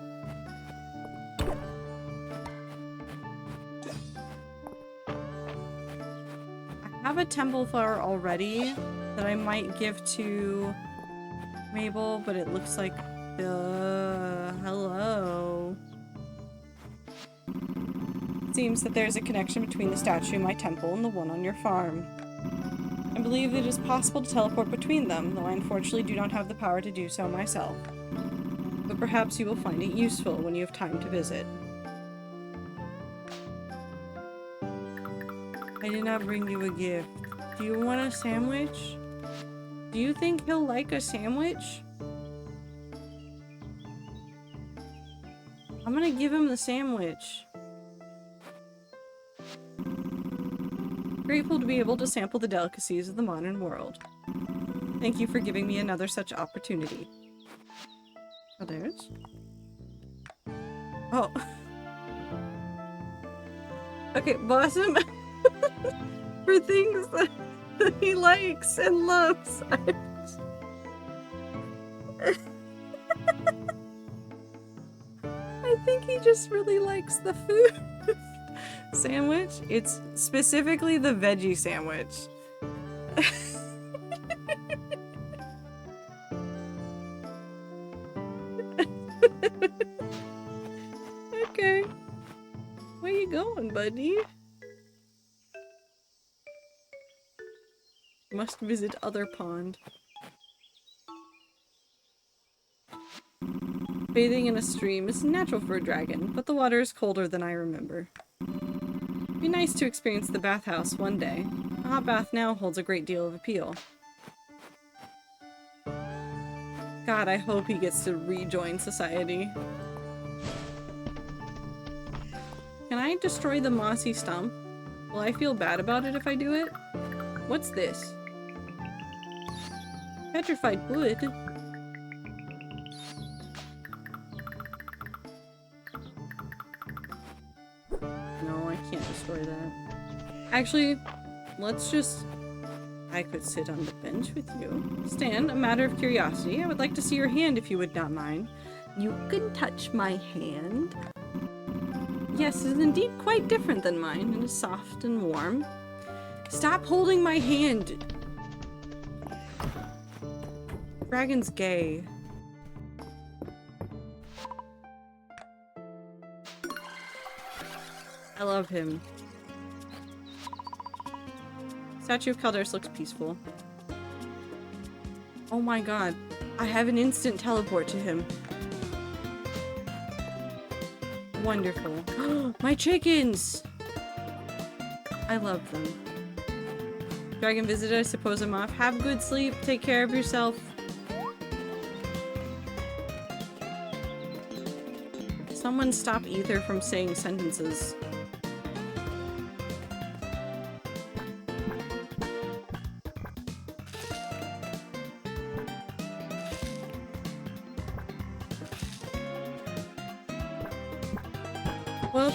I have a temple flower already that I might give to Mabel, but it looks like hello. It seems that there's a connection between the statue in my temple and the one on your farm. I believe it is possible to teleport between them, though I unfortunately do not have the power to do so myself. But perhaps you will find it useful when you have time to visit. I did not bring you a gift. Do you want a sandwich? Do you think he'll like a sandwich? I'm gonna give him the sandwich. Grateful to be able to sample the delicacies of the modern world. Thank you for giving me another such opportunity. Caldarus? Oh. Okay, boss him for things that he likes and loves. I think he just really likes the food. Sandwich? It's specifically the veggie sandwich. Okay. Where you going, buddy? Must visit other pond. Bathing in a stream is natural for a dragon, but the water is colder than I remember. It'd be nice to experience the bathhouse one day. A hot bath now holds a great deal of appeal. God, I hope he gets to rejoin society. Can I destroy the mossy stump? Will I feel bad about it if I do it? What's this? Petrified wood? No, I can't destroy that. Actually, let's just... I could sit on the bench with you. Stan, a matter of curiosity, I would like to see your hand if you would not mind. You can touch my hand. Yes, it is indeed quite different than mine. It is soft and warm. Stop holding my hand! Dragon's gay. I love him. Statue of Caldarus looks peaceful. Oh my god. I have an instant teleport to him. Wonderful. My chickens! I love them. Dragon visitor, I suppose I'm off. Have good sleep. Take care of yourself. Someone stop Ether from saying sentences. Well,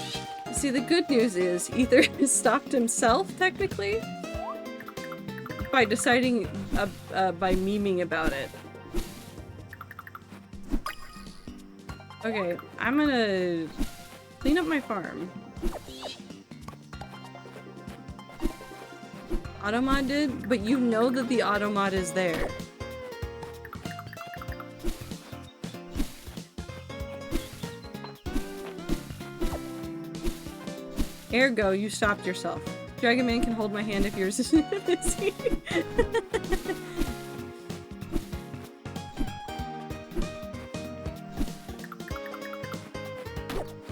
see, the good news is Ether has stopped himself, technically, by deciding, by memeing about it. Okay, I'm gonna clean up my farm. Automod did, but you know that the Automod is there. Ergo, you stopped yourself. Dragon Man can hold my hand if yours isn't busy.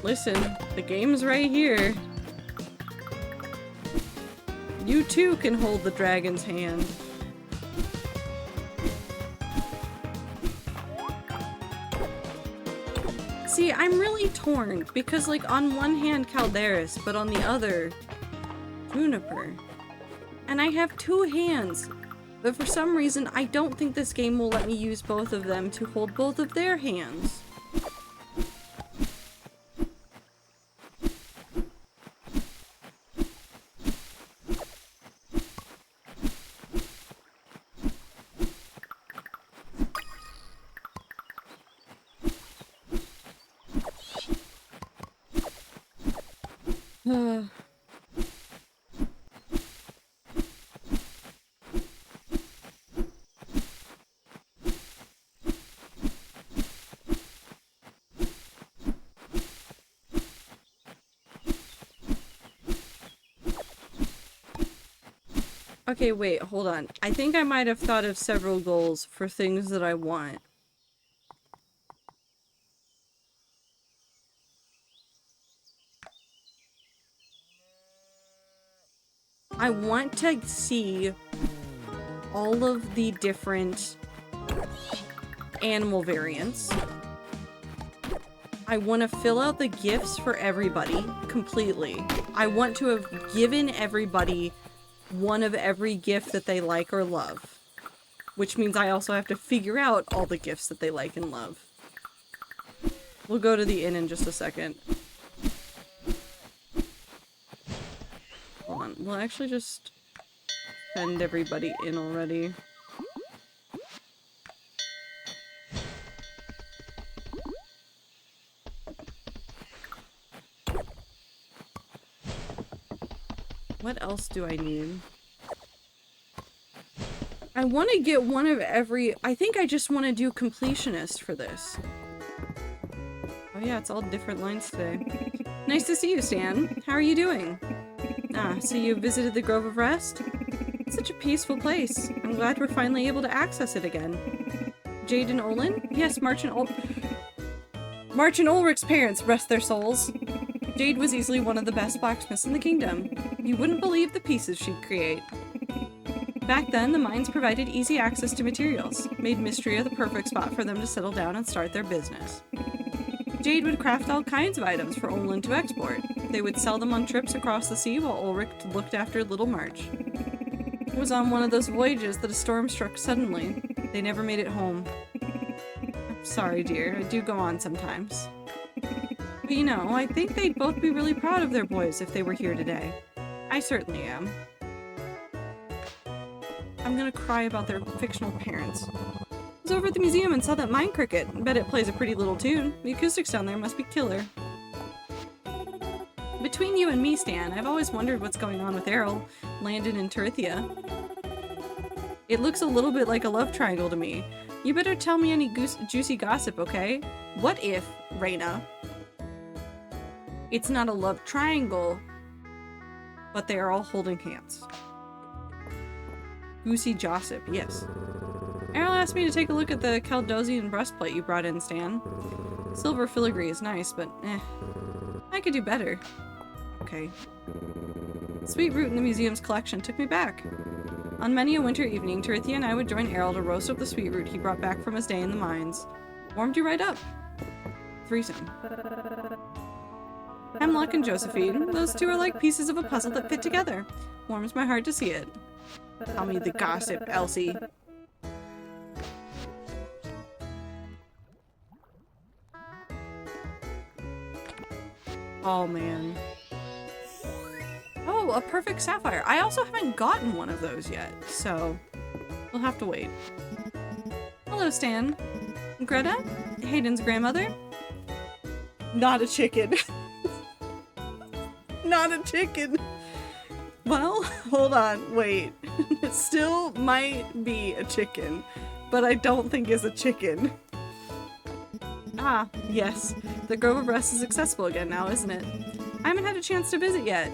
Listen, the game's right here. You too can hold the dragon's hand. See, I'm really torn, because like on one hand Caldarus, but on the other, Juniper. And I have two hands, but for some reason I don't think this game will let me use both of them to hold both of their hands. Okay, wait, hold on. I think I might have thought of several goals for things that I want. I want to see all of the different animal variants. I want to fill out the gifts for everybody completely. I want to have given everybody one of every gift that they like or love. Which means I also have to figure out all the gifts that they like and love. We'll go to the inn in just a second. Hold on, we'll actually just send everybody in already. What else do I need? I want to get one of every... I think I just want to do completionist for this. Oh yeah, it's all different lines today. Nice to see you, Stan. How are you doing? Ah, so you visited the Grove of Rest? It's such a peaceful place. I'm glad we're finally able to access it again. Jade and Olin? Yes, March and Ulrich's parents, rest their souls. Jade was easily one of the best blacksmiths in the kingdom. You wouldn't believe the pieces she'd create. Back then, the mines provided easy access to materials, made Mistria the perfect spot for them to settle down and start their business. Jade would craft all kinds of items for Olin to export. They would sell them on trips across the sea while Ulrich looked after little March. It was on one of those voyages that a storm struck suddenly. They never made it home. I'm sorry, dear. I do go on sometimes. But you know, I think they'd both be really proud of their boys if they were here today. I certainly am. I'm gonna cry about their fictional parents. I was over at the museum and saw that mine cricket. Bet it plays a pretty little tune. The acoustics down there must be killer. Between you and me, Stan, I've always wondered what's going on with Errol, Landon, and Turithia. It looks a little bit like a love triangle to me. You better tell me any juicy gossip, okay? What if, Reina, it's not a love triangle, but they are all holding hands? Goosey gossip, yes. Errol asked me to take a look at the Caldosian breastplate you brought in, Stan. Silver filigree is nice, but I could do better. Okay. The sweet root in the museum's collection took me back. On many a winter evening, Turithia and I would join Errol to roast up the sweet root he brought back from his day in the mines. Warmed you right up. Threesome. Hemlock and Josephine, those two are like pieces of a puzzle that fit together. Warms my heart to see it. Tell me the gossip, Elsie. Oh, man. Oh, a perfect sapphire. I also haven't gotten one of those yet, so we'll have to wait. Hello, Stan. Greta? Hayden's grandmother? Not a chicken. Not a chicken. Well, hold on, wait. It still might be a chicken, but I don't think it's a chicken. Ah, yes. The Grove of Rest is accessible again now, isn't it? I haven't had a chance to visit yet.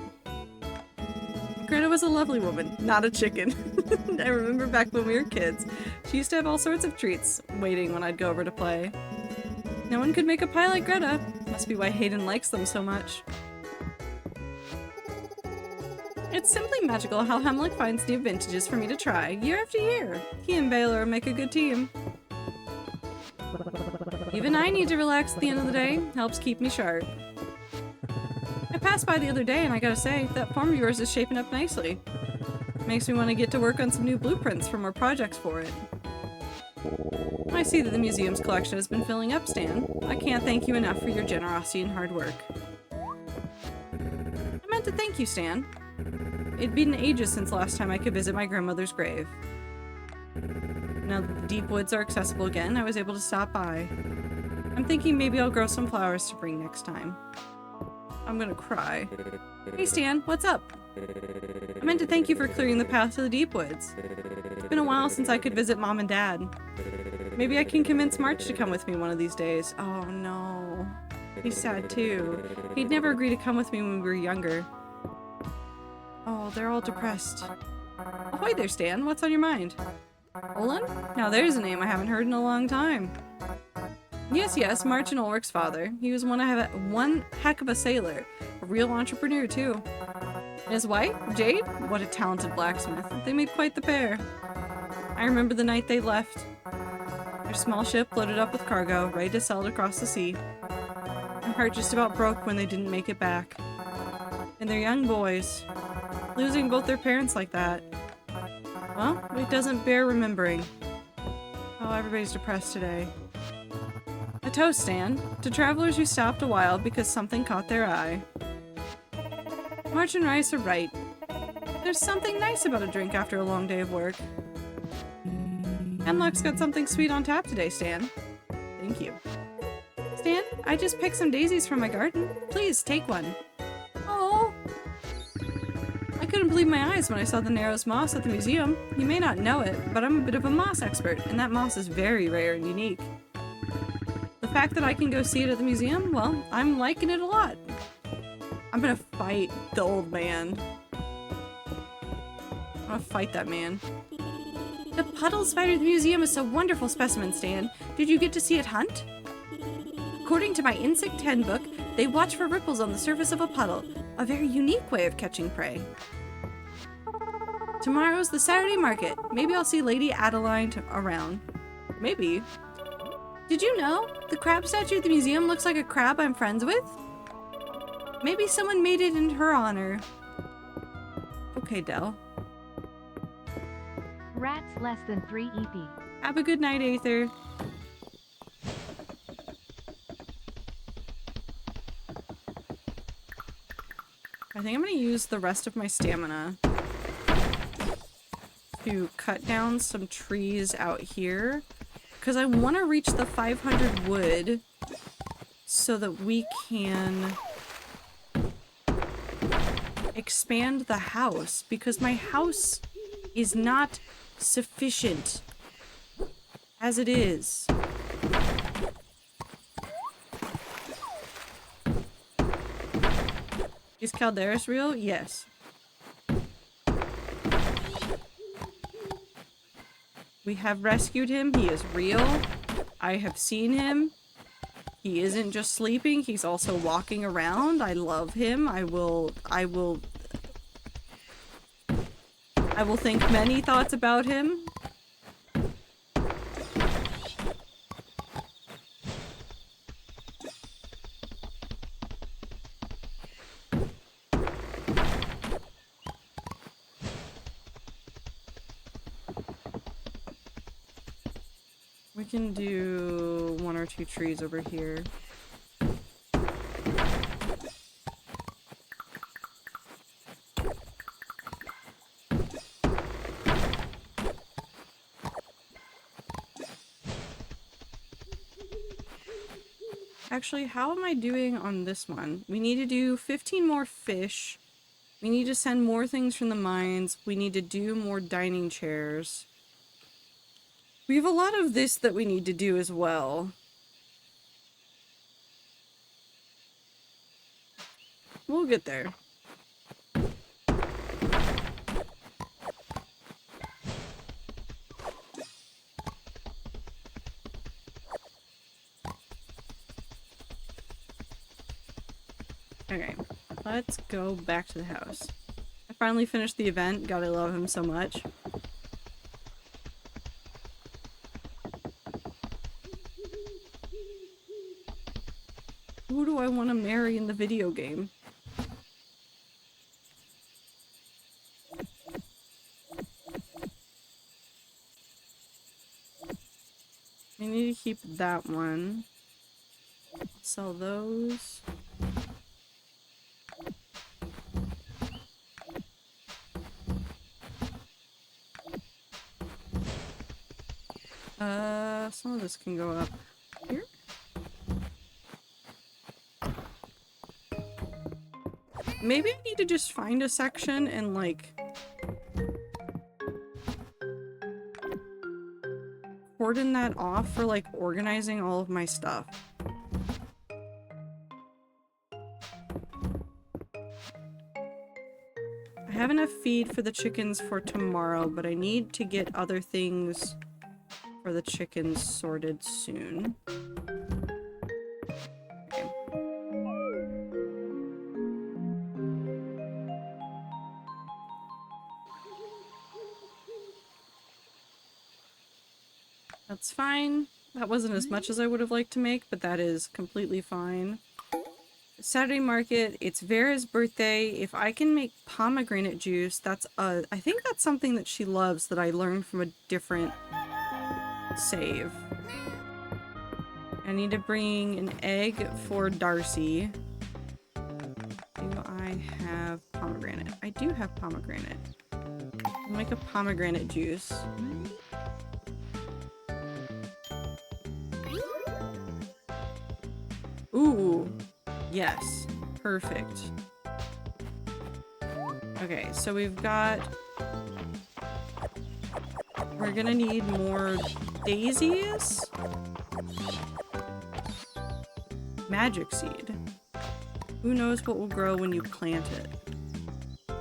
Greta was a lovely woman, not a chicken. I remember back when we were kids, she used to have all sorts of treats waiting when I'd go over to play. No one could make a pie like Greta. Must be why Hayden likes them so much. It's simply magical how Hemlock finds new vintages for me to try, year after year. He and Baylor make a good team. Even I need to relax at the end of the day. Helps keep me sharp. I passed by the other day and I gotta say, that farm of yours is shaping up nicely. Makes me want to get to work on some new blueprints for more projects for it. I see that the museum's collection has been filling up, Stan. I can't thank you enough for your generosity and hard work. I meant to thank you, Stan. It'd been ages since last time I could visit my grandmother's grave. Now that the deep woods are accessible again, I was able to stop by. I'm thinking maybe I'll grow some flowers to bring next time. I'm gonna cry. Hey Stan, what's up? I meant to thank you for clearing the path to the deep woods. It's been a while since I could visit Mom and Dad. Maybe I can convince March to come with me one of these days. Oh no. He's sad too. He'd never agree to come with me when we were younger. Oh, they're all depressed. Ahoy there, Stan. What's on your mind? Olin? Now there's a name I haven't heard in a long time. Yes, March and Ulrich's father. He was one heck of a sailor. A real entrepreneur, too. And his wife, Jade? What a talented blacksmith. They made quite the pair. I remember the night they left. Their small ship loaded up with cargo, ready to sail across the sea. My heart just about broke when they didn't make it back. And their young boys. Losing both their parents like that. Well, it doesn't bear remembering. Oh, everybody's depressed today. A toast, Stan, to travelers who stopped a while because something caught their eye. March and Rice are right. There's something nice about a drink after a long day of work. Hemlock's got something sweet on tap today, Stan. Thank you. Stan, I just picked some daisies from my garden. Please, take one. Oh. I couldn't believe my eyes when I saw the Narrows moss at the museum. You may not know it, but I'm a bit of a moss expert, and that moss is very rare and unique. The fact that I can go see it at the museum, well, I'm liking it a lot. I'm gonna fight the old man. I'm gonna fight that man. The puddle spider at the museum is a wonderful specimen, Stan. Did you get to see it hunt? According to my insect handbook, they watch for ripples on the surface of a puddle, a very unique way of catching prey. Tomorrow's the Saturday market. Maybe I'll see Lady Adeline around. Maybe. Did you know? The crab statue at the museum looks like a crab I'm friends with? Maybe someone made it in her honor. Okay, Del. Rats less than 3 EP. Have a good night, Aether. I think I'm gonna use the rest of my stamina to cut down some trees out here. Because I want to reach the 500 wood so that we can expand the house. Because my house is not sufficient as it is. Is Caldarus real? Yes. We have rescued him. He is real. I have seen him. He isn't just sleeping. He's also walking around. I love him. I will think many thoughts about him. We can do 1 or 2 trees over here. Actually, how am I doing on this one? We need to do 15 more fish We need to send more things from the mines. We need to do more dining chairs. We have a lot of this that we need to do as well. We'll get there. Okay, let's go back to the house. I finally finished the event. God, I love him so much. Who do I want to marry in the video game? I need to keep that one. Sell those. Some of this can go up here. Maybe I need to just find a section and like cordon that off for like organizing all of my stuff. I have enough feed for the chickens for tomorrow, but I need to get other things for the chickens sorted soon. Okay. That's fine. That wasn't as much as I would have liked to make, but that is completely fine. Saturday market, it's Vera's birthday. If I can make pomegranate juice, that's I think that's something that she loves that I learned from a different save. I need to bring an egg for Darcy. Do I have pomegranate? I do have pomegranate. I'll make a pomegranate juice. Ooh, yes, perfect. Okay, so we've got... We're gonna need more daisies? Magic seed. Who knows what will grow when you plant it? I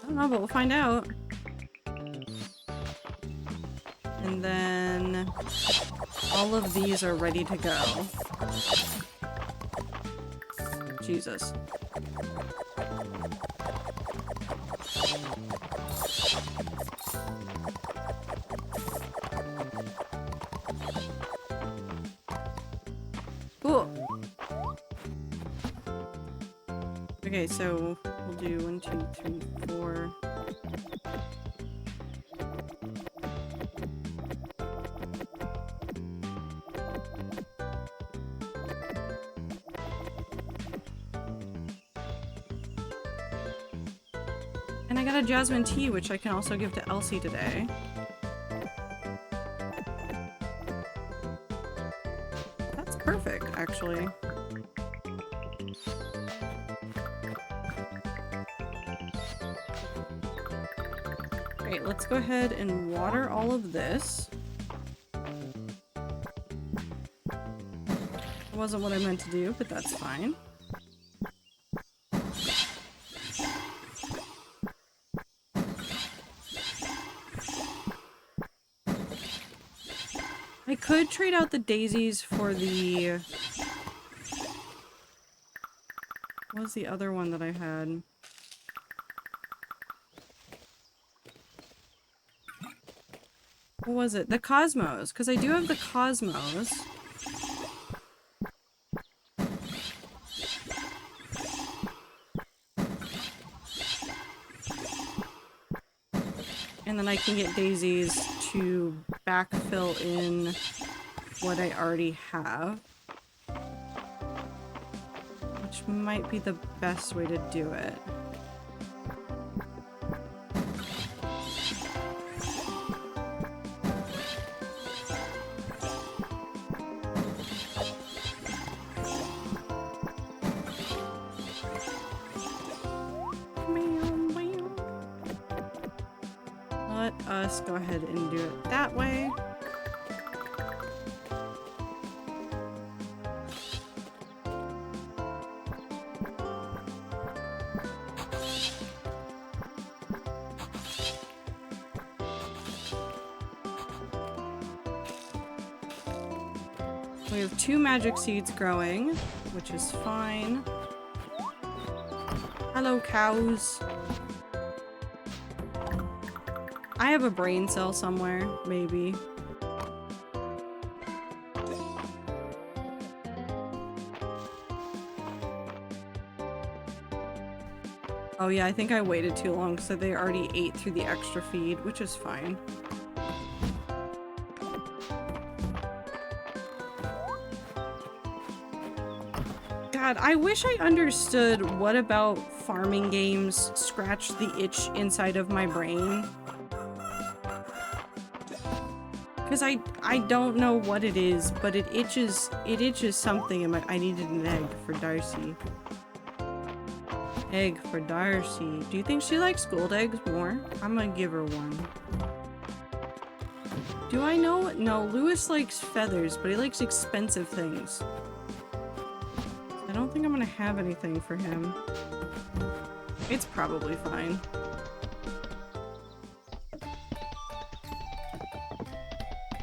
don't know, but we'll find out. And then all of these are ready to go. Jesus. Cool. Okay, so we'll do 1, 2, 3, 4. And I got a jasmine tea, which I can also give to Elsie today. That's perfect, actually. Great, let's go ahead and water all of this. It wasn't what I meant to do, but that's fine. I could trade out the daisies for the... What was the other one that I had? What was it? The Cosmos, because I do have the Cosmos. And then I can get daisies to backfill in what I already have. Which might be the best way to do it. let us go ahead and do it that way. We have 2 magic seeds growing, which is fine. Hello, cows. I have a brain cell somewhere, maybe. Oh yeah, I think I waited too long, so they already ate through the extra feed, which is fine. God, I wish I understood what about farming games scratched the itch inside of my brain. Because I don't know what it is, but it itches something in my— I needed an egg for Darcy. Egg for Darcy. Do you think she likes gold eggs more? I'm gonna give her one. Do I know? No, Lewis likes feathers, but he likes expensive things. I don't think I'm gonna have anything for him. It's probably fine.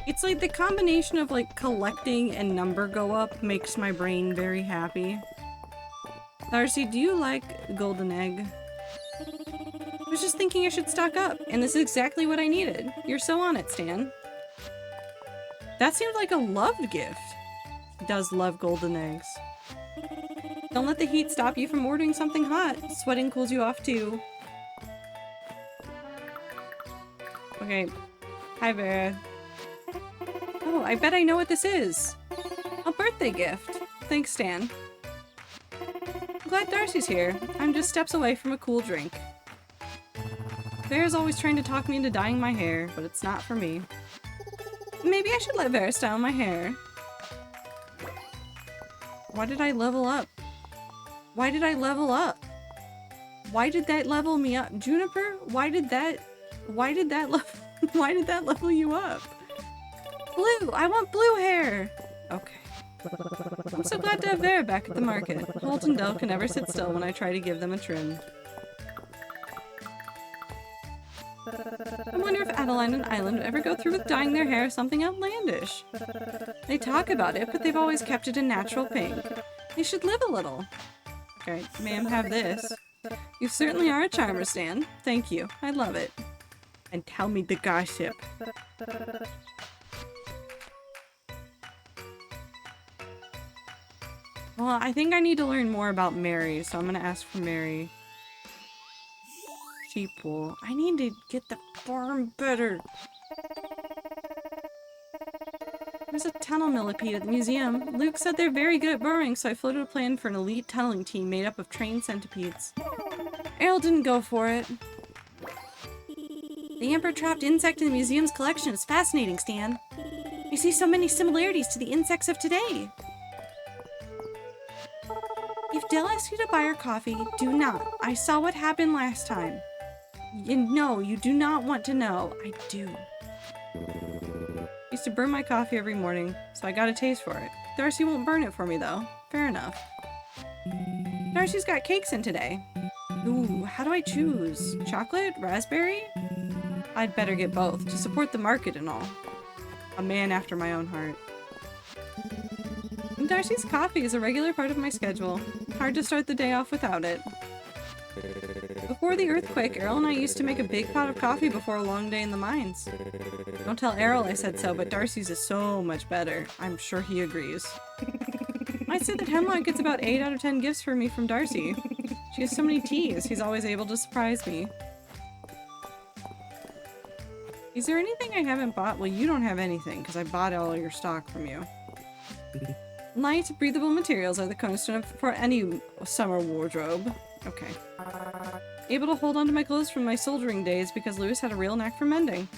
It's like the combination of like collecting and number go up makes my brain very happy. Darcy, do you like golden egg? I was just thinking I should stock up, and this is exactly what I needed. You're so on it, Stan. That seemed like a loved gift. He does love golden eggs. Don't let the heat stop you from ordering something hot. Sweating cools you off too. Okay. Hi, Vera. Oh, I bet I know what this is. A birthday gift. Thanks, Stan. I'm glad Darcy's here. I'm just steps away from a cool drink. Vera's always trying to talk me into dyeing my hair, but it's not for me. Maybe I should let Vera style my hair. Why did I level up? Why did I level up? Why did that level me up? Juniper, why did that level you up? Blue, I want blue hair. Okay. I'm so glad to have Vera back at the market. Holt and Dell can never sit still when I try to give them a trim. I wonder if Adeline and Island would ever go through with dyeing their hair something outlandish. They talk about it, but they've always kept it a natural pink. They should live a little. Okay, ma'am, have this. You certainly are a charmer, Stan. Thank you. I love it. And tell me the gossip. Well, I think I need to learn more about Mary, so I'm gonna ask for Mary. Sheep wool. I need to get the farm better. There's a tunnel millipede at the museum. Luke said they're very good at burrowing, so I floated a plan for an elite tunneling team made up of trained centipedes. Errol didn't go for it. The Emperor-trapped insect in the museum's collection is fascinating, Stan. I see so many similarities to the insects of today. If Dell asks you to buy her coffee, do not. I saw what happened last time. No, you do not want to know. I do. I used to burn my coffee every morning, so I got a taste for it. Darcy won't burn it for me, though. Fair enough. Darcy's got cakes in today. Ooh, how do I choose? Chocolate? Raspberry? I'd better get both, to support the market and all. A man after my own heart. Darcy's coffee is a regular part of my schedule. Hard to start the day off without it. Before the earthquake, Errol and I used to make a big pot of coffee before a long day in the mines. Don't tell Errol I said so, but Darcy's is so much better. I'm sure he agrees. I'd say that Hemlock gets about 8 out of 10 gifts for me from Darcy. She has so many teas, he's always able to surprise me. Is there anything I haven't bought? Well, you don't have anything, because I bought all your stock from you. Light, breathable materials are the cornerstone for any summer wardrobe. Okay. Able to hold onto my clothes from my soldiering days because Lewis had a real knack for mending.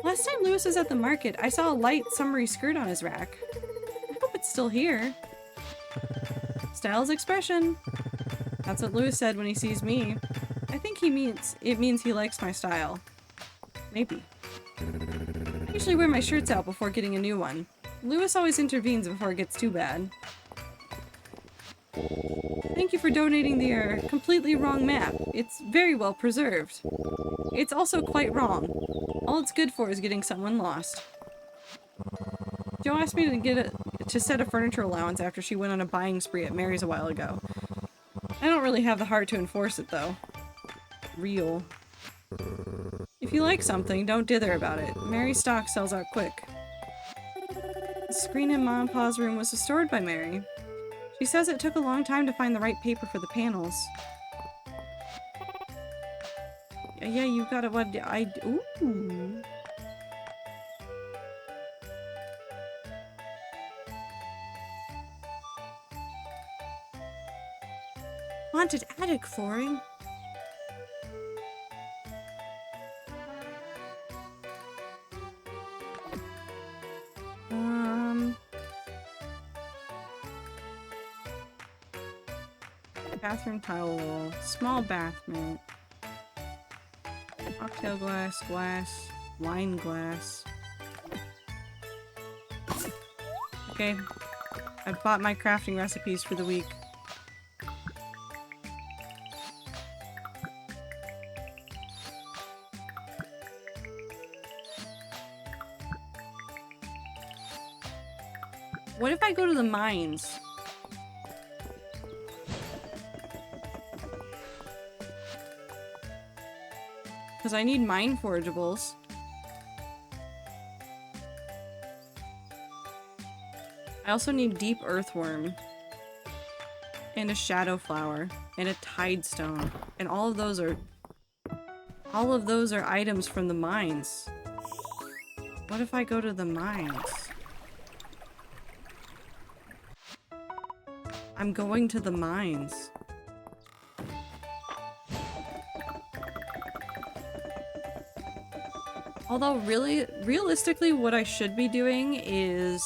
Last time Lewis was at the market, I saw a light, summery skirt on his rack. I hope it's still here. Style's expression. That's what Lewis said when he sees me. I think it means he likes my style. Maybe. I usually wear my shirts out before getting a new one. Lewis always intervenes before it gets too bad. Thank you for donating the completely wrong map. It's very well preserved. It's also quite wrong. All it's good for is getting someone lost. Joe asked me to set a furniture allowance after she went on a buying spree at Mary's a while ago. I don't really have the heart to enforce it, though. Real. If you like something, don't dither about it. Mary's stock sells out quick. The screen in Mom and Pa's room was restored by Mary. She says it took a long time to find the right paper for the panels. Yeah, you got it. What ooh. Haunted attic flooring. Bathroom tile wall, small bath mat, cocktail glass, wine glass. Okay, I bought my crafting recipes for the week. What if I go to the mines? Because I need mine forageables. I also need deep earthworm. And a shadow flower. And a tide stone. And all of those are items from the mines. What if I go to the mines? I'm going to the mines. Although realistically what I should be doing is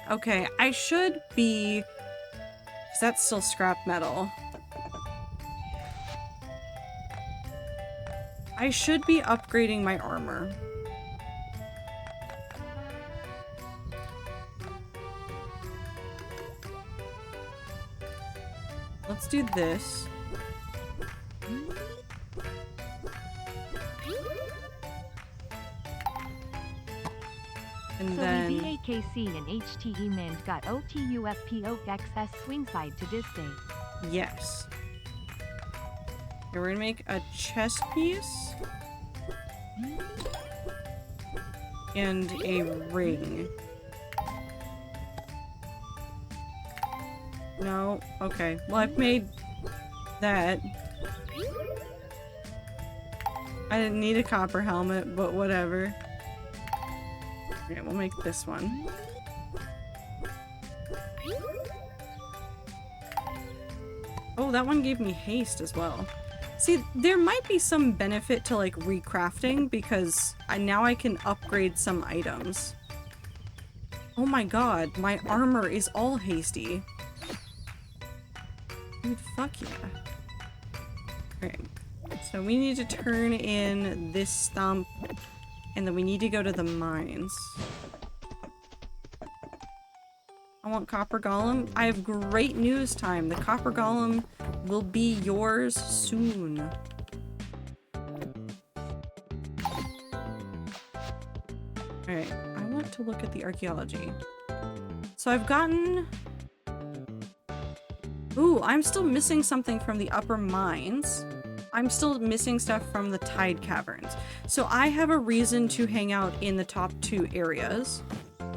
okay, I should be, 'cause that's still scrap metal. I should be upgrading my armor. Let's do this. And so then the VAKC and HTE Mind got OTUFPOXS swingside to this day. yes. Okay, we're gonna make a chest piece. And a ring. No, okay. Well, I've made that. I didn't need a copper helmet, but whatever. Okay, we'll make this one. Oh, that one gave me haste as well. See, there might be some benefit to, like, recrafting, because now I can upgrade some items. Oh my god, my armor is all hasty. Dude, fuck yeah. Okay, so we need to turn in this stump, and then we need to go to the mines. I want copper golem. I have great news time. The copper golem will be yours soon. Alright, I want to look at the archaeology. So I've gotten... Ooh, I'm still missing something from the upper mines. I'm still missing stuff from the tide caverns. So I have a reason to hang out in the top 2 areas.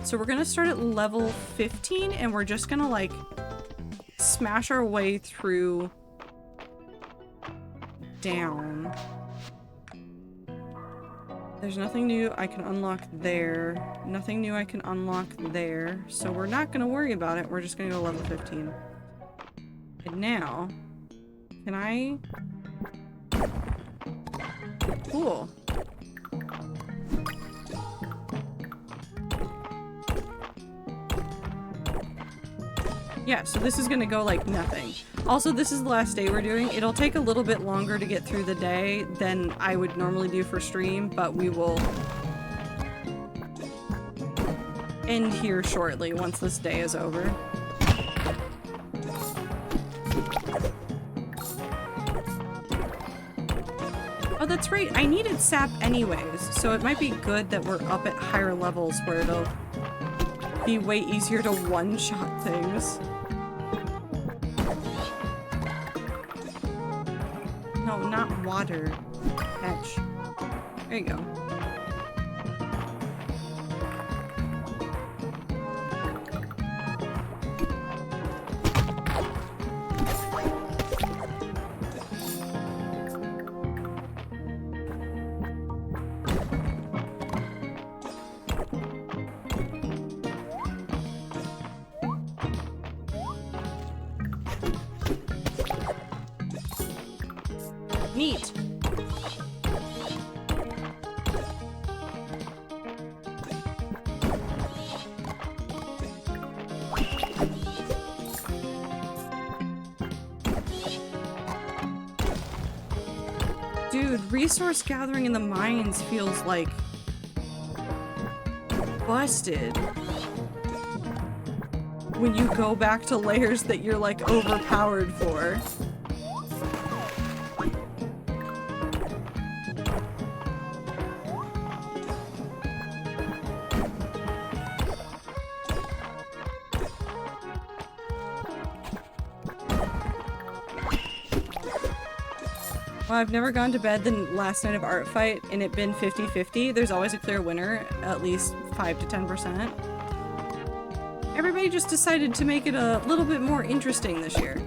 So we're gonna start at level 15 and we're just gonna like smash our way through down. There's nothing new I can unlock there. Nothing new I can unlock there. So we're not gonna worry about it. We're just gonna go level 15. And now, can I? Cool. Yeah, so this is gonna go like nothing. Also, this is the last day we're doing. It'll take a little bit longer to get through the day than I would normally do for stream, but we will end here shortly once this day is over. Oh, that's right. I needed sap anyways, so it might be good that we're up at higher levels where it'll be way easier to one-shot things. No, not water. Fetch. There you go. Neat. Dude, resource gathering in the mines feels like busted. When you go back to layers that you're like overpowered for. Well, I've never gone to bed the last night of art fight and it been 50-50. There's always a clear winner, at least 5 to 10%. Everybody just decided to make it a little bit more interesting this year.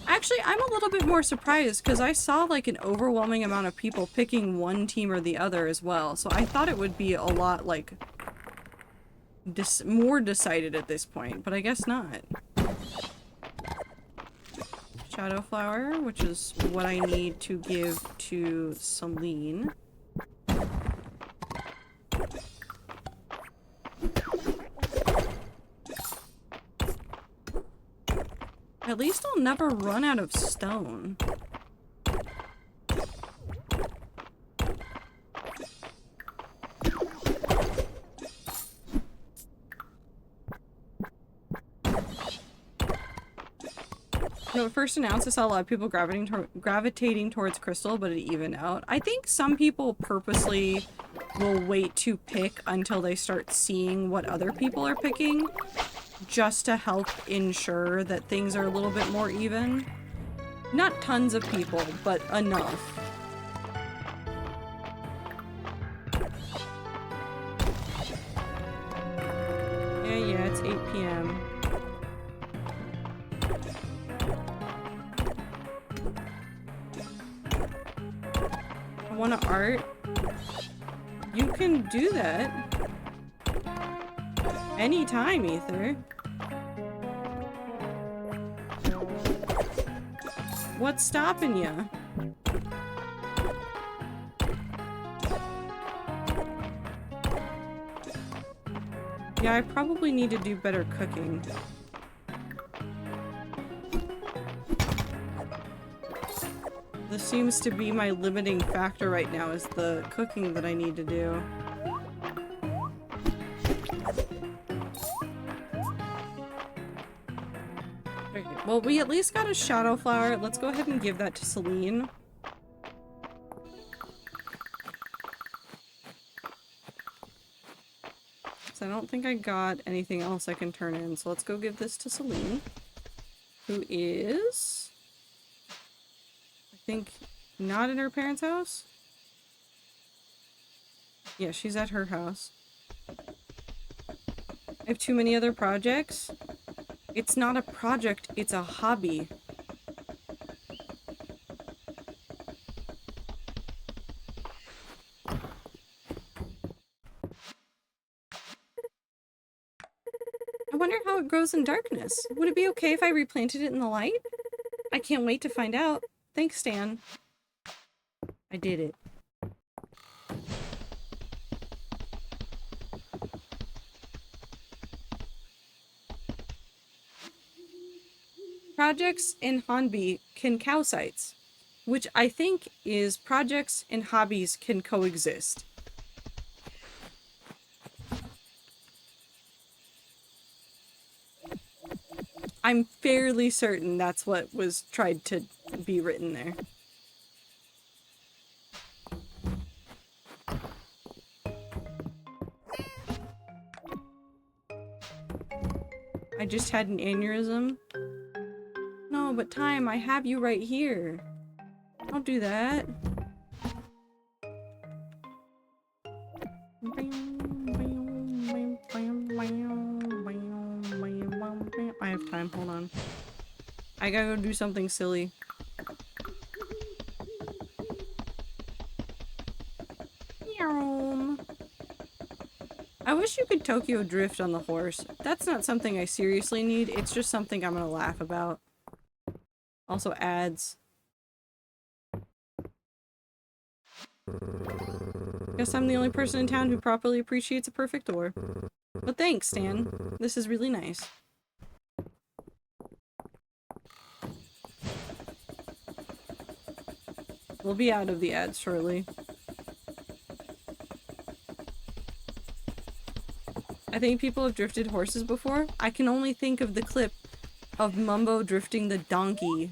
Actually, I'm a little bit more surprised because I saw like an overwhelming amount of people picking one team or the other as well. So I thought it would be a lot like more decided at this point, but I guess not. Shadow flower, which is what I need to give to Celine. At least I'll never run out of stone. No, at first announced I saw a lot of people gravitating towards crystal, but it evened out. I think some people purposely will wait to pick until they start seeing what other people are picking, just to help ensure that things are a little bit more even. Not tons of people, but enough. Yeah, it's 8 p.m. I want to art. You can do that. Anytime, Ether. What's stopping you? Yeah, I probably need to do better cooking. This seems to be my limiting factor right now, is the cooking that I need to do. Okay, well, we at least got a shadow flower. Let's go ahead and give that to Celine. So I don't think I got anything else I can turn in, so let's go give this to Celine, who is, I think, not in her parents' house? Yeah, she's at her house. I have too many other projects. It's not a project, it's a hobby. I wonder how it grows in darkness. Would it be okay if I replanted it in the light? I can't wait to find out. Thanks, Stan. I did it. Projects in Hanbi can cow sites, which I think is projects and hobbies can coexist. I'm fairly certain that's what was tried to be written there. I just had an aneurysm. No, but Time, I have you right here. Don't do that. I have time, hold on. I gotta go do something silly. I wish you could Tokyo Drift on the horse. That's not something I seriously need, it's just something I'm gonna laugh about. Also ads. Guess I'm the only person in town who properly appreciates a perfect door. But thanks, Stan. This is really nice. We'll be out of the ads shortly. I think people have drifted horses before. I can only think of the clip of Mumbo drifting the donkey.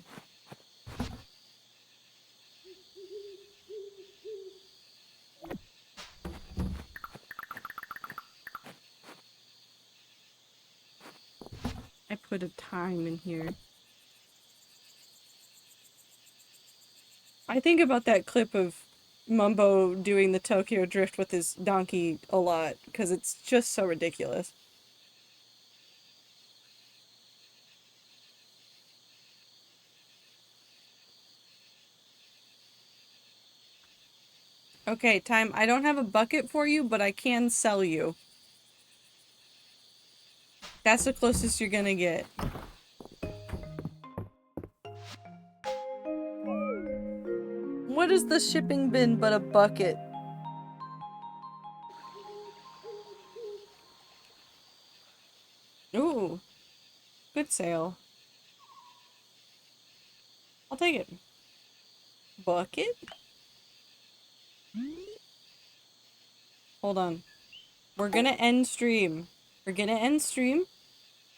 I put a time in here. I think about that clip of Mumbo doing the Tokyo Drift with his donkey a lot, because it's just so ridiculous. Okay, Time, I don't have a bucket for you, but I can sell you. That's the closest you're gonna get. What is the shipping bin but a bucket? Ooh. Good sale. I'll take it. Bucket? Hold on. We're gonna end stream. We're gonna end stream.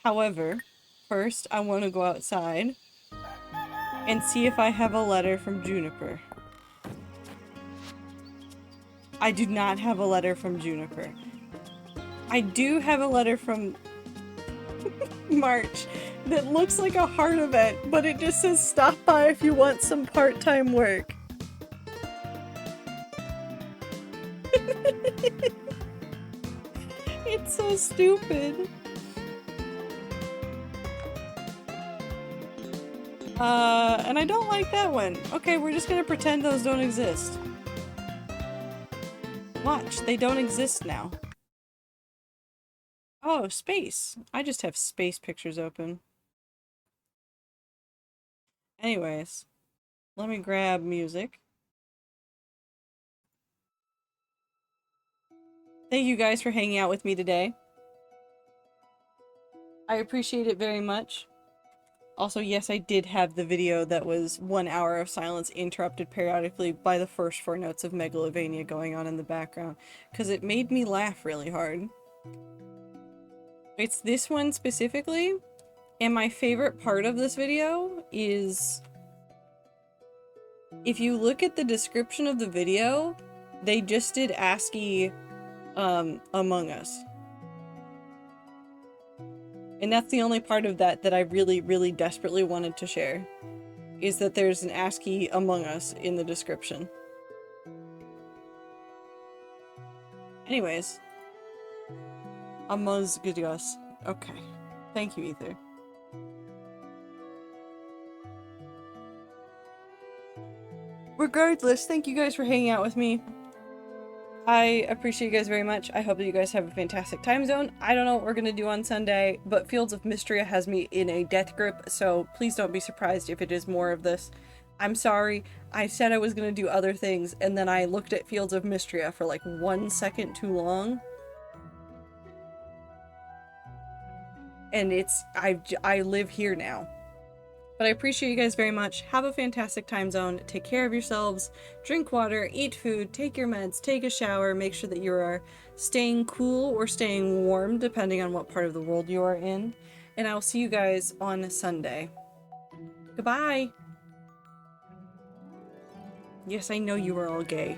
However, first I want to go outside and see if I have a letter from Juniper. I do not have a letter from Juniper. I do have a letter from March that looks like a heart event, but it just says stop by if you want some part-time work. It's so stupid. And I don't like that one. Okay, we're just gonna pretend those don't exist. Watch, they don't exist now. Oh, space. I just have space pictures open. Anyways, let me grab music. Thank you guys for hanging out with me today. I appreciate it very much. Also, yes, I did have the video that was 1 hour of silence interrupted periodically by the first 4 notes of Megalovania going on in the background, because it made me laugh really hard. It's this one specifically, and my favorite part of this video is if you look at the description of the video, they just did ASCII Among Us. And that's the only part of that that I really, really desperately wanted to share, is that there's an ASCII Among Us in the description. Anyways. Among Us. Okay. Thank you, Ether. Regardless, thank you guys for hanging out with me. I appreciate you guys very much. I hope that you guys have a fantastic time zone. I don't know what we're gonna do on Sunday, but Fields of Mistria has me in a death grip, so please don't be surprised if it is more of this. I'm sorry. I said I was gonna do other things, and then I looked at Fields of Mistria for like 1 second too long. And I live here now. But I appreciate you guys very much. Have a fantastic time zone. Take care of yourselves. Drink water, eat food, take your meds, take a shower, make sure that you are staying cool or staying warm, depending on what part of the world you are in. And I'll see you guys on Sunday. Goodbye! Yes, I know you are all gay.